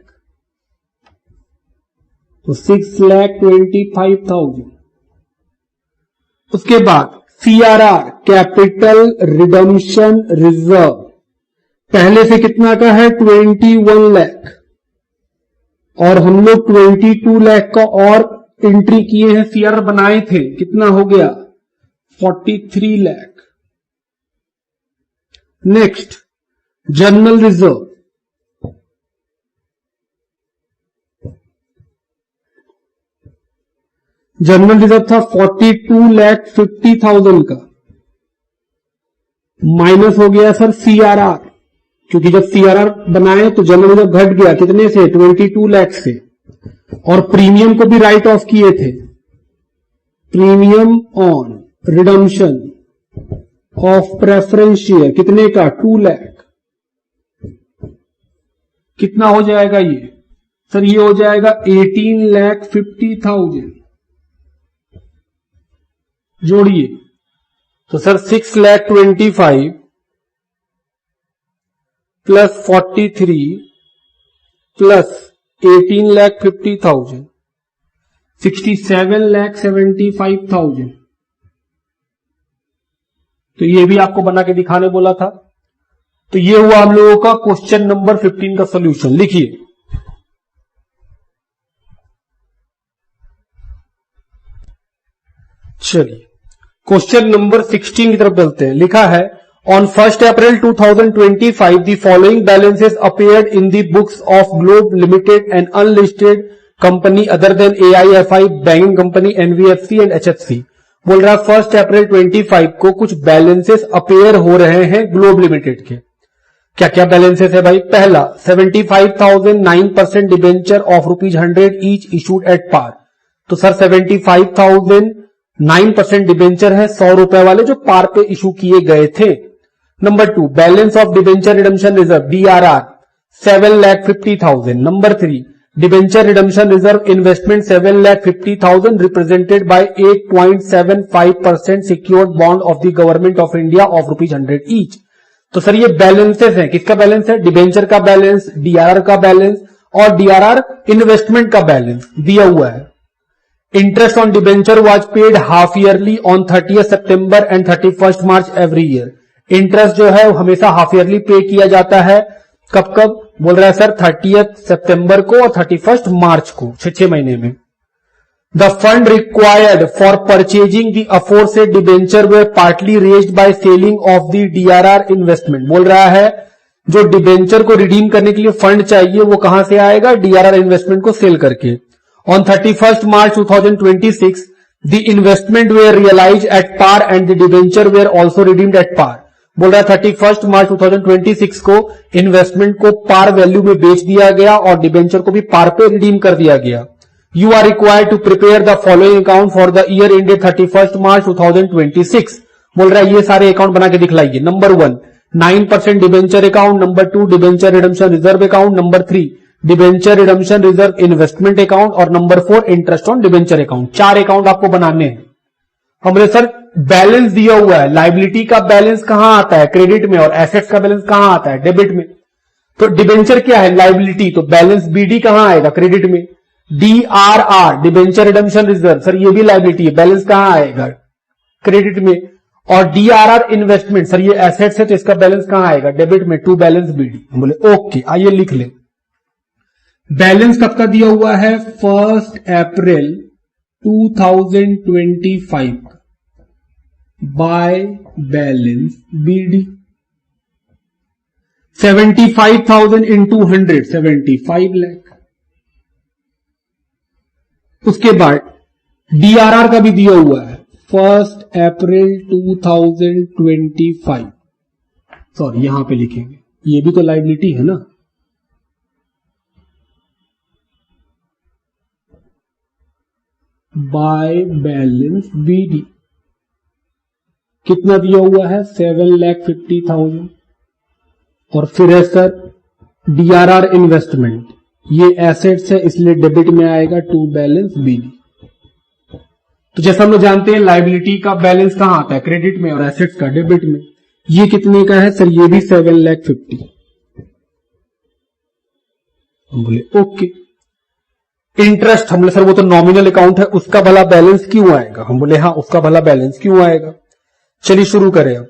[SPEAKER 1] तो 6,25,000। उसके बाद CRR कैपिटल रिडम्पशन रिजर्व पहले से कितना का है 21 लाख, और हम लोग 22 लाख का और एंट्री किए हैं, CRR बनाए थे, कितना हो गया 43 lakh. Next general reserve, general reserve था 42,50,000 का, माइनस हो गया सर CRR, क्योंकि जब CRR बनाए तो जनरल रिजर्व घट गया कितने से 22 लाख से, और प्रीमियम को भी राइट ऑफ किए थे, premium on redemption of preference share कितने का 2 लाख। कितना हो जाएगा ये सर, ये हो जाएगा 18,50,000। जोड़िए तो सर 6,25,000 प्लस 43 प्लस 18,50,000 67,75,000। तो ये भी आपको बना के दिखाने बोला था। तो ये हुआ हम लोगों का क्वेश्चन नंबर 15 का सॉल्यूशन। लिखिए चलिए क्वेश्चन नंबर 16 की तरफ चलते हैं। लिखा है on 1 April 2025 the following balances appeared in the books of globe limited and unlisted company other than AIFI banking company NBFC and HFC। बोल रहा है 1 April 25 को कुछ बैलेंसेस अपीयर हो रहे हैं ग्लोब लिमिटेड के। क्या क्या बैलेंसेस है भाई? पहला 75,009% debenture of ₹100 each issued at par. तो सर 75,009% डिबेंचर है 100 रुपए वाले जो पार पे इशू किए गए थे। Number 2 balance of debenture redemption reserve DRR 7,50,000। Number 3 debenture redemption reserve investment 7,50,000 represented by 8.75% secured bond of the government of India of ₹100 each. तो सर ये बैलेंसेस हैं। किसका बैलेंस है? डिबेंचर का बैलेंस, DRR का बैलेंस और DRR इन्वेस्टमेंट का balance दिया हुआ है। Interest on debenture was paid half yearly on 30th September and 31st March every year. Interest जो है वो हमेशा हाफ ईयरली पे किया जाता है। कब कब? बोल रहा है सर 30th September को और 31st March को, 6 महीने में। The fund required for purchasing the aforesaid debenture way partly raised by selling of the DRR investment. बोल रहा है जो डिबेंचर को रिडीम करने के लिए फंड चाहिए वो कहां से आएगा? डीआरआर इन्वेस्टमेंट को सेल करके। On 31st March 2026 the investment were realise at par and the debenture were also redeemed at par. बोल रहा है 31st March 2026 को इन्वेस्टमेंट को पार वैल्यू में बेच दिया गया और डिबेंचर को भी पार पे रिडीम कर दिया गया। You are required to prepare the following account for the year ended 31st March 2026। बोल रहा है ये सारे अकाउंट बना के दिखलाइए। Number 1 9% debenture account, number 2 debenture redemption reserve account, number 3 debenture redemption reserve investment account और number 4 interest on debenture account. 4 account आपको बनाने हैं। हमने सर बैलेंस दिया हुआ है, लाइबिलिटी का बैलेंस कहां आता है? क्रेडिट में। और एसेट्स का बैलेंस कहां आता है? डेबिट में। तो डिबेंचर क्या है? लाइबिलिटी। तो बैलेंस बीडी कहां आएगा? क्रेडिट में। DRR debenture redemption reserve, sir ये भी लाइबिलिटी है, बैलेंस कहां आएगा? क्रेडिट में। और डीआरआर इन्वेस्टमेंट, सर ये एसेट्स है तो इसका बैलेंस कहां आएगा? डेबिट में। To balance BD. हम बोले ओके, आइए लिख ले। बैलेंस कब का दिया हुआ है? 1 April 2025 by balance BD. 75,000 into 100 75 lakh. उसके बाद डीआरआर का भी दिया हुआ है 1 अप्रैल 2025। सॉरी यहां पे लिखेंगे, ये भी तो लाइबिलिटी है ना। बाय बैलेंस बीडी कितना दिया हुआ है? 7,50,000। और फिर है सर डीआरआर इन्वेस्टमेंट, ये एसेट्स है इसलिए डेबिट में आएगा टू बैलेंस बीडी। तो जैसा हम लोग जानते हैं लाइबिलिटी का बैलेंस कहां आता है? क्रेडिट में। और एसेट्स का डेबिट में। ये कितने का है सर? ये भी 7,50,000। हम बोले ओके। इंटरेस्ट, हम बोले सर वो तो नॉमिनल अकाउंट है, उसका भला बैलेंस क्यों आएगा? हम बोले हाँ उसका भला बैलेंस क्यों आएगा। चलिए शुरू करें। अब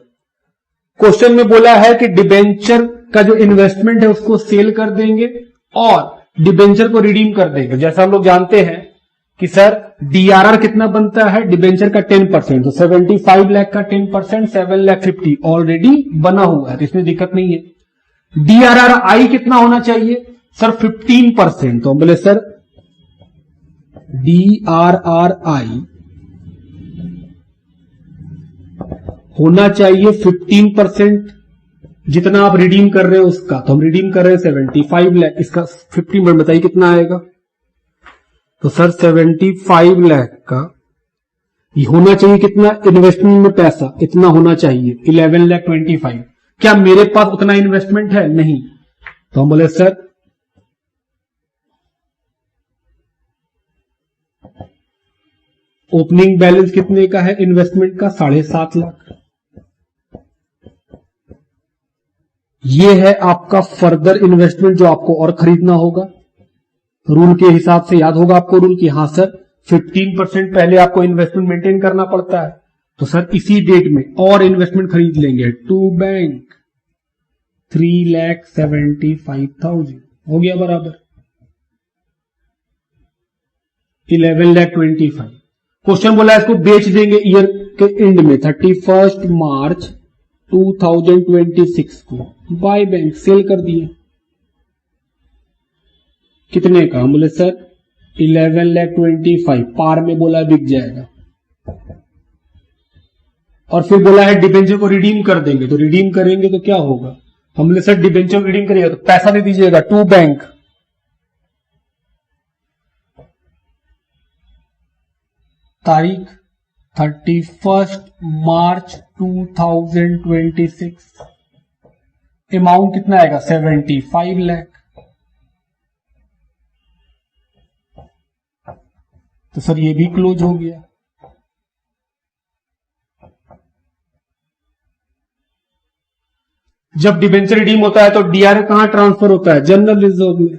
[SPEAKER 1] क्वेश्चन में बोला है कि डिबेंचर का जो इन्वेस्टमेंट है उसको सेल कर देंगे और डिबेंचर को रिडीम कर देंगे। जैसा हम लोग जानते हैं कि सर डीआरआर कितना बनता है? डिबेंचर का 10%, तो 75 लाख का 10% 7,50,000 ऑलरेडी बना हुआ है, तो इसमें दिक्कत नहीं है। डीआरआर आई कितना होना चाहिए सर? 15%। तो हम बोले सर डीआरआर आई होना चाहिए 15%, जितना आप रिडीम कर रहे हो उसका। तो हम रिडीम कर रहे हैं 75 लाख, इसका 15% बताइए कितना आएगा? तो सर 75 लाख का ये होना चाहिए कितना? इन्वेस्टमेंट में पैसा इतना होना चाहिए 11,25,000। क्या मेरे पास उतना इन्वेस्टमेंट है? नहीं। तो हम बोले सर ओपनिंग बैलेंस कितने का है इन्वेस्टमेंट का? 7.5 लाख। ये है आपका फर्दर इन्वेस्टमेंट जो आपको और खरीदना होगा। रूल के हिसाब से याद होगा आपको रूल की, हाँ सर 15% पहले आपको इन्वेस्टमेंट मेंटेन करना पड़ता है। तो सर इसी डेट में और इन्वेस्टमेंट खरीद लेंगे। टू बैंक 3,75,000 हो गया बराबर 11,25,000। क्वेश्चन बोला इसको बेच देंगे ईयर के एंड में 31 मार्च 2026 को बाय बैंक सेल कर दिए। कितने का? हम बोले सर 11,25,000 पार में बोला बिक जाएगा। और फिर बोला है डिबेंचर को रिडीम कर देंगे। तो रिडीम करेंगे तो क्या होगा? हम बोले सर डिबेंचर को रिडीम करिएगा तो पैसा दे दीजिएगा। टू बैंक तारीख 31 मार्च 2026। अमाउंट कितना आएगा? 75 लाख। तो सर ये भी क्लोज हो गया। जब डिबेंचर रिडीम होता है तो डीआर कहां ट्रांसफर होता है? जनरल रिजर्व में।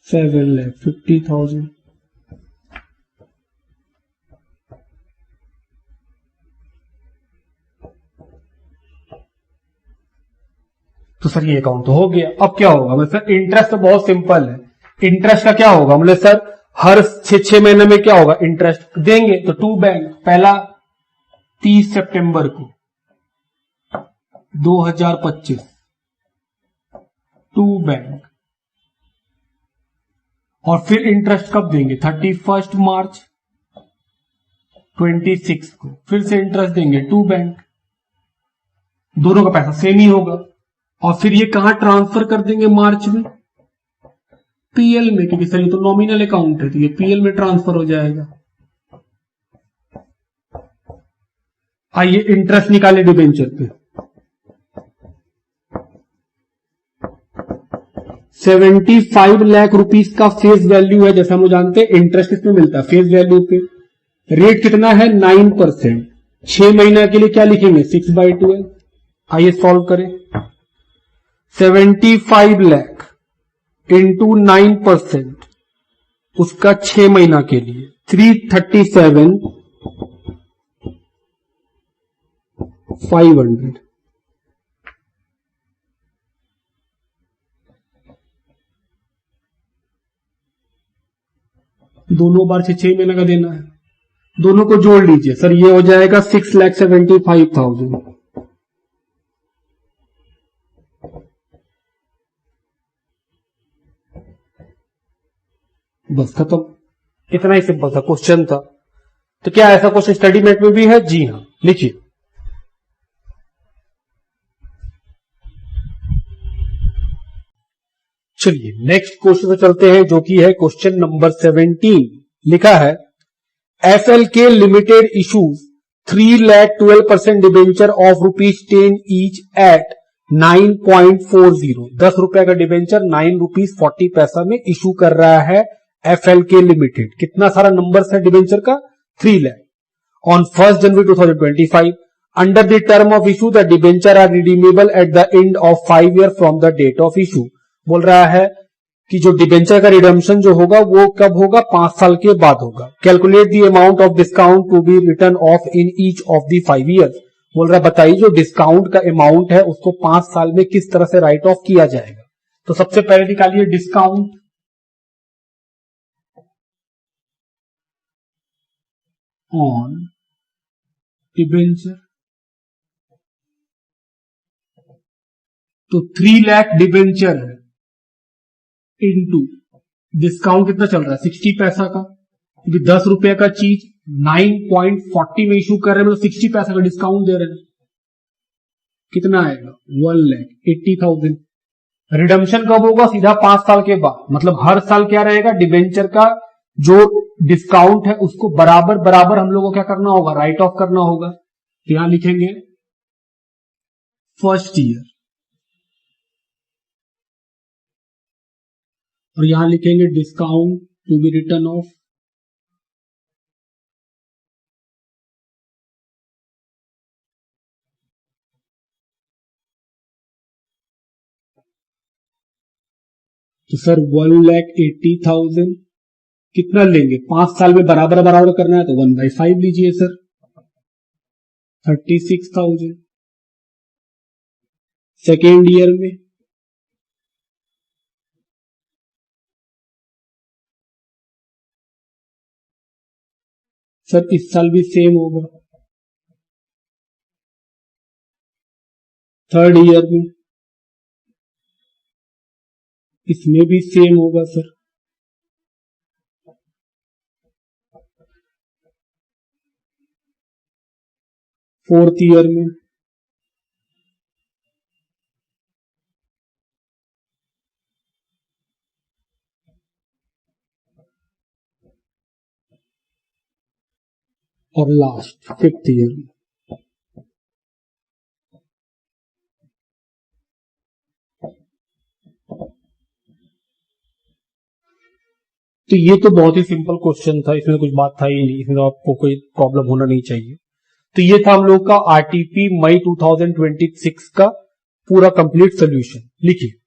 [SPEAKER 1] $7,50,000। तो सर ये अकाउंट तो हो गया। अब क्या होगा? सर इंटरेस्ट तो बहुत सिंपल है। इंटरेस्ट का क्या होगा, बोले सर हर 6 महीने में क्या होगा इंटरेस्ट देंगे, तो टू बैंक पहला 30 सितंबर को 2025 टू बैंक, और फिर इंटरेस्ट कब देंगे 31 मार्च 26 को, फिर से इंटरेस्ट देंगे टू बैंक, दोनों का पैसा सेम ही होगा, और फिर ये कहां ट्रांसफर कर देंगे मार्च में, पीएल में, क्योंकि सर ये तो नॉमिनल अकाउंट है तो ये पीएल में ट्रांसफर हो जाएगा। आइए इंटरेस्ट निकाले डिबेंचर पे, 75 लाख रुपीस का फेस वैल्यू है, जैसा हम लोग जानते हैं इंटरेस्ट किसमें मिलता है फेस वैल्यू पे, रेट कितना है 9%, 6 महीना के लिए क्या लिखेंगे 6/12। आइए सॉल्व करें, 75 लाख इंटू 9%, उसका 6 महीना के लिए 337,500, दोनों बार 6 महीने का देना है, दोनों को जोड़ लीजिए सर, ये हो जाएगा 6,75,000। बस खत्म, इतना ही सिंपल सा क्वेश्चन था। तो क्या ऐसा क्वेश्चन स्टडी मेट में भी है? जी हाँ, लिखिए। चलिए नेक्स्ट क्वेश्चन पे चलते हैं, जो कि है क्वेश्चन नंबर 17। लिखा है FLK limited issues 3,12% debenture of ₹10 each eight 9.40, 10 रुपए का डिबेंचर 9 रुपीज 40 पैसा में इशू कर रहा है FLK लिमिटेड। कितना सारा नंबर है डिबेंचर का 3 lakh on 1 January 2025। Under the term of issue the debenture are redeemable at the end of 5 year from the date of issue. बोल रहा है कि जो डिबेंचर का रिडम्पशन जो होगा वो कब होगा 5 साल के बाद होगा। Calculate the amount of discount to be written off in each of the 5 years. बोल रहा है बताइए जो डिस्काउंट का अमाउंट है उसको 5 साल में किस तरह से राइट ऑफ किया जाएगा। तो सबसे पहले निकालिए डिस्काउंट, ऑन डिबेंचर, तो 3 लाख डिबेंचर है इनटू डिस्काउंट कितना चल रहा है 60 पैसा का, क्योंकि 10 रुपए का चीज 9.40 में इशू कर रहे हैं, मतलब 60 पैसा का डिस्काउंट दे रहे हैं। कितना आएगा 1,80,000। रिडम्पशन कब होगा सीधा 5 साल के बाद, मतलब हर साल क्या रहेगा डिबेंचर का जो डिस्काउंट है उसको बराबर बराबर हम लोगों को क्या करना होगा राइट ऑफ करना होगा। तो यहां लिखेंगे फर्स्ट ईयर और यहां लिखेंगे discount to be written off तो सर 1,80,000 कितना लेंगे 5 साल में बराबर बराबर करना है तो 1/5 लीजिए सर 36,000। सेकेंड ईयर में सर इस साल भी सेम होगा। थर्ड ईयर में इसमें भी सेम होगा सर। फोर्थ ईयर में और लास्ट 5th ईयर में। तो ये तो बहुत ही सिंपल क्वेश्चन था, इसमें कुछ बात था ही नहीं, इसमें आपको कोई प्रॉब्लम होना नहीं चाहिए। तो ये था हम लोग का आरटीपी मई 2026 का पूरा कंप्लीट सोल्यूशन। लिखिए